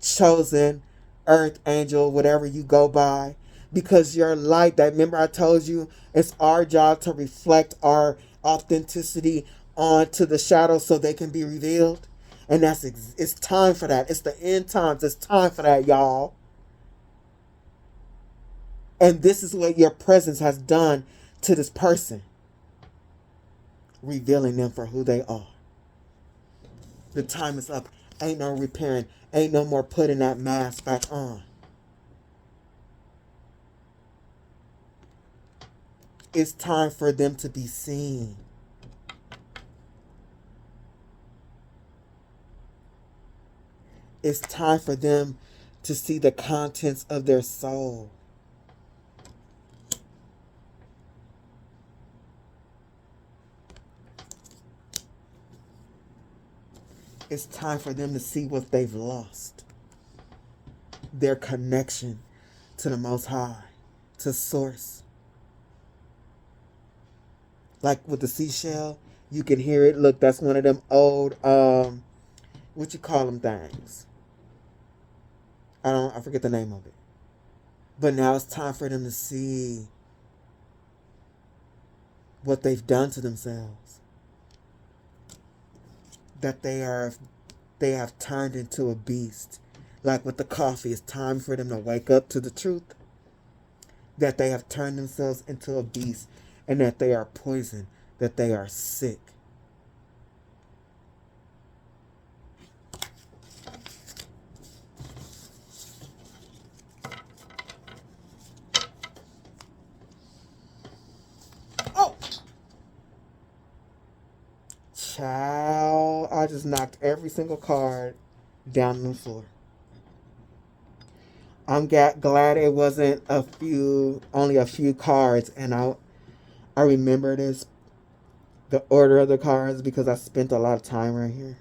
S1: chosen earth angel, whatever you go by, because your light, that, remember I told you, it's our job to reflect our authenticity onto the shadows so they can be revealed. And it's time for that. It's the end times. It's time for that, y'all. And this is what your presence has done to this person. Revealing them for who they are. The time is up. Ain't no repairing. Ain't no more putting that mask back on. It's time for them to be seen. It's time for them to see the contents of their soul. It's time for them to see what they've lost. Their connection to the Most High, to Source. Like with the seashell, you can hear it. Look, that's one of them old, what you call them things? I forget the name of it. But now it's time for them to see what they've done to themselves. That they have turned into a beast. Like with the coffee, it's time for them to wake up to the truth. That they have turned themselves into a beast, and that they are poison, that they are sick. Oh! Child, I just knocked every single card down on the floor. I'm glad it wasn't only a few cards, and I remember this, the order of the cards, because I spent a lot of time right here.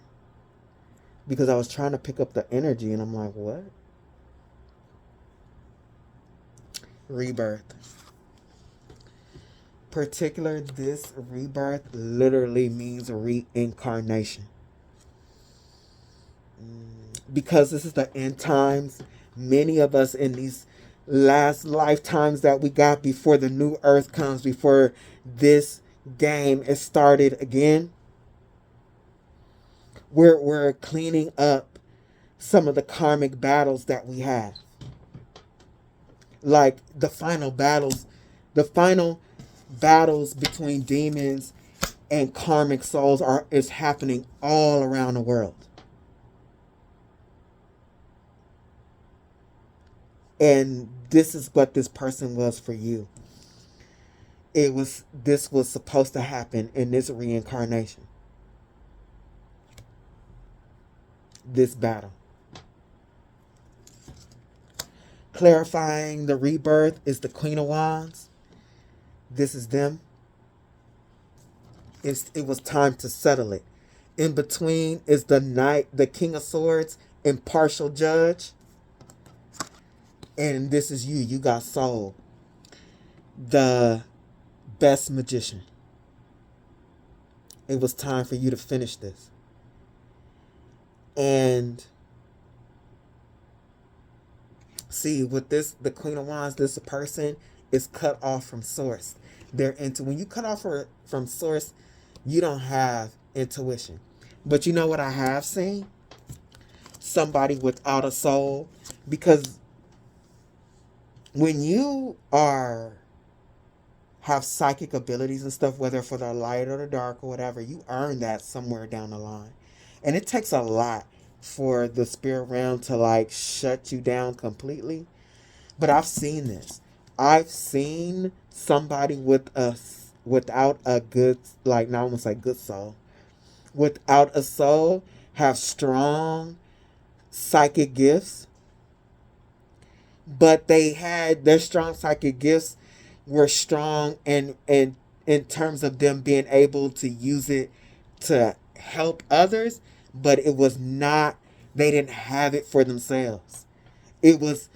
S1: Because I was trying to pick up the energy, and I'm like, what? Rebirth. Particular, this rebirth literally means reincarnation. Because this is the end times, many of us in these last lifetimes that we got before the new earth comes, before this game is started again, we're cleaning up some of the karmic battles that we have. Like the final battles between demons and karmic souls is happening all around the world. And this is what this person was for you. This was supposed to happen in this reincarnation. This battle. Clarifying the rebirth is the Queen of Wands. This is them. It was time to settle it. In between is the Knight, the King of Swords, impartial judge. And this is you. You got soul. The best magician. It was time for you to finish this. And see, with this, the Queen of Wands, this person is cut off from source. When you cut off from source, you don't have intuition. But you know what I have seen? Somebody without a soul. Because when you have psychic abilities and stuff, whether for the light or the dark or whatever, you earn that somewhere down the line. And it takes a lot for the spirit realm to shut you down completely. But I've seen this. I've seen somebody without a good, not almost like good soul, without a soul, have strong psychic gifts. But their strong psychic gifts were strong in terms of them being able to use it to help others, but it was not, they didn't have it for themselves. It was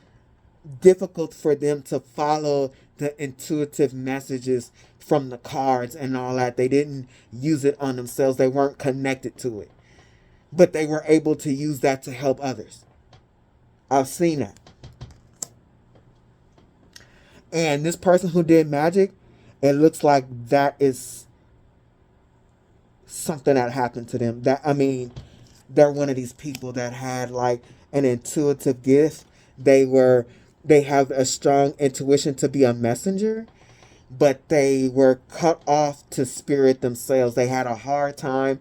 S1: difficult for them to follow the intuitive messages from the cards and all that. They didn't use it on themselves. They weren't connected to it. But they were able to use that to help others. I've seen that. And this person who did magic, it looks like that is something that happened to them. They're one of these people that had an intuitive gift. They have a strong intuition to be a messenger, but they were cut off to spirit themselves. They had a hard time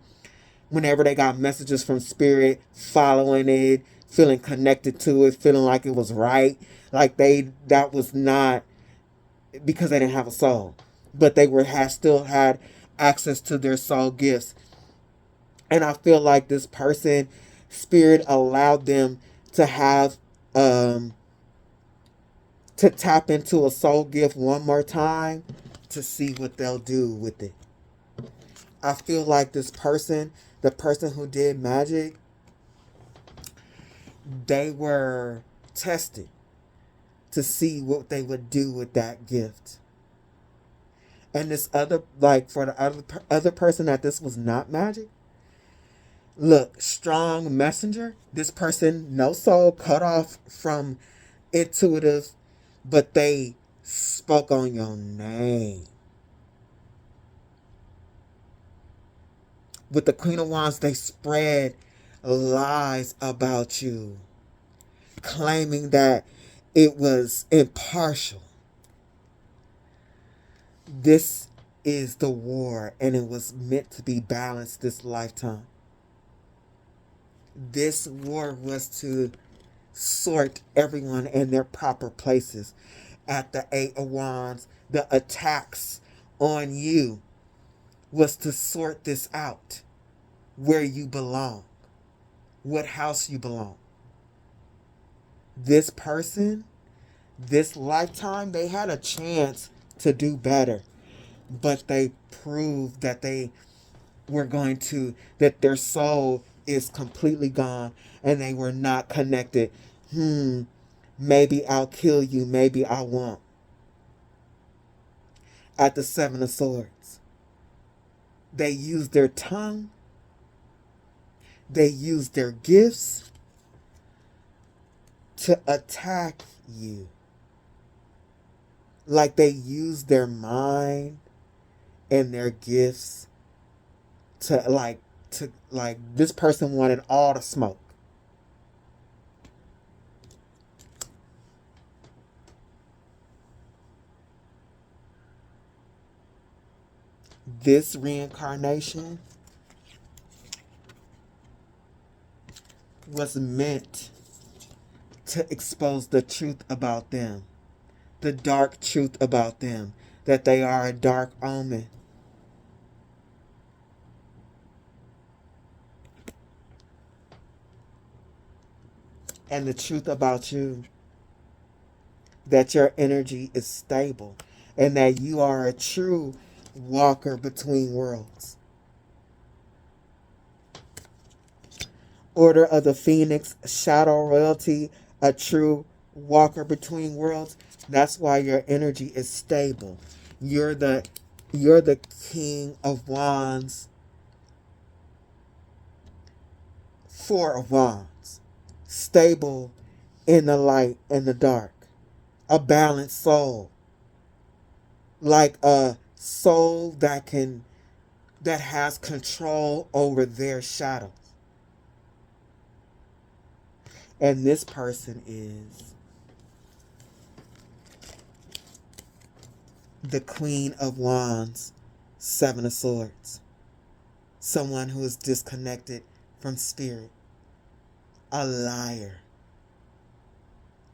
S1: whenever they got messages from spirit, following it, feeling connected to it, feeling like it was right. That was not because they didn't have a soul, but they still had access to their soul gifts. And I feel like this person, spirit allowed them to have to tap into a soul gift one more time to see what they'll do with it. I feel like this person, the person who did magic, they were tested to see what they would do with that gift. And this other, for the other person that this was not magic, look, strong messenger, this person, no soul, cut off from intuitive, but they spoke on your name. With the Queen of Wands, they spread lies about you, claiming that it was impartial. This is the war, and it was meant to be balanced this lifetime. This war was to sort everyone in their proper places. At the Eight of Wands, the attacks on you was to sort this out, where you belong, what house you belong. This person, this lifetime, they had a chance to do better, but they proved that they were going to, that their soul is completely gone and they were not connected. Maybe I'll kill you, maybe I won't. At the Seven of Swords, they used their tongue, they used their gifts to attack you. Like they used their mind and their gifts to like this person wanted all the smoke. This reincarnation was meant to expose the truth about them, the dark truth about them, that they are a dark omen. And the truth about you, that your energy is stable and that you are a true walker between worlds. Order of the Phoenix, shadow royalty, a true walker between worlds. That's why your energy is stable. You're the King of Wands, Four of Wands, stable in the light and the dark, a balanced soul, like a soul that has control over their shadows. And this person is the Queen of Wands, Seven of Swords. Someone who is disconnected from spirit. A liar.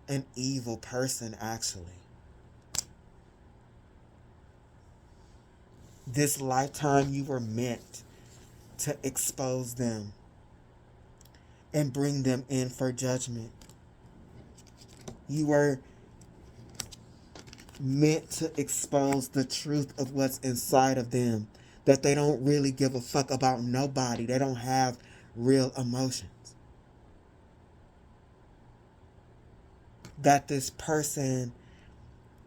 S1: An evil person, actually. This lifetime you were meant to expose them and bring them in for judgment. You were meant to expose the truth of what's inside of them, that they don't really give a fuck about nobody. They don't have real emotions. That this person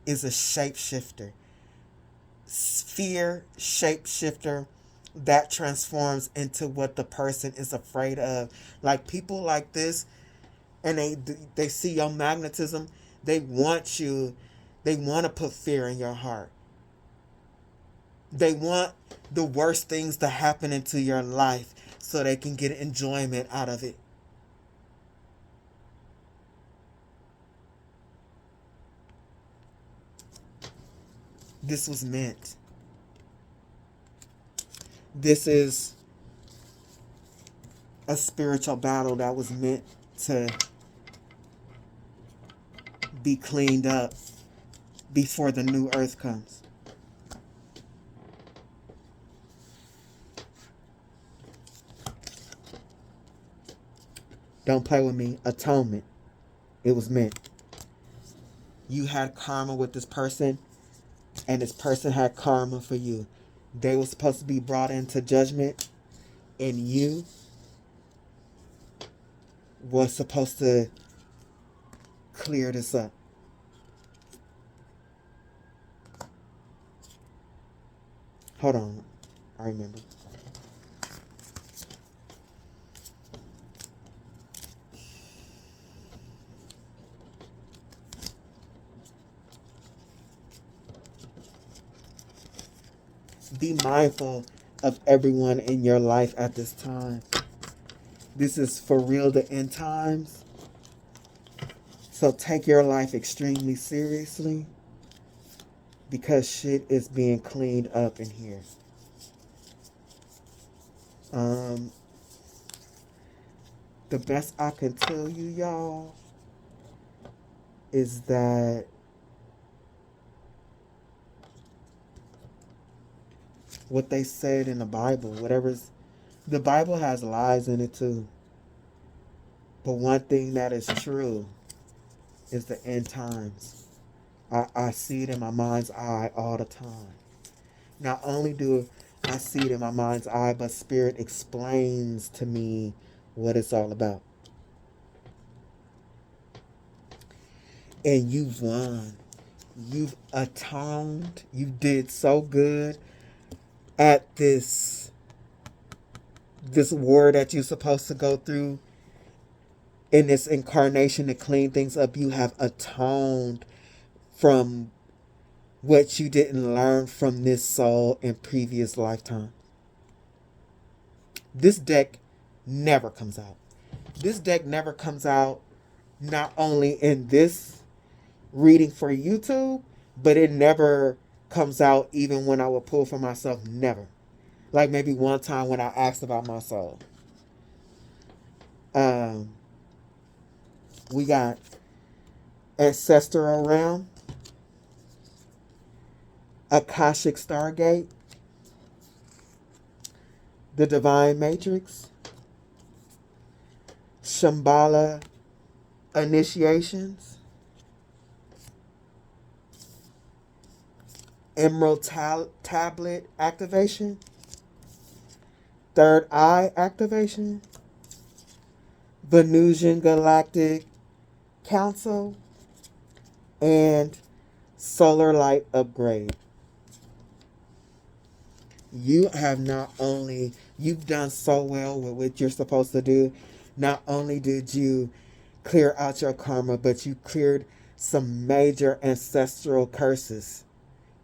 S1: is a shapeshifter. Fear shapeshifter that transforms into what the person is afraid of. Like people like this, and they see your magnetism, they want to put fear in your heart. They want the worst things to happen into your life so they can get enjoyment out of it. This was meant. This is a spiritual battle that was meant to be cleaned up before the new earth comes. Don't play with me. Atonement. It was meant. You had karma with this person, and this person had karma for you. They were supposed to be brought into judgment, and you was supposed to clear this up. Hold on. I remember. Be mindful of everyone in your life at this time. This is for real the end times. So take your life extremely seriously, because shit is being cleaned up in here. The best I can tell you, y'all, is that what they said in the Bible, the Bible has lies in it too. But one thing that is true is the end times. I see it in my mind's eye all the time. Not only do I see it in my mind's eye, but Spirit explains to me what it's all about. And you've won. You've atoned. You did so good at this war that you're supposed to go through in this incarnation to clean things up. You have atoned from what you didn't learn from this soul in previous lifetime. This deck never comes out. This deck never comes out not only in this reading for YouTube, but it never comes out even when I would pull for myself. Never. Like maybe one time when I asked about my soul. We got Ancestral Realm, Akashic Stargate, the Divine Matrix, Shambhala Initiations, Emerald Tablet Activation, Third Eye Activation, Venusian Galactic Council, and Solar Light Upgrade. You have you've done so well with what you're supposed to do. Not only did you clear out your karma, but you cleared some major ancestral curses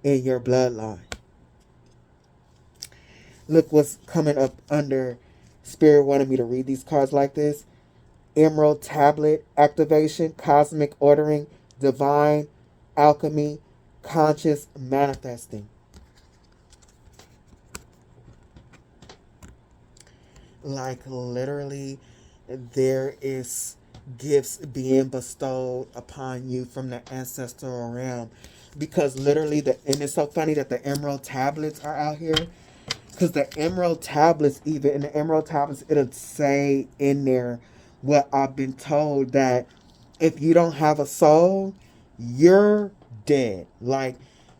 S1: in your bloodline. Look what's coming up under Spirit wanted me to read these cards like this. Emerald Tablet Activation, Cosmic Ordering, Divine Alchemy, Conscious Manifesting. Like literally, there is gifts being bestowed upon you from the ancestral realm. Because literally, and it's so funny that the emerald tablets are out here. Because the emerald tablets, even in the emerald tablets, it'll say in there what I've been told, that if you don't have a soul, you're dead. Like,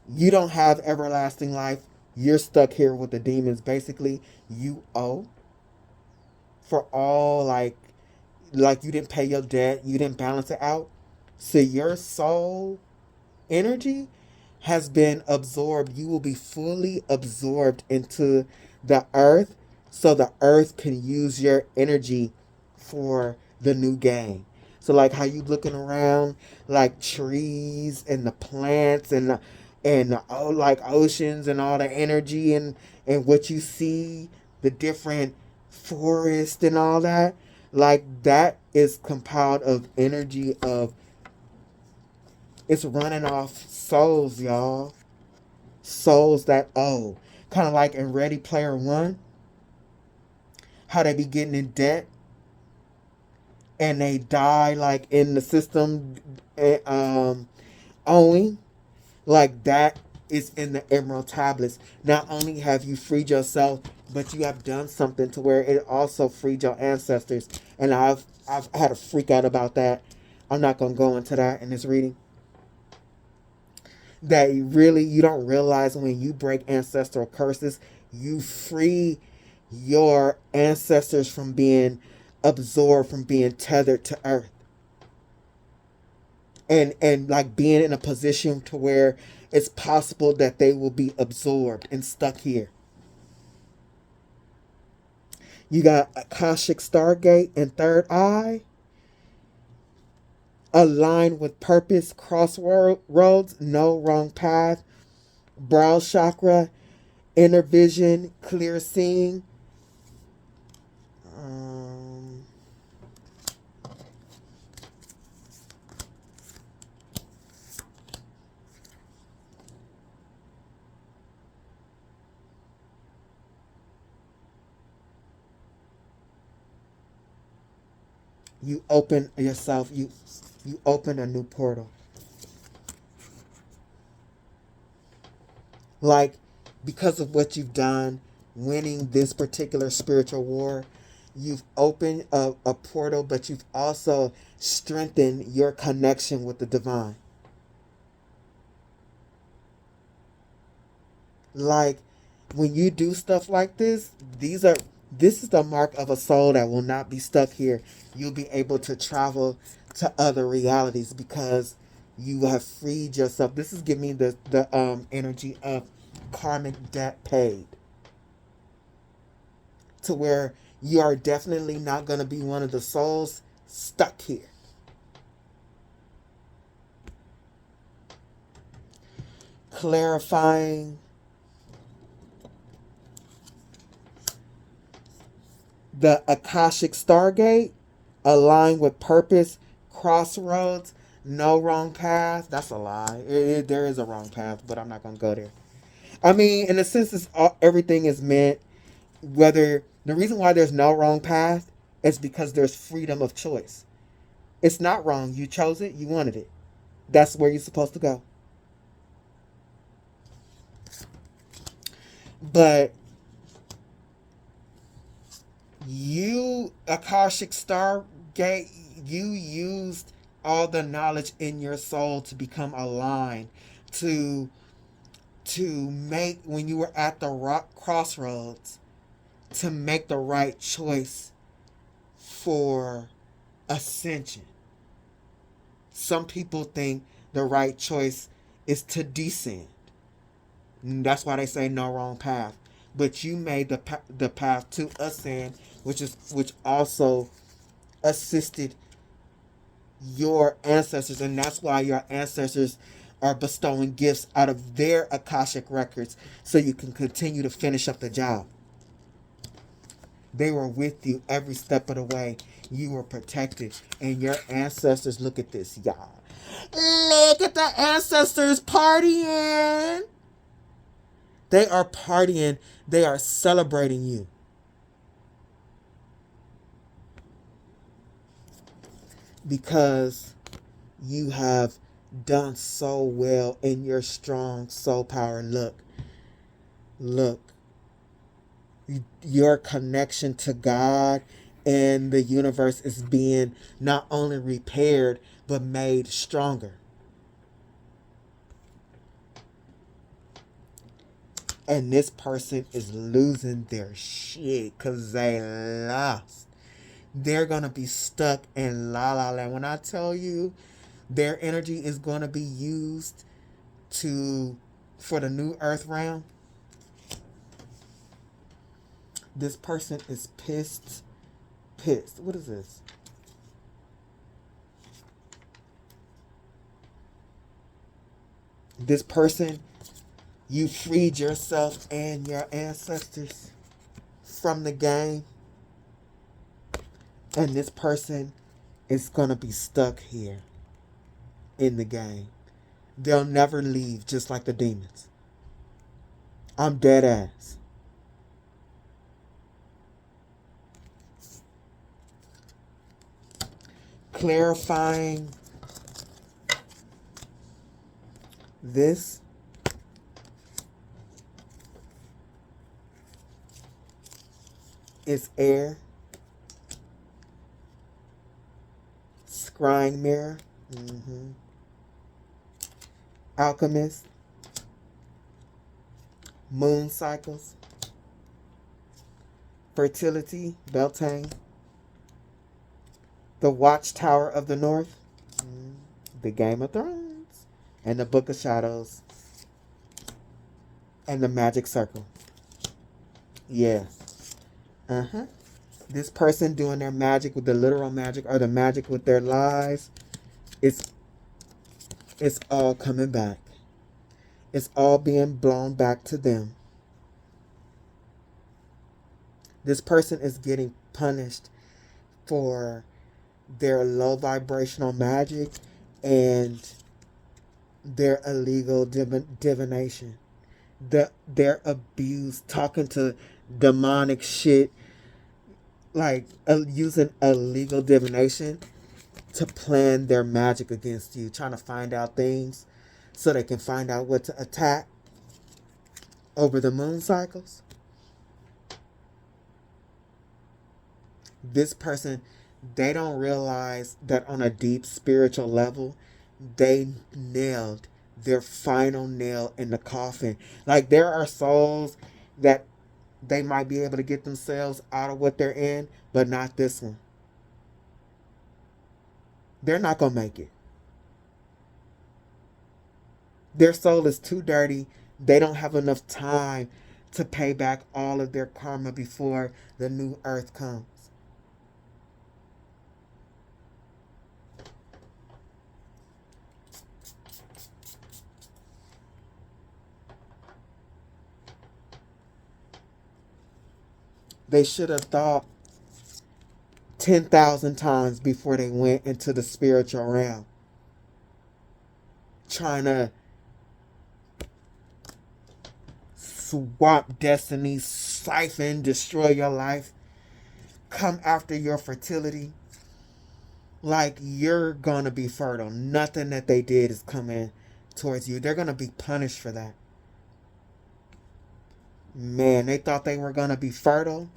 S1: you don't have everlasting life. You're stuck here with the demons. Basically, you owe for all, like you didn't pay your debt. You didn't balance it out. So your soul energy has been absorbed. You will be fully absorbed into the earth, so the earth can use your energy for the new game. So like how you looking around, like trees and the plants and like oceans and all the energy and what you see, the different forest and all that, like that is compiled of energy of, it's running off souls, y'all. Souls that owe. Kind of like in Ready Player One, how they be getting in debt and they die like in the system owing. Like that is in the Emerald Tablets. Not only have you freed yourself, but you have done something to where it also freed your ancestors. And I've had a freak out about that. I'm not going to go into that in this reading. That you don't realize when you break ancestral curses, you free your ancestors from being absorbed, from being tethered to earth. And like being in a position to where it's possible that they will be absorbed and stuck here. You got Akashic Stargate and Third Eye. Aligned with purpose, crossroads, no wrong path. Brow chakra inner vision, clear seeing. You open yourself, you open a new portal. Like, because of what you've done, winning this particular spiritual war, you've opened a portal, but you've also strengthened your connection with the divine. Like, when you do stuff like this, this is the mark of a soul that will not be stuck here. You'll be able to travel to other realities because you have freed yourself. This is giving me the energy of karmic debt paid. To where you are definitely not going to be one of the souls stuck here. Clarifying the Akashic Stargate, align with purpose, crossroads, no wrong path. That's a lie. There is a wrong path, but I'm not going to go there. I mean, in a sense, everything is meant, whether the reason why there's no wrong path is because there's freedom of choice. It's not wrong. You chose it. You wanted it. That's where you're supposed to go. But you, Akashic Stargate, you used all the knowledge in your soul to become aligned, to make, when you were at the crossroads, to make the right choice for ascension. Some people think the right choice is to descend. And that's why they say no wrong path. But you made the path to ascend, which also assisted your ancestors, and that's why your ancestors are bestowing gifts out of their Akashic records so you can continue to finish up the job. They were with you every step of the way. You were protected. And your ancestors, look at this, y'all. Look at the ancestors partying. They are partying. They are celebrating you. Because you have done so well in your strong soul power. Look. Your connection to God and the universe is being not only repaired, but made stronger. And this person is losing their shit because they lost. They're going to be stuck in La La Land. When I tell you their energy is going to be used for the new earth realm, this person is pissed. What is this? This person, you freed yourself and your ancestors from the game. And this person is going to be stuck here in the game. They'll never leave, just like the demons. I'm dead ass. Clarifying this. Is air. Scrying mirror. Alchemist. Moon cycles. Fertility. Beltane. The Watchtower of the North. The Game of Thrones. And the Book of Shadows. And the Magic Circle. Yeah. This person doing their magic with the literal magic or the magic with their lies. It's all coming back. It's all being blown back to them. This person is getting punished for their low vibrational magic and their illegal divination. Their abuse, talking to demonic shit, like using illegal divination to plan their magic against you, trying to find out things so they can find out what to attack over the moon cycles. This person, they don't realize that on a deep spiritual level, they nailed their final nail in the coffin. Like, there are souls that they might be able to get themselves out of what they're in, but not this one. They're not going to make it. Their soul is too dirty. They don't have enough time to pay back all of their karma before the new earth comes. They should have thought 10,000 times before they went into the spiritual realm, trying to swap destiny, siphon, destroy your life, come after your fertility. Like, you're going to be fertile. Nothing that they did is coming towards you. They're going to be punished for that. Man, they thought they were going to be fertile,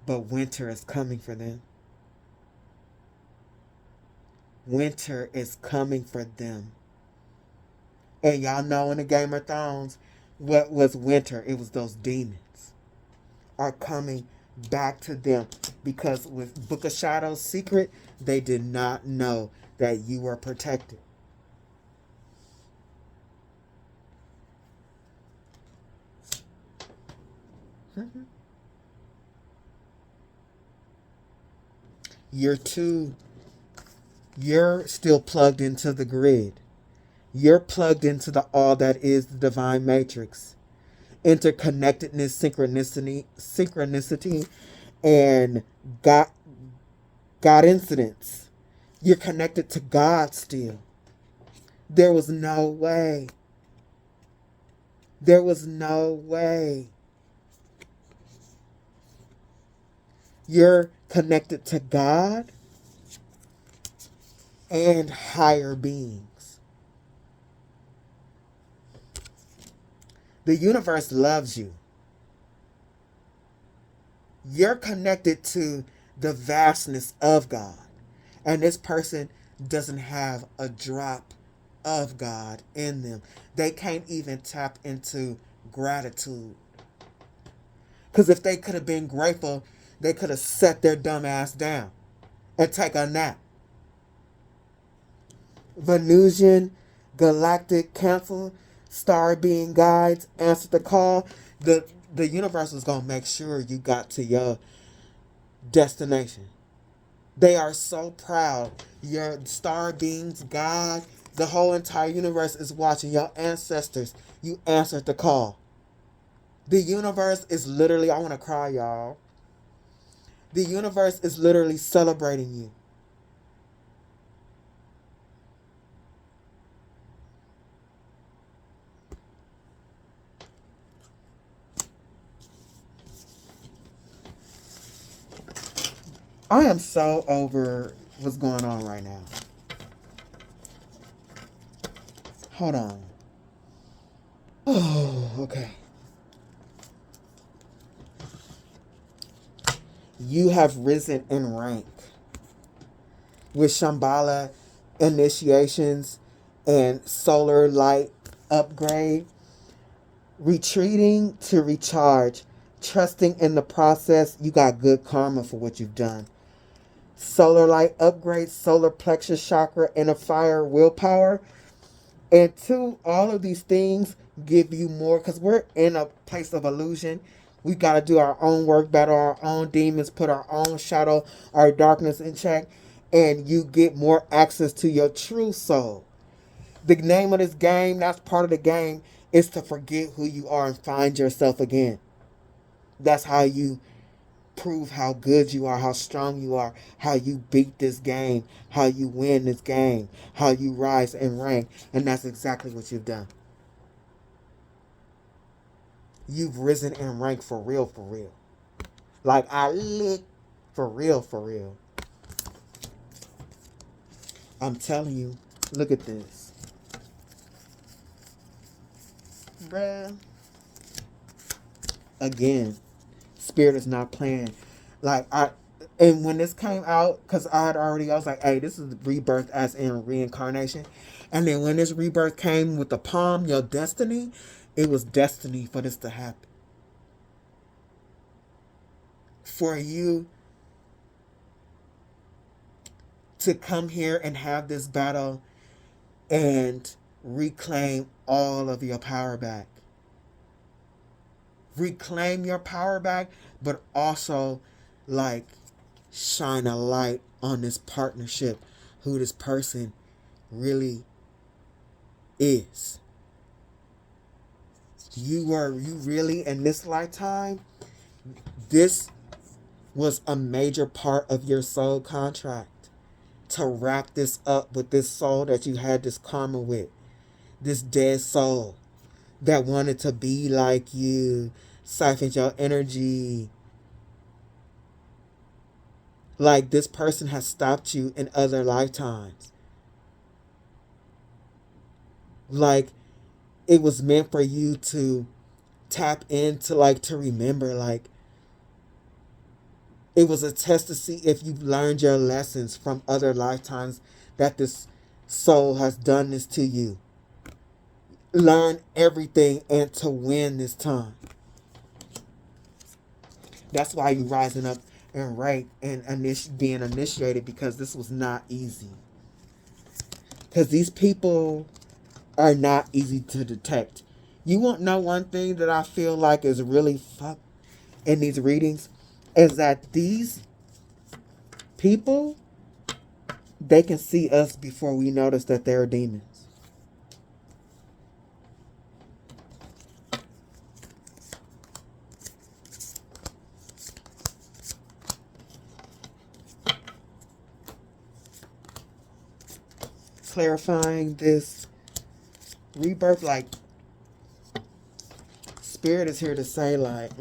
S1: but winter is coming for them. Winter is coming for them. And y'all know in the Game of Thrones, what was winter? It was those demons are coming back to them. Because with Book of Shadows secret, they did not know that you were protected. You're still plugged into the grid. You're plugged into the all that is the divine matrix. Interconnectedness, synchronicity, and God incidents. You're connected to God still. There was no way. There was no way. You're connected to God and higher beings. The universe loves you. You're connected to the vastness of God. And this person doesn't have a drop of God in them. They can't even tap into gratitude. Because if they could have been grateful, they could have set their dumb ass down and take a nap. Venusian, Galactic Council, Star Being Guides answered the call. The universe was going to make sure you got to your destination. They are so proud. Your star beings, God, the whole entire universe is watching. Your ancestors, you answered the call. The universe is literally, I want to cry, y'all. The universe is literally celebrating you. I am so over what's going on right now. Hold on. Oh, okay. You have risen in rank with Shambhala initiations and solar light upgrade. Retreating to recharge. Trusting in the process. You got good karma for what you've done. Solar light upgrade, solar plexus chakra, inner fire, willpower. And two, all of these things give you more, because we're in a place of illusion. We got to do our own work, battle our own demons, put our own shadow, our darkness in check, and you get more access to your true soul. The name of this game, that's part of the game, is to forget who you are and find yourself again. That's how you prove how good you are, how strong you are, how you beat this game, how you win this game, how you rise in rank. And that's exactly what you've done. You've risen in rank for real, for real. Like I lick for real, for real. I'm telling you, look at this. Bruh. Again, Spirit is not playing. Like and when this came out, because I was like, hey, this is rebirth as in reincarnation. And then when this rebirth came with the palm, your destiny, it was destiny for this to happen. For you to come here and have this battle and reclaim all of your power back. Reclaim your power back, but also like shine a light on this partnership, who this person really is. You really in this lifetime, this was a major part of your soul contract, to wrap this up with this soul that you had this karma with, this dead soul that wanted to be like you, siphoned your energy. Like this person has stopped you in other lifetimes. Like it was meant for you to tap into, like to remember, like it was a test to see if you've learned your lessons from other lifetimes that this soul has done this to you. Learn everything and to win this time. That's why you rising up in rank and being initiated, because this was not easy. Because these people are not easy to detect. You won't know one thing that I feel like is really fucked in these readings is that these people, they can see us before we notice that they're demons. Clarifying this rebirth, like Spirit is here to say like,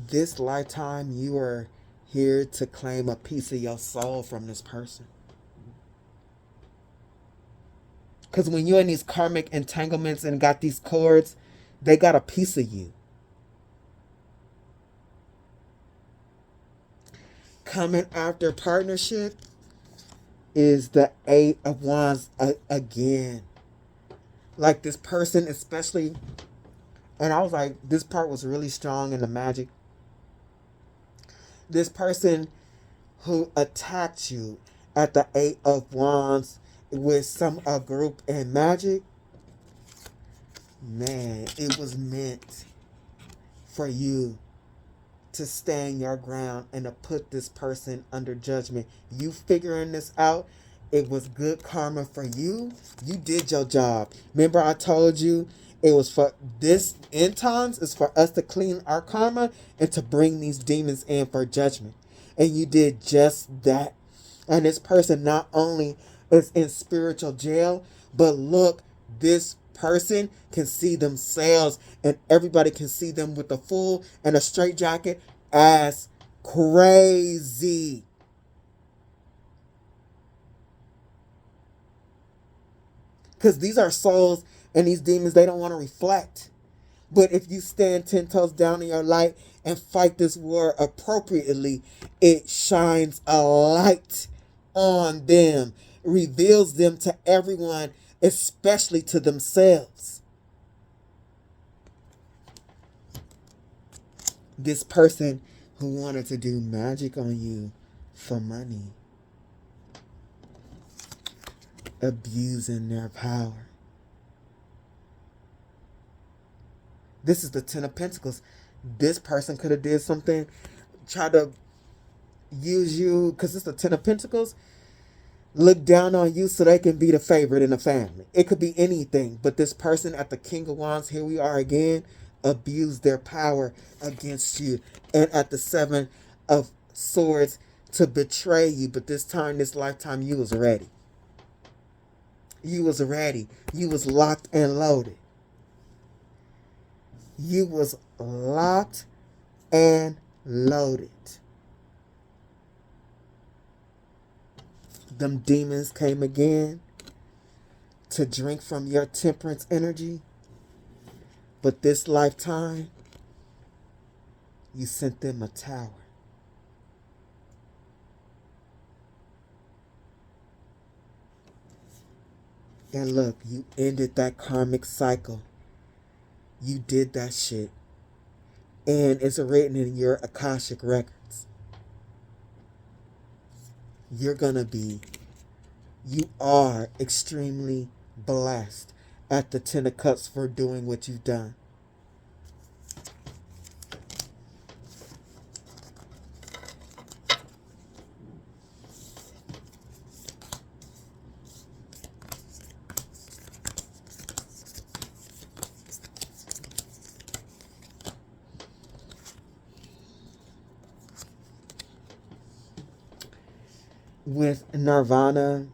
S1: this lifetime you are here to claim a piece of your soul from this person. Because when you're in these karmic entanglements and got these cords, they got a piece of you. Coming after partnership is the Eight of Wands again. Like this person especially, and I was like, this part was really strong in the magic. This person who attacked you at the Eight of Wands with a group in magic, man, it was meant for you to stand your ground and to put this person under judgment. You figuring this out, it was good karma for you. You did your job. Remember I told you it was for this end times is for us to clean our karma and to bring these demons in for judgment. And you did just that. And this person not only is in spiritual jail, but look, this person can see themselves and everybody can see them with a full and a straight jacket as crazy. Because these are souls and these demons, they don't want to reflect. But if you stand 10 toes down in your light and fight this war appropriately, it shines a light on them, reveals them to everyone, especially to themselves. This person who wanted to do magic on you for money, abusing their power. This is the Ten of Pentacles. This person could have did something, tried to use you, because it's the Ten of Pentacles, look down on you so they can be the favorite in the family. It could be anything, but this person at the King of Wands, here we are again, abused their power against you. And at the Seven of Swords, to betray you, but this time, this lifetime, you was ready. You was ready. You was locked and loaded. You was locked and loaded. Them demons came again to drink from your temperance energy. But this lifetime, you sent them a tower. And look, you ended that karmic cycle. You did that shit. And it's written in your Akashic records. You are extremely blessed at the Ten of Cups for doing what you've done. With Nirvana,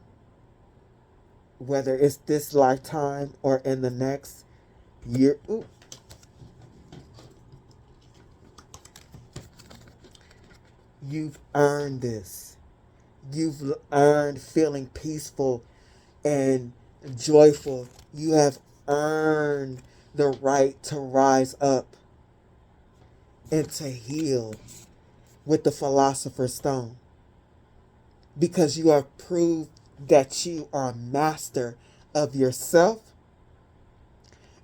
S1: whether it's this lifetime or in the next year, you've earned this. You've earned feeling peaceful and joyful. You have earned the right to rise up and to heal with the Philosopher's Stone. Because you have proved that you are a master of yourself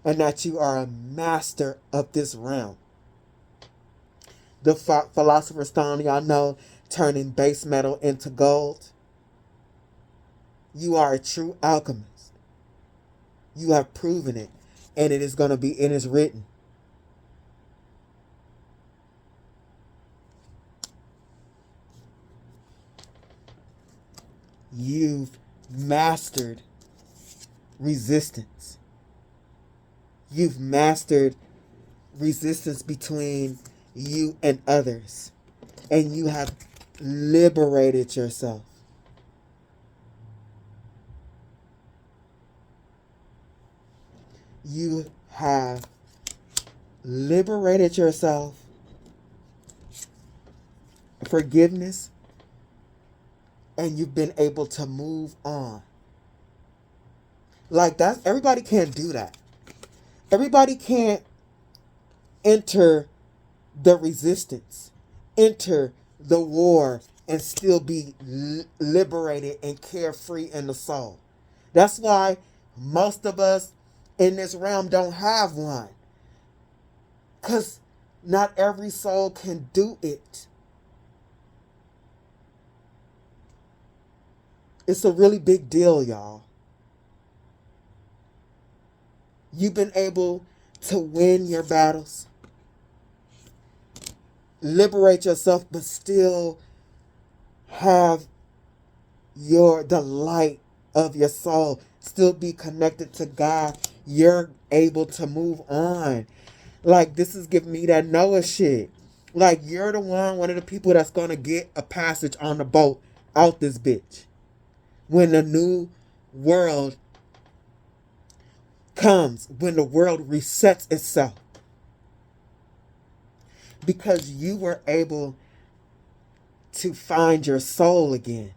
S1: and that you are a master of this realm. The Philosopher's Stone, y'all know, turning base metal into gold. You are a true alchemist. You have proven it. And it is going to be, it is written. You've mastered resistance. You've mastered resistance between you and others. And you have liberated yourself. You have liberated yourself. Forgiveness. And you've been able to move on. Like that, everybody can't do that. Everybody can't enter the resistance, enter the war, and still be liberated and carefree in the soul. That's why most of us in this realm don't have one. Because not every soul can do it. It's a really big deal, y'all. You've been able to win your battles, liberate yourself, but still have the light of your soul still be connected to God. You're able to move on. Like, this is giving me that Noah shit. Like, you're the one of the people that's going to get a passage on the boat out this bitch. When the new world comes, when the world resets itself. Because you were able to find your soul again.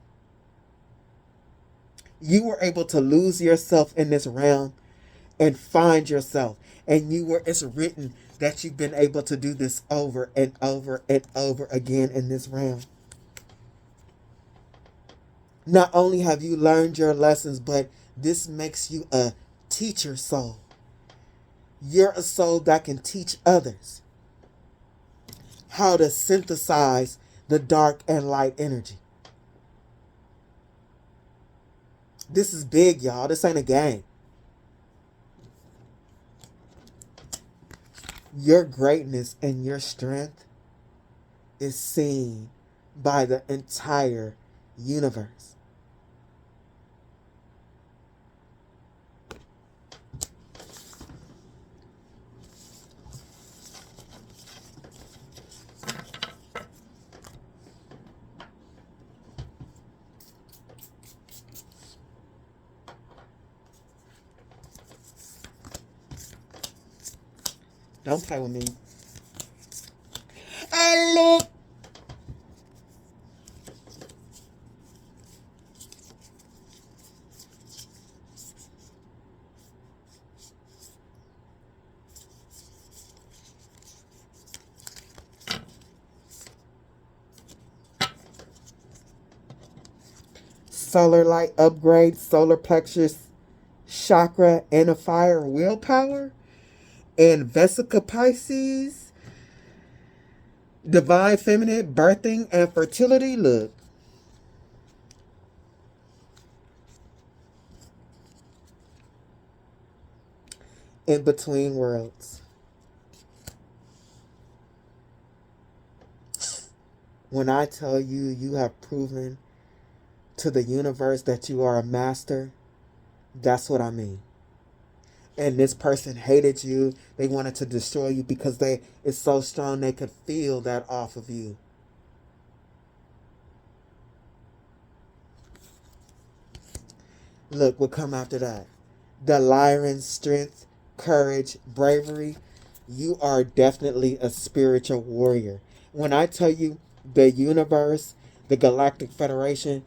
S1: You were able to lose yourself in this realm and find yourself. And it's written that you've been able to do this over and over and over again in this realm. Not only have you learned your lessons, but this makes you a teacher soul. You're a soul that can teach others how to synthesize the dark and light energy. This is big, y'all. This ain't a game. Your greatness and your strength is seen by the entire universe. Don't play with me. Hello. Solar light upgrade, solar plexus chakra, and a fire willpower, and Vesica Pisces, divine feminine, birthing, and fertility. Look. In between worlds. When I tell you, you have proven to the universe that you are a master, that's what I mean. And this person hated you. They wanted to destroy you because it's so strong they could feel that off of you. Look what come after that. The Lyran, strength, courage, bravery. You are definitely a spiritual warrior. When I tell you the universe, the Galactic Federation,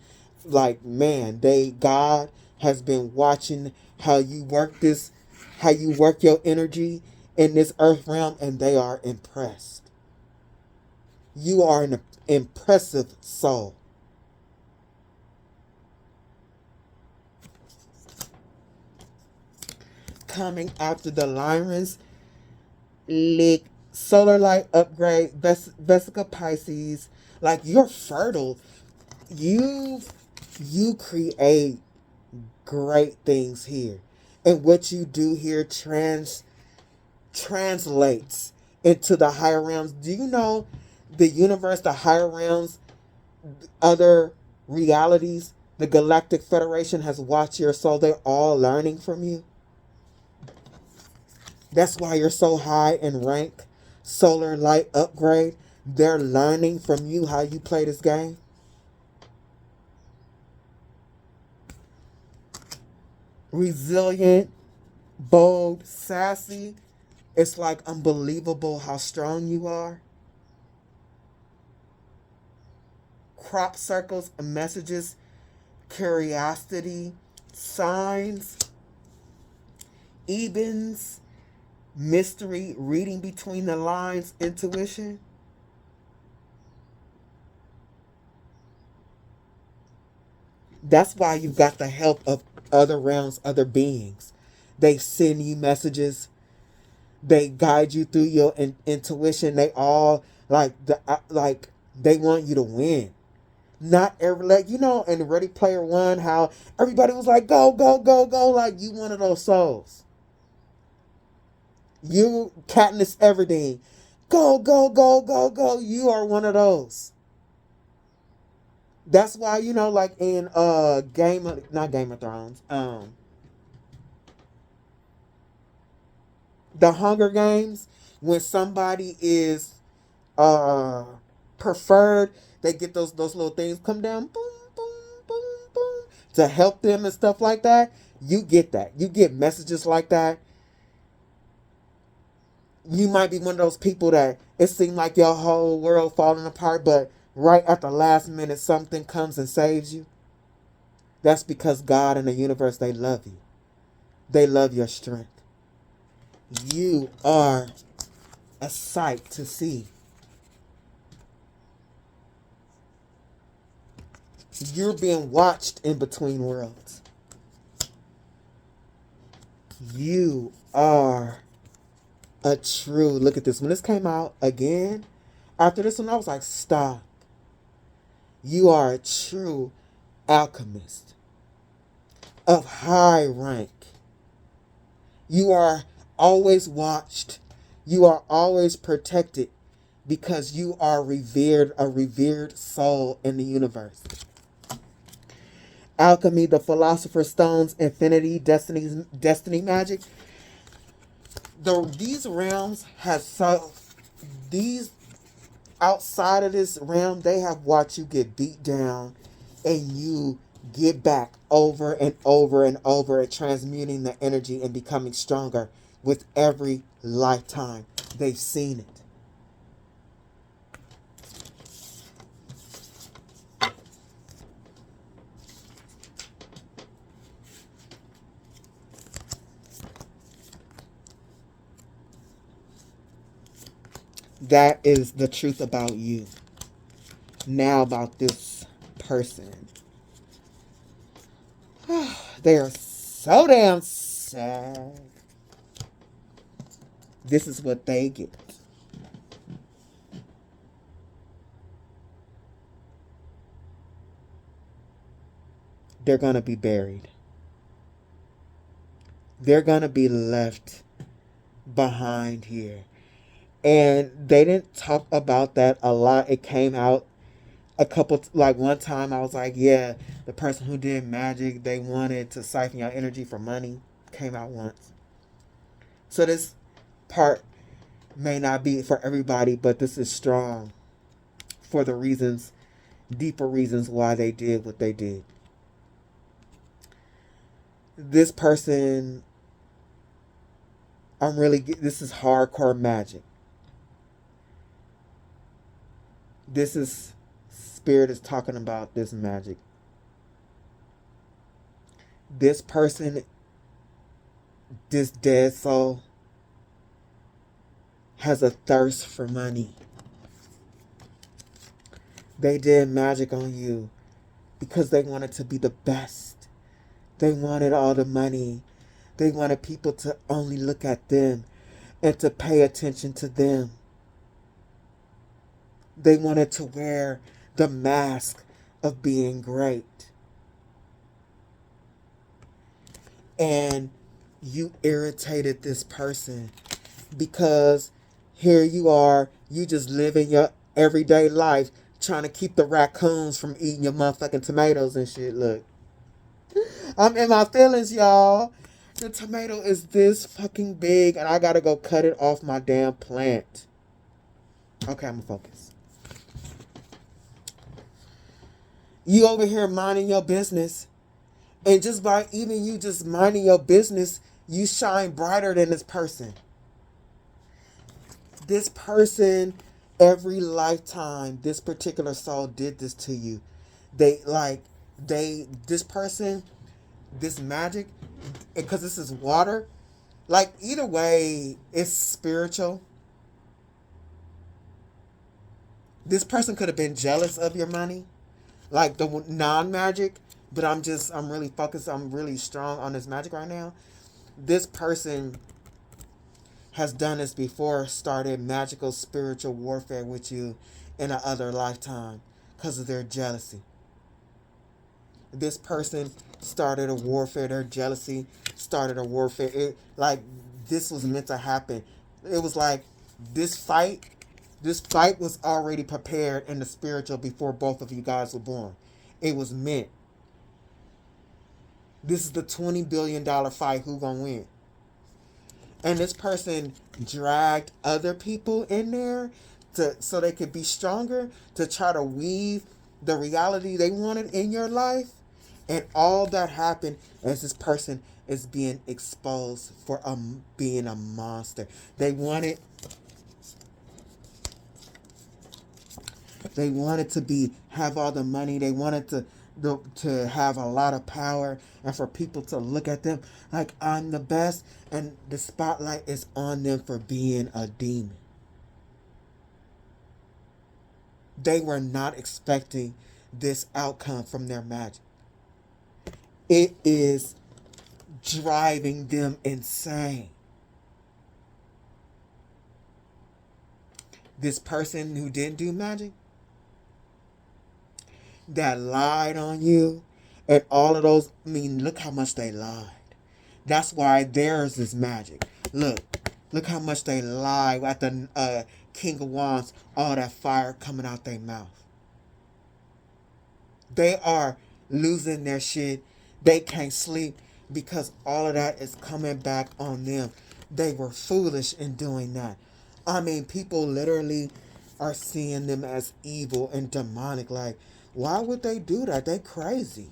S1: like, man, God has been watching how you work your energy in this earth realm, and they are impressed. You are an impressive soul. Coming after the Lyrans, solar light upgrade, Vesica Pisces, like, you're fertile. You create great things here, and what you do here translates into the higher realms. Do you know the universe, the higher realms, other realities? The Galactic Federation has watched your soul. They're all learning from you. That's why you're so high in rank. Solar light upgrade. They're learning from you how you play this game. Resilient, bold, sassy. It's like unbelievable how strong you are. Crop circles, messages, curiosity, signs, evens, mystery, reading between the lines, intuition. That's why you've got the help of other realms, other beings. They send you messages. They guide you through your intuition. They all they want you to win. Not every, like, in Ready Player One, how everybody was like, go, go, go, go. Like, you one of those souls. You, Katniss Everdeen, go, go, go, go, go. You are one of those. That's why, like in not Game of Thrones, the Hunger Games, when somebody is preferred, they get those little things come down, boom, boom, boom, boom, to help them and stuff like that. You get that. You get messages like that. You might be one of those people that it seems like your whole world falling apart, but right at the last minute something comes and saves you. That's because God and the universe, they love you. They love your strength. You are a sight to see. You're being watched in between worlds. You are a true, look at this. When this came out again, after this one, I was like, stop. You are a true alchemist of high rank. You are always watched. You are always protected. because you are revered, a revered soul in the universe. Alchemy, the Philosopher's Stones, Infinity, Destiny Magic. These realms these outside of this realm, they have watched you get beat down and you get back over and over and over and transmuting the energy and becoming stronger with every lifetime. They've seen it. That is the truth about you. Now about this person. They are so damn sad. This is what they get. They're going to be buried. They're going to be left behind here. And they didn't talk about that a lot. It came out one time I was like, yeah, the person who did magic, they wanted to siphon your energy for money. Came out once. So this part may not be for everybody, but this is strong for the reasons, deeper reasons why they did what they did. This person, this is hardcore magic. This is, Spirit is talking about this magic. This person, this dead soul, has a thirst for money. They did magic on you because they wanted to be the best. They wanted all the money. They wanted people to only look at them and to pay attention to them. They wanted to wear the mask of being great. And you irritated this person because here you are, you just living your everyday life trying to keep the raccoons from eating your motherfucking tomatoes and shit. Look, I'm in my feelings, y'all. The tomato is this fucking big and I gotta go cut it off my damn plant. Okay, I'm gonna focus. You over here minding your business. And just by even you just minding your business, you shine brighter than this person. This person, every lifetime, this particular soul did this to you. This person, this magic, because this is water, like either way, it's spiritual. This person could have been jealous of your money. Like the non-magic, but I'm really focused, I'm really strong on this magic right now. This person has done this before, started magical spiritual warfare with you in another lifetime because of their jealousy. This person started a warfare, their jealousy started a warfare. This was meant to happen. It was like this fight was already prepared in the spiritual before both of you guys were born. It was meant. This is the $20 billion fight. Who gonna win? And this person dragged other people in there so they could be stronger, to try to weave the reality they wanted in your life. And all that happened as this person is being exposed for being a monster. They wanted to have all the money. They wanted to have a lot of power and for people to look at them like I'm the best, and the spotlight is on them for being a demon. They were not expecting this outcome from their magic. It is driving them insane. This person who didn't do magic, that lied on you, and all of those, look how much they lied. That's why theirs is magic. Look how much they lied at the King of Wands, all that fire coming out their mouth. They are losing their shit. They can't sleep because all of that is coming back on them. They were foolish in doing that. I mean, people literally are seeing them as evil and demonic. Like, why would they do that? They crazy.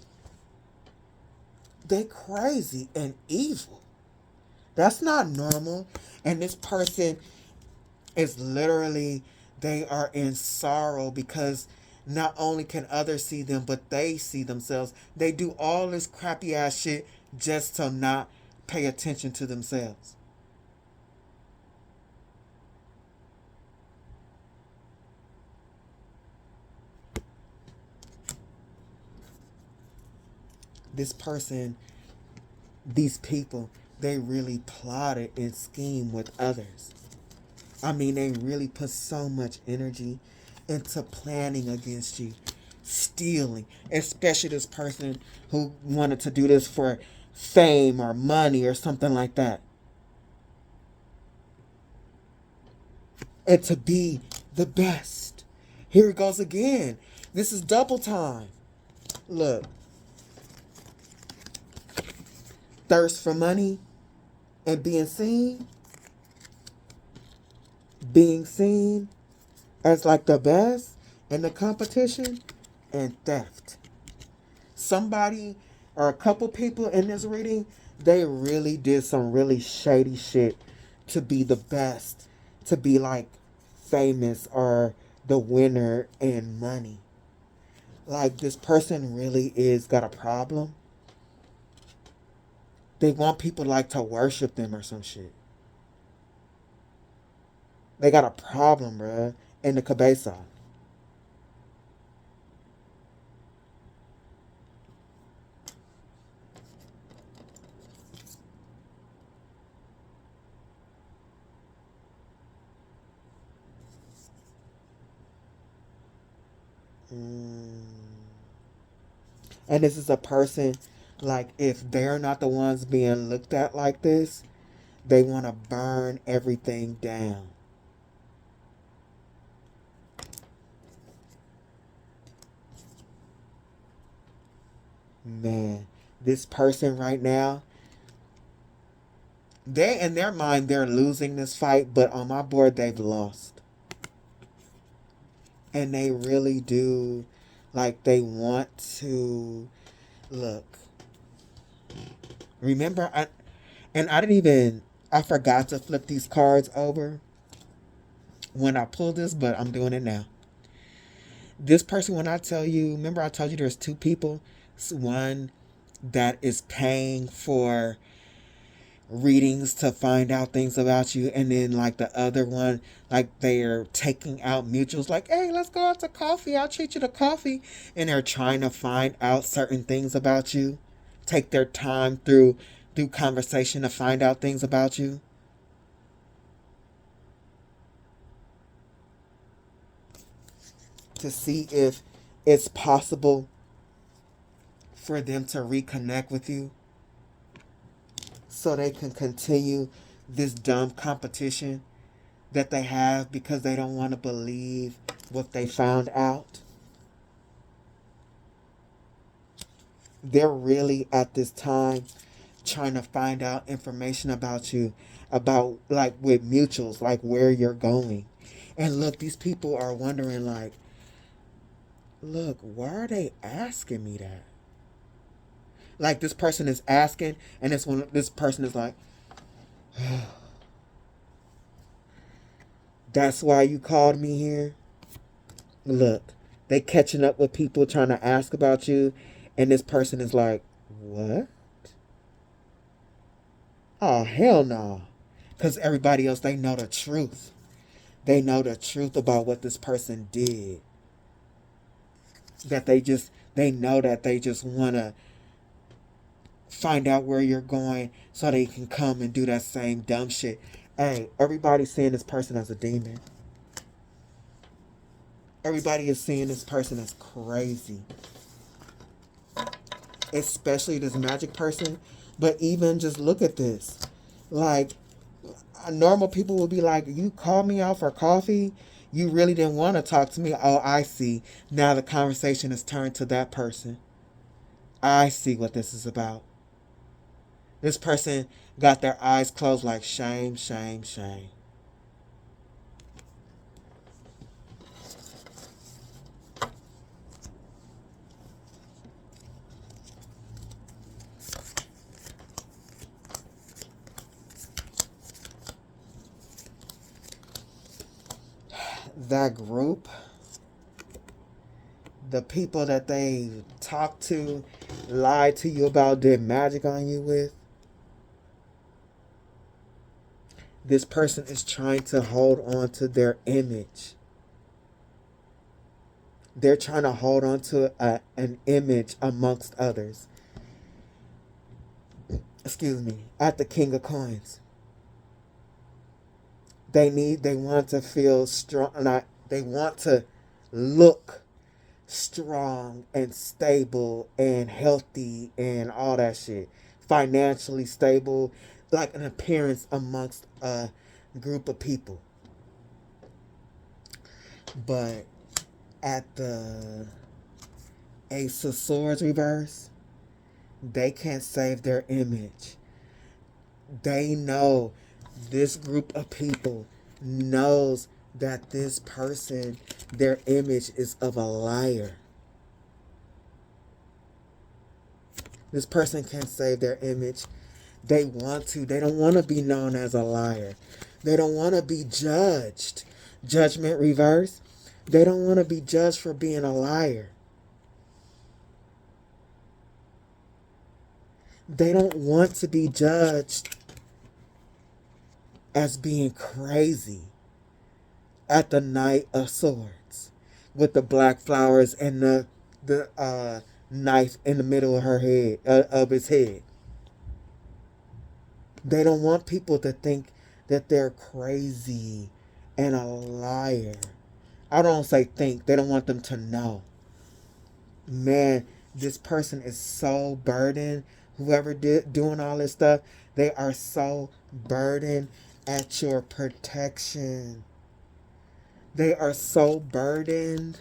S1: They crazy and evil. That's not normal. And this person is literally, they are in sorrow because not only can others see them, but they see themselves. They do all this crappy ass shit just to not pay attention to themselves. This person, these people, they really plotted and schemed with others. I mean, they really put so much energy into planning against you, stealing, especially this person who wanted to do this for fame or money or something like that. And to be the best. Here it goes again. This is double time. Look. Thirst for money and being seen. Being seen as like the best in the competition, and theft. Somebody or a couple people in this reading, they really did some really shady shit to be the best, to be like famous or the winner in money. Like, this person really is got a problem. They want people like to worship them or some shit. They got a problem, bruh, in the cabeza. And this is a person, like, if they're not the ones being looked at like this, they want to burn everything down. Man, this person right now, they, in their mind, they're losing this fight, but on my board, they've lost. And they really do, like, they want to, look. Remember, I forgot to flip these cards over when I pulled this, but I'm doing it now. This person, when I tell you, remember I told you there's two people? One that is paying for readings to find out things about you, and then like the other one, like they're taking out mutuals, like, hey, let's go out to coffee, I'll treat you to coffee, and they're trying to find out certain things about you, take their time through conversation to find out things about you. To see if it's possible for them to reconnect with you so they can continue this dumb competition that they have because they don't want to believe what they found out. They're really at this time trying to find out information about you, about like with mutuals, like where you're going. And look, these people are wondering like, look, why are they asking me that? Like, this person is asking, and this person is like, that's why you called me here? Look, they catching up with people trying to ask about you, and this person is like, what? Oh, hell no. Because everybody else, they know the truth. They know the truth about what this person did. They know that they just want to find out where you're going so they can come and do that same dumb shit. Hey, everybody's seeing this person as a demon. Everybody is seeing this person as crazy. Especially this magic person. But even just look at this. Like, Normal people will be like, you called me out for coffee? You really didn't want to talk to me? Oh, I see. Now the conversation has turned to that person. I see what this is about. This person got their eyes closed like shame, shame, shame. That group, the people that they talked to, lied to you about, did magic on you with, this person is trying to hold on to their image. They're trying to hold on to an image amongst others. Excuse me, at the King of Coins. They want to feel strong. They want to look strong and stable and healthy and all that shit. Financially stable, like an appearance amongst a group of people. But at the Ace of Swords reverse, they can't save their image. They know, this group of people knows that this person, their image is of a liar. This person can't save their image. They want to. They don't want to be known as a liar. They don't want to be judged. Judgment reverse. They don't want to be judged for being a liar. They don't want to be judged as being crazy at the Knight of Swords with the black flowers and the knife in the middle of her head, of his head. They don't want people to think that they're crazy and a liar. I don't say think. They don't want them to know. Man, this person is so burdened. Whoever doing all this stuff, they are so burdened at your protection. They are so burdened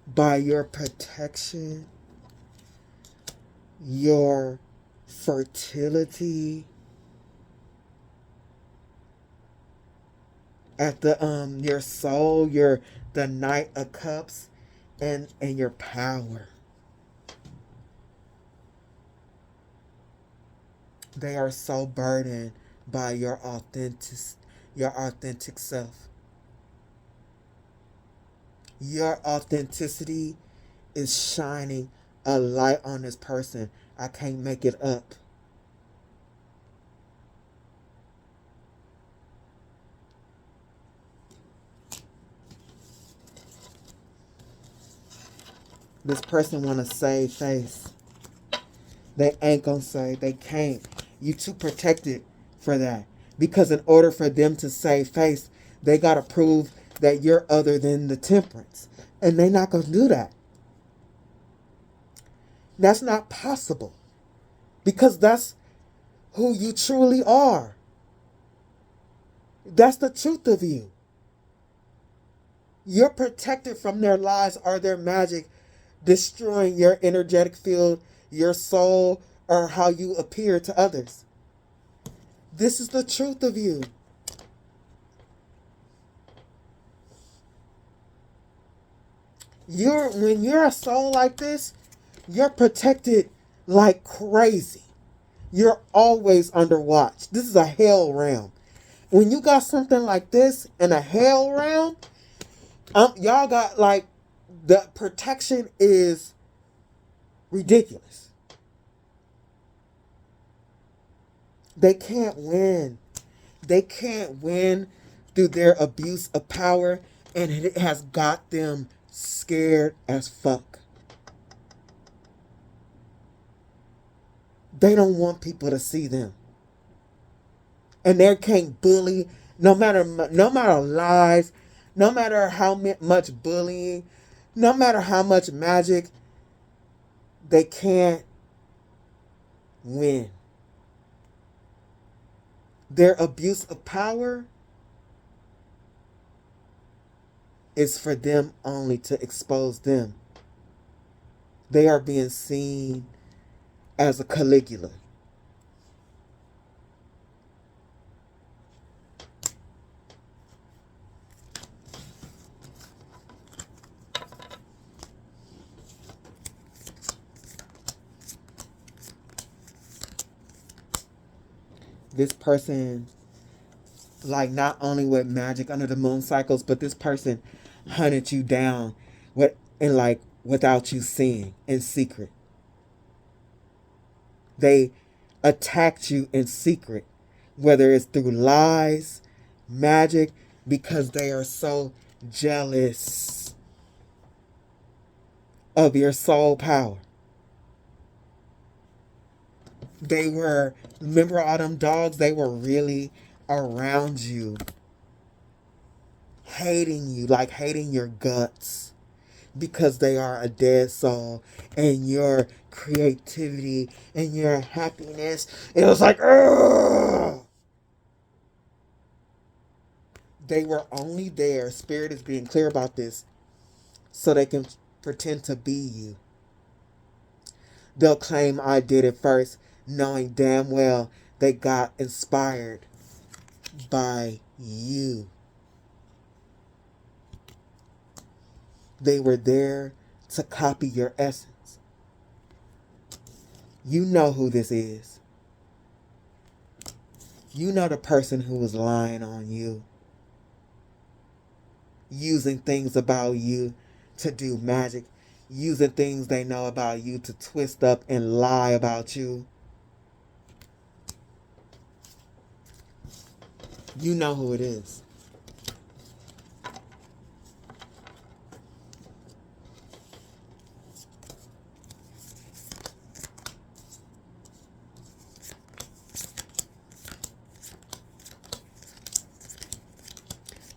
S1: by your protection, your fertility, at the your soul, the Knight of Cups, and your power. They are so burdened by your authentic self. Your authenticity is shining a light on this person. I can't make it up. This person want to save face. They ain't gonna save. They can't. You too protected for that. Because in order for them to save face, they gotta prove that you're other than the Temperance. And they not gonna do that. That's not possible. Because that's who you truly are. That's the truth of you. You're protected from their lies or their magic, destroying your energetic field, your soul, or how you appear to others. This is the truth of you. When you're a soul like this, you're protected like crazy. You're always under watch. This is a hell realm. When you got something like this in a hell realm, y'all got like, the protection is ridiculous. They can't win. They can't win through their abuse of power, and it has got them scared as fuck. They don't want people to see them. And they can't bully, no matter lies, no matter how much bullying, no matter how much magic, they can't win. Their abuse of power is for them only to expose them. They are being seen as a Caligula. This person, like, not only with magic under the moon cycles, but this person hunted you down without you seeing, in secret. They attacked you in secret, whether it's through lies, magic, because they are so jealous of your soul power. Remember all them dogs? They were really around you, hating you, like hating your guts, because they are a dead soul, and your creativity and your happiness, it was like, ugh! They were only there, Spirit is being clear about this, so they can pretend to be you. They'll claim I did it first, knowing damn well they got inspired by you. They were there to copy your essence. You know who this is. You know the person who was lying on you, using things about you to do magic, using things they know about you to twist up and lie about you. You know who it is.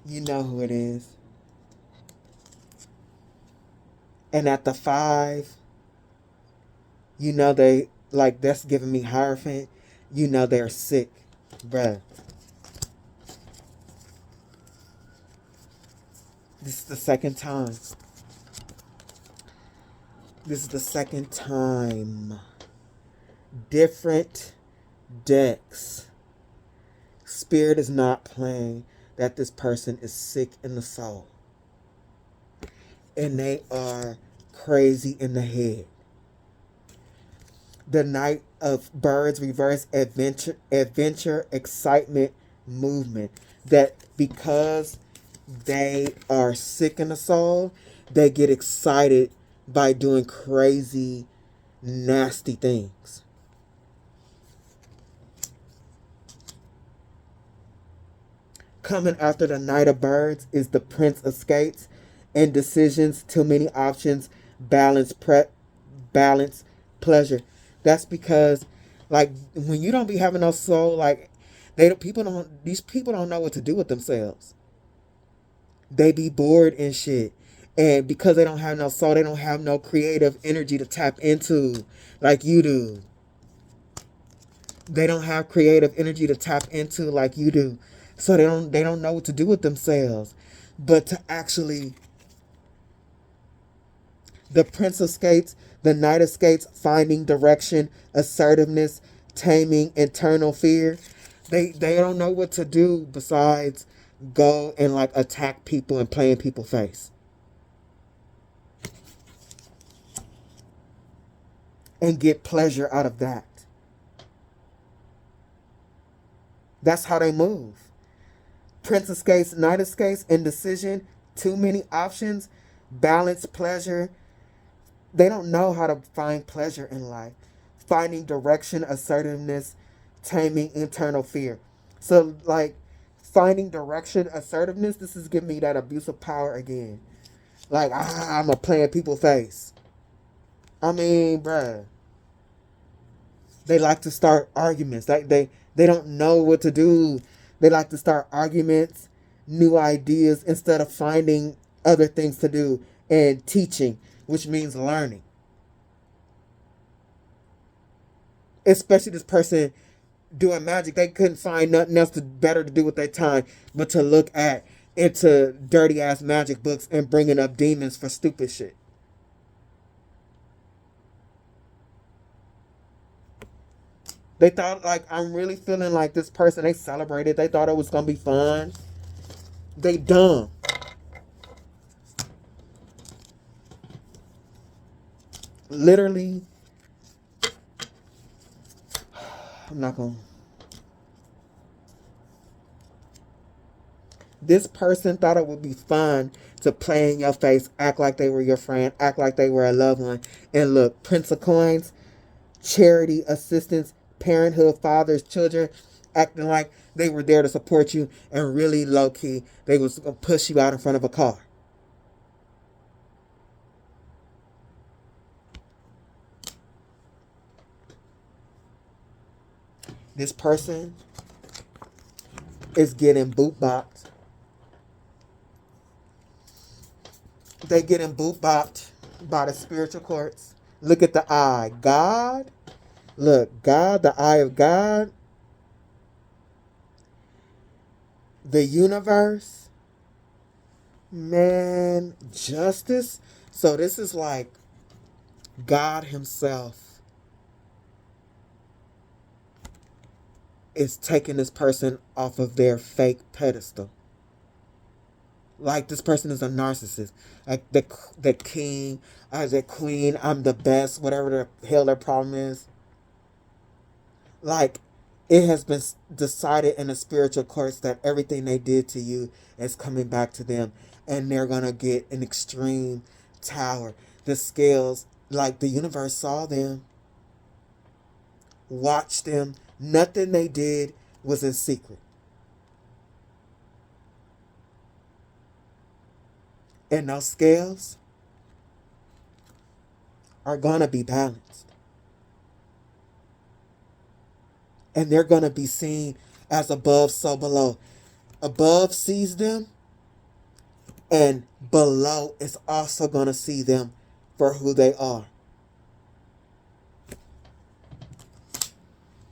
S1: You know who it is. And at the 5, you know they, like, that's giving me Hierophant. You know they're sick, bruh. This is the second time. This is the second time. Different decks. Spirit is not playing that this person is sick in the soul. And they are crazy in the head. The Knight of Birds reverse adventure, excitement, movement. That because they are sick in the soul, they get excited by doing crazy, nasty things. Coming after the Knight of Birds is the Prince of Skates. Indecisions, too many options, balance, pleasure. That's because, like, when you don't be having no soul, like, these people don't know what to do with themselves. They be bored and shit. And because they don't have no soul, they don't have no creative energy to tap into like you do. They don't have creative energy to tap into like you do. So they don't know what to do with themselves. But to actually, the Prince of Skates, the Knight of Skates, finding direction, assertiveness, taming internal fear. They don't know what to do besides go and, like, attack people and play in people's face. And get pleasure out of that. That's how they move. Prince of Skates, Knight of Skates, indecision, too many options, balance, pleasure. They don't know how to find pleasure in life. Finding direction, assertiveness, taming internal fear. So, like, finding direction, assertiveness, this is giving me that abuse of power again. Like, I'm a play in people's face. I mean, bruh. They like to start arguments. Like, they don't know what to do. They like to start arguments, new ideas, instead of finding other things to do and teaching, which means learning. Especially this person doing magic. They couldn't find nothing else better to do with their time but to look at into dirty ass magic books and bringing up demons for stupid shit. They thought, like, I'm really feeling like this person. They celebrated. They thought it was gonna be fun. They dumb. Literally, I'm not gonna. This person thought it would be fun to play in your face, act like they were your friend, act like they were a loved one. And look, Prince of Coins, charity, assistance, parenthood, fathers, children, acting like they were there to support you, and really low-key, they was going to push you out in front of a car. This person is getting boot-bopped. They getting boot-bopped by the spiritual courts. Look at the eye. God. Look, God, the eye of God. The universe. Man, justice. So this is like God himself is taking this person off of their fake pedestal. Like, this person is a narcissist. Like the king, the queen, I'm the best, whatever the hell their problem is. Like, it has been decided in the spiritual courts that everything they did to you is coming back to them. And they're going to get an extreme tower. The scales, like the universe saw them, watched them. Nothing they did was in secret. And those scales are going to be balanced. And they're going to be seen as above, so below. Above sees them, and below is also going to see them for who they are.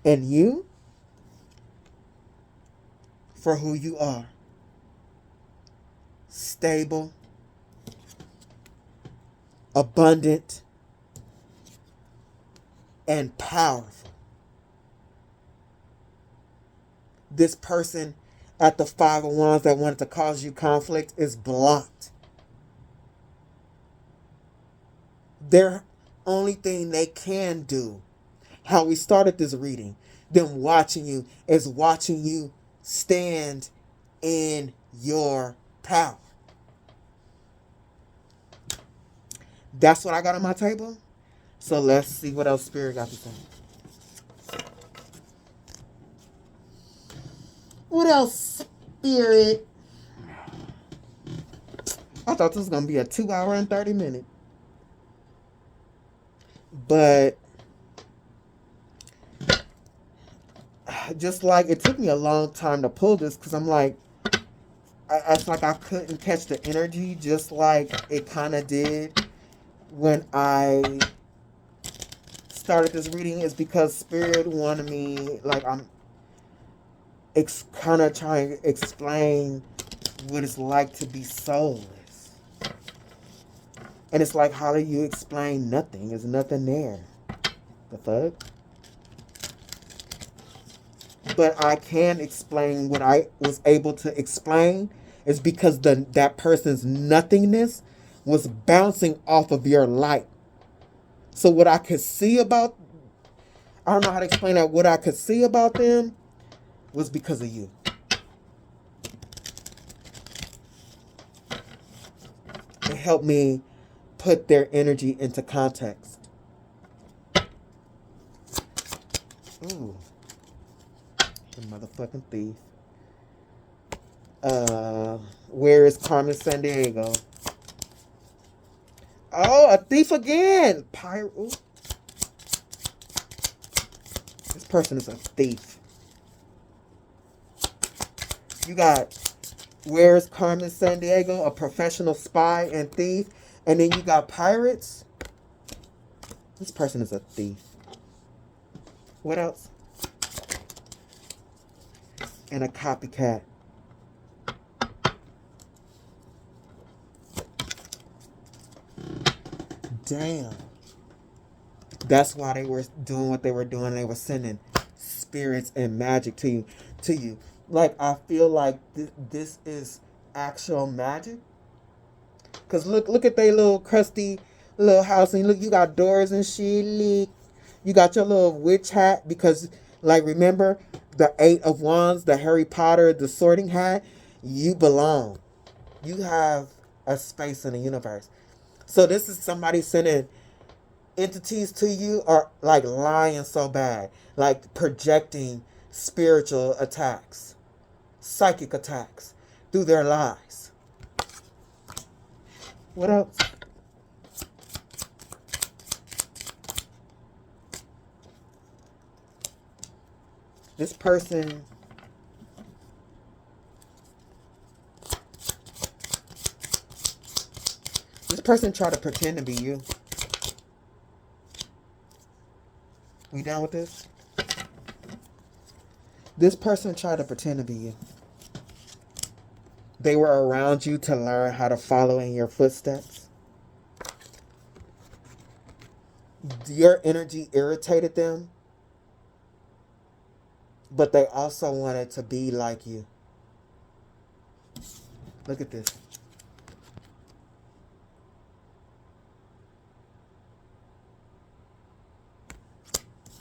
S1: And you, for who you are. Stable, abundant, and powerful. This person at the Five of Wands that wanted to cause you conflict is blocked. Their only thing they can do, how we started this reading, them watching you, is watching you stand in your power. That's what I got on my table. So let's see what else Spirit got to say. What else, Spirit? I thought this was going to be a 2 hour and 30 minute. But just like, it took me a long time to pull this because I'm like, it's like I couldn't catch the energy just like it kind of did when I started this reading. Is because Spirit wanted me, like, I'm kind of trying to explain what it's like to be soulless. And it's like, how do you explain nothing? There's nothing there. The fuck? But I can explain what I was able to explain is because that person's nothingness was bouncing off of your light. So what I could see about, I don't know how to explain that, what I could see about them was because of you. It helped me put their energy into context. Ooh. The motherfucking thief. Where is Carmen Sandiego? Oh, a thief again! Pirate. Ooh. This person is a thief. You got, where's Carmen Sandiego, a professional spy and thief. And then you got pirates. This person is a thief. What else? and a copycat. Damn. That's why they were doing what they were doing. They were sending spirits and magic to you. Like, I feel like this is actual magic. Cause look at they little crusty little house, and look, you got doors and shit. Look, you got your little witch hat, because, like, remember the 8 of Wands, the Harry Potter, the Sorting Hat. You belong. You have a space in the universe. So this is somebody sending entities to you, or like lying so bad, like projecting spiritual attacks, psychic attacks through their lies. What else? This person tried to pretend to be you. We done with this? This person tried to pretend to be you. They were around you to learn how to follow in your footsteps. Your energy irritated them, but they also wanted to be like you. Look at this.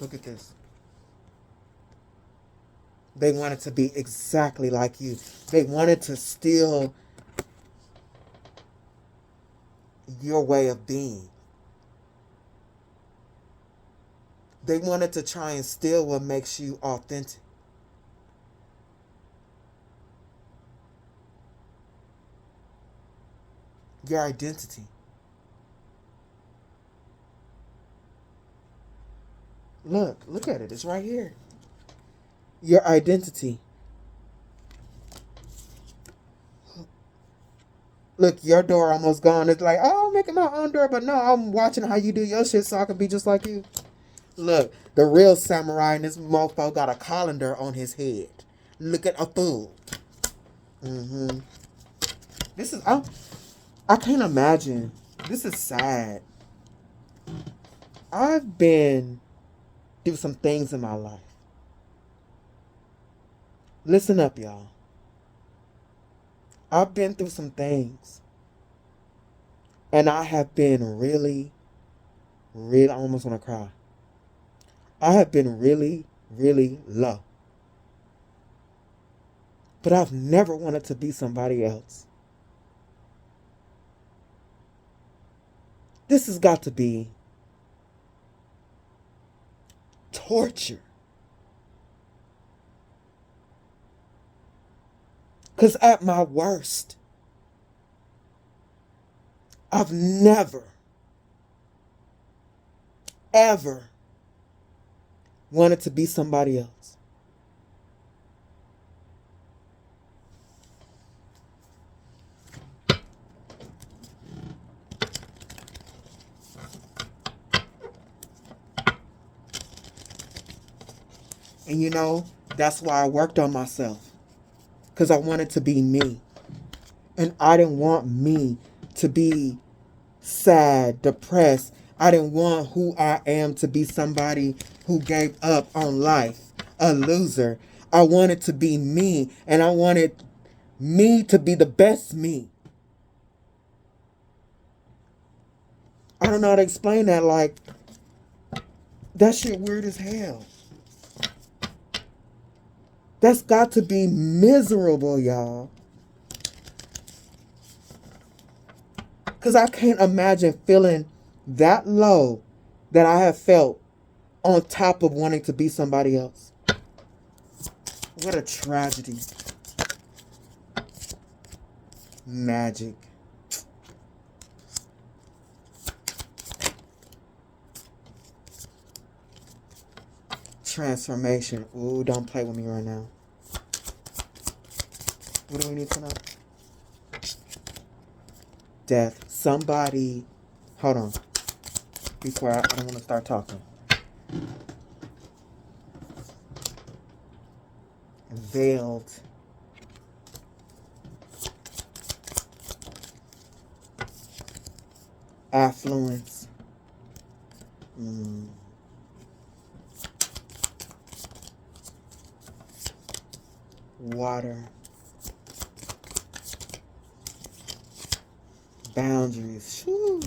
S1: Look at this. They wanted to be exactly like you. They wanted to steal your way of being. They wanted to try and steal what makes you authentic. Your identity. Look at it. It's right here. Your identity. Look, your door almost gone. It's like, oh, I'm making my own door, but no, I'm watching how you do your shit so I can be just like you. Look, the real samurai in this mofo got a colander on his head. Look at a fool. This is, I can't imagine. This is sad. I've been through some things in my life. Listen up, y'all. I've been through some things. And I have been really, I almost want to cry. I have been really, really low. But I've never wanted to be somebody else. This has got to be torture. Because at my worst, I've never, ever wanted to be somebody else. And you know, that's why I worked on myself. Because I wanted to be me. And I didn't want me to be sad, depressed. I didn't want who I am to be somebody who gave up on life, a loser. I wanted to be me, and I wanted me to be the best me. I don't know how to explain that. Like, that shit weird as hell. That's got to be miserable, y'all. Because I can't imagine feeling that low that I have felt on top of wanting to be somebody else. What a tragedy. Magic. Transformation. Ooh, don't play with me right now. What do we need to know? Death. Somebody. Hold on. Before I don't want to start talking. veiled. Affluence. Water. Boundaries. Whew.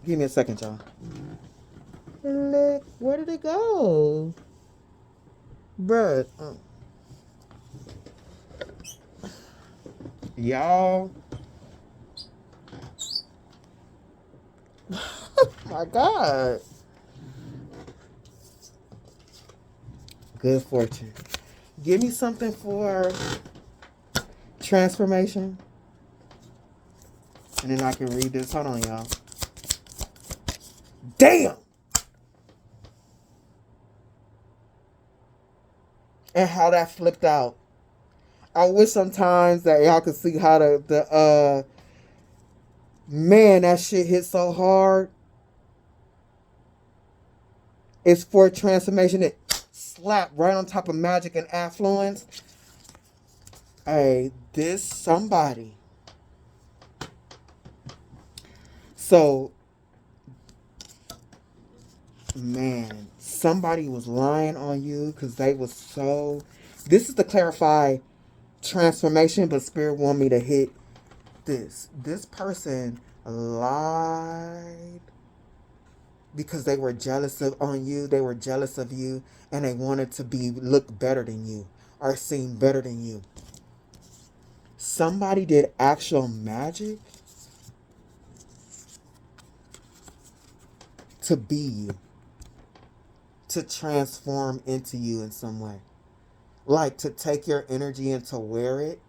S1: Give me a second, y'all. Look, where did it go? Bruh. Y'all. Oh my God. Good fortune. Give me something for transformation. And then I can read this. Hold on, y'all. Damn! And how that flipped out. I wish sometimes that y'all could see how man, that shit hit so hard. It's for transformation. It slapped right on top of magic and affluence. Hey, this somebody. So, man, somebody was lying on you because they was so... This is to clarify transformation, but Spirit want me to hit this. This person lied because they were jealous on you. They were jealous of you, and they wanted to look better than you or seem better than you. Somebody did actual magic to be you, to transform into you in some way. Like to take your energy and to wear it.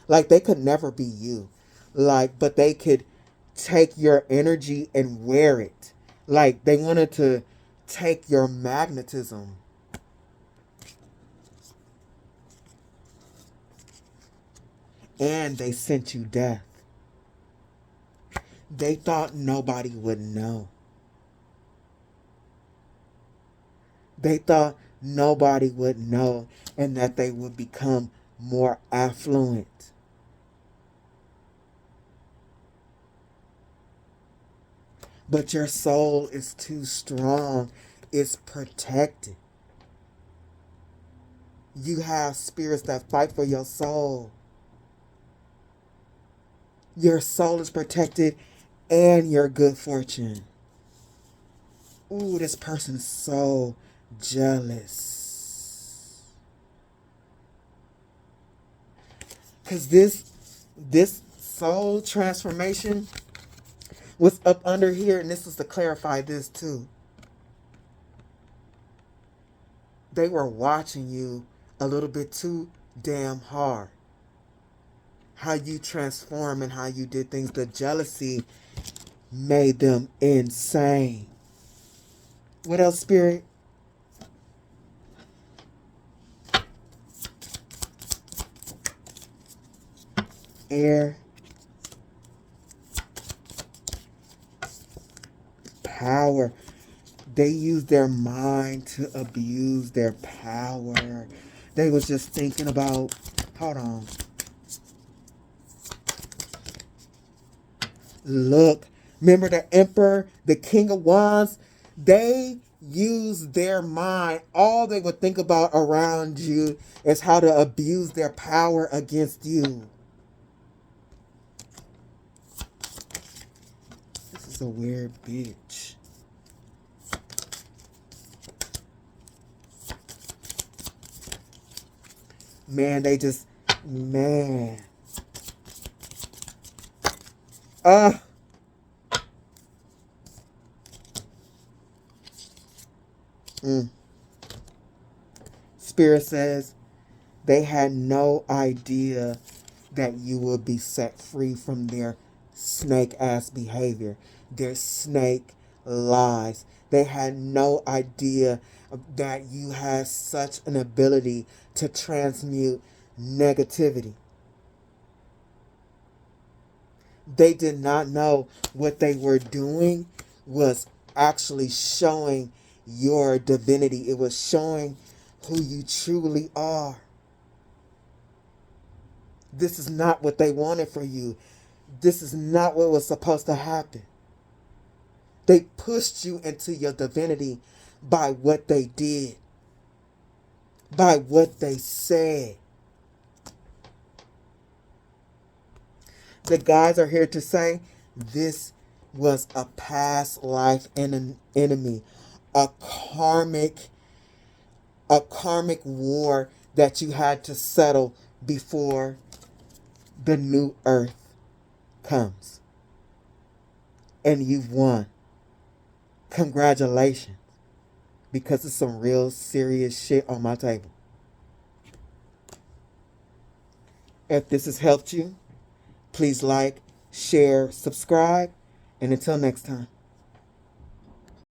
S1: Like they could never be you. Like, but they could take your energy and wear it. Like they wanted to take your magnetism. And they sent you death. They thought nobody would know. They thought nobody would know and that they would become more affluent. But your soul is too strong. It's protected. You have spirits that fight for your soul. Your soul is protected and your good fortune. Ooh, this person is so jealous. Because this soul transformation was up under here, and this was to clarify this too. They were watching you a little bit too damn hard. How you transform and how you did things. The jealousy made them insane. What else, Spirit? Air. Power. They used their mind to abuse their power. They was just thinking about, hold on. Look, remember the Emperor, the King of Wands? They use their mind. All they would think about around you is how to abuse their power against you. This is a weird bitch. Man, they just... Man. Spirit says they had no idea that you would be set free from their snake-ass behavior, their snake lies. They had no idea that you had such an ability to transmute negativity. They did not know what they were doing was actually showing your divinity. It was showing who you truly are. This is not what they wanted for you. This is not what was supposed to happen. They pushed you into your divinity by what they did, by what they said. The guys are here to say this was a past life enemy, a karmic war that you had to settle before the new earth comes. And you've won. Congratulations. Because it's some real serious shit on my table. If this has helped you, please like, share, subscribe, and until next time.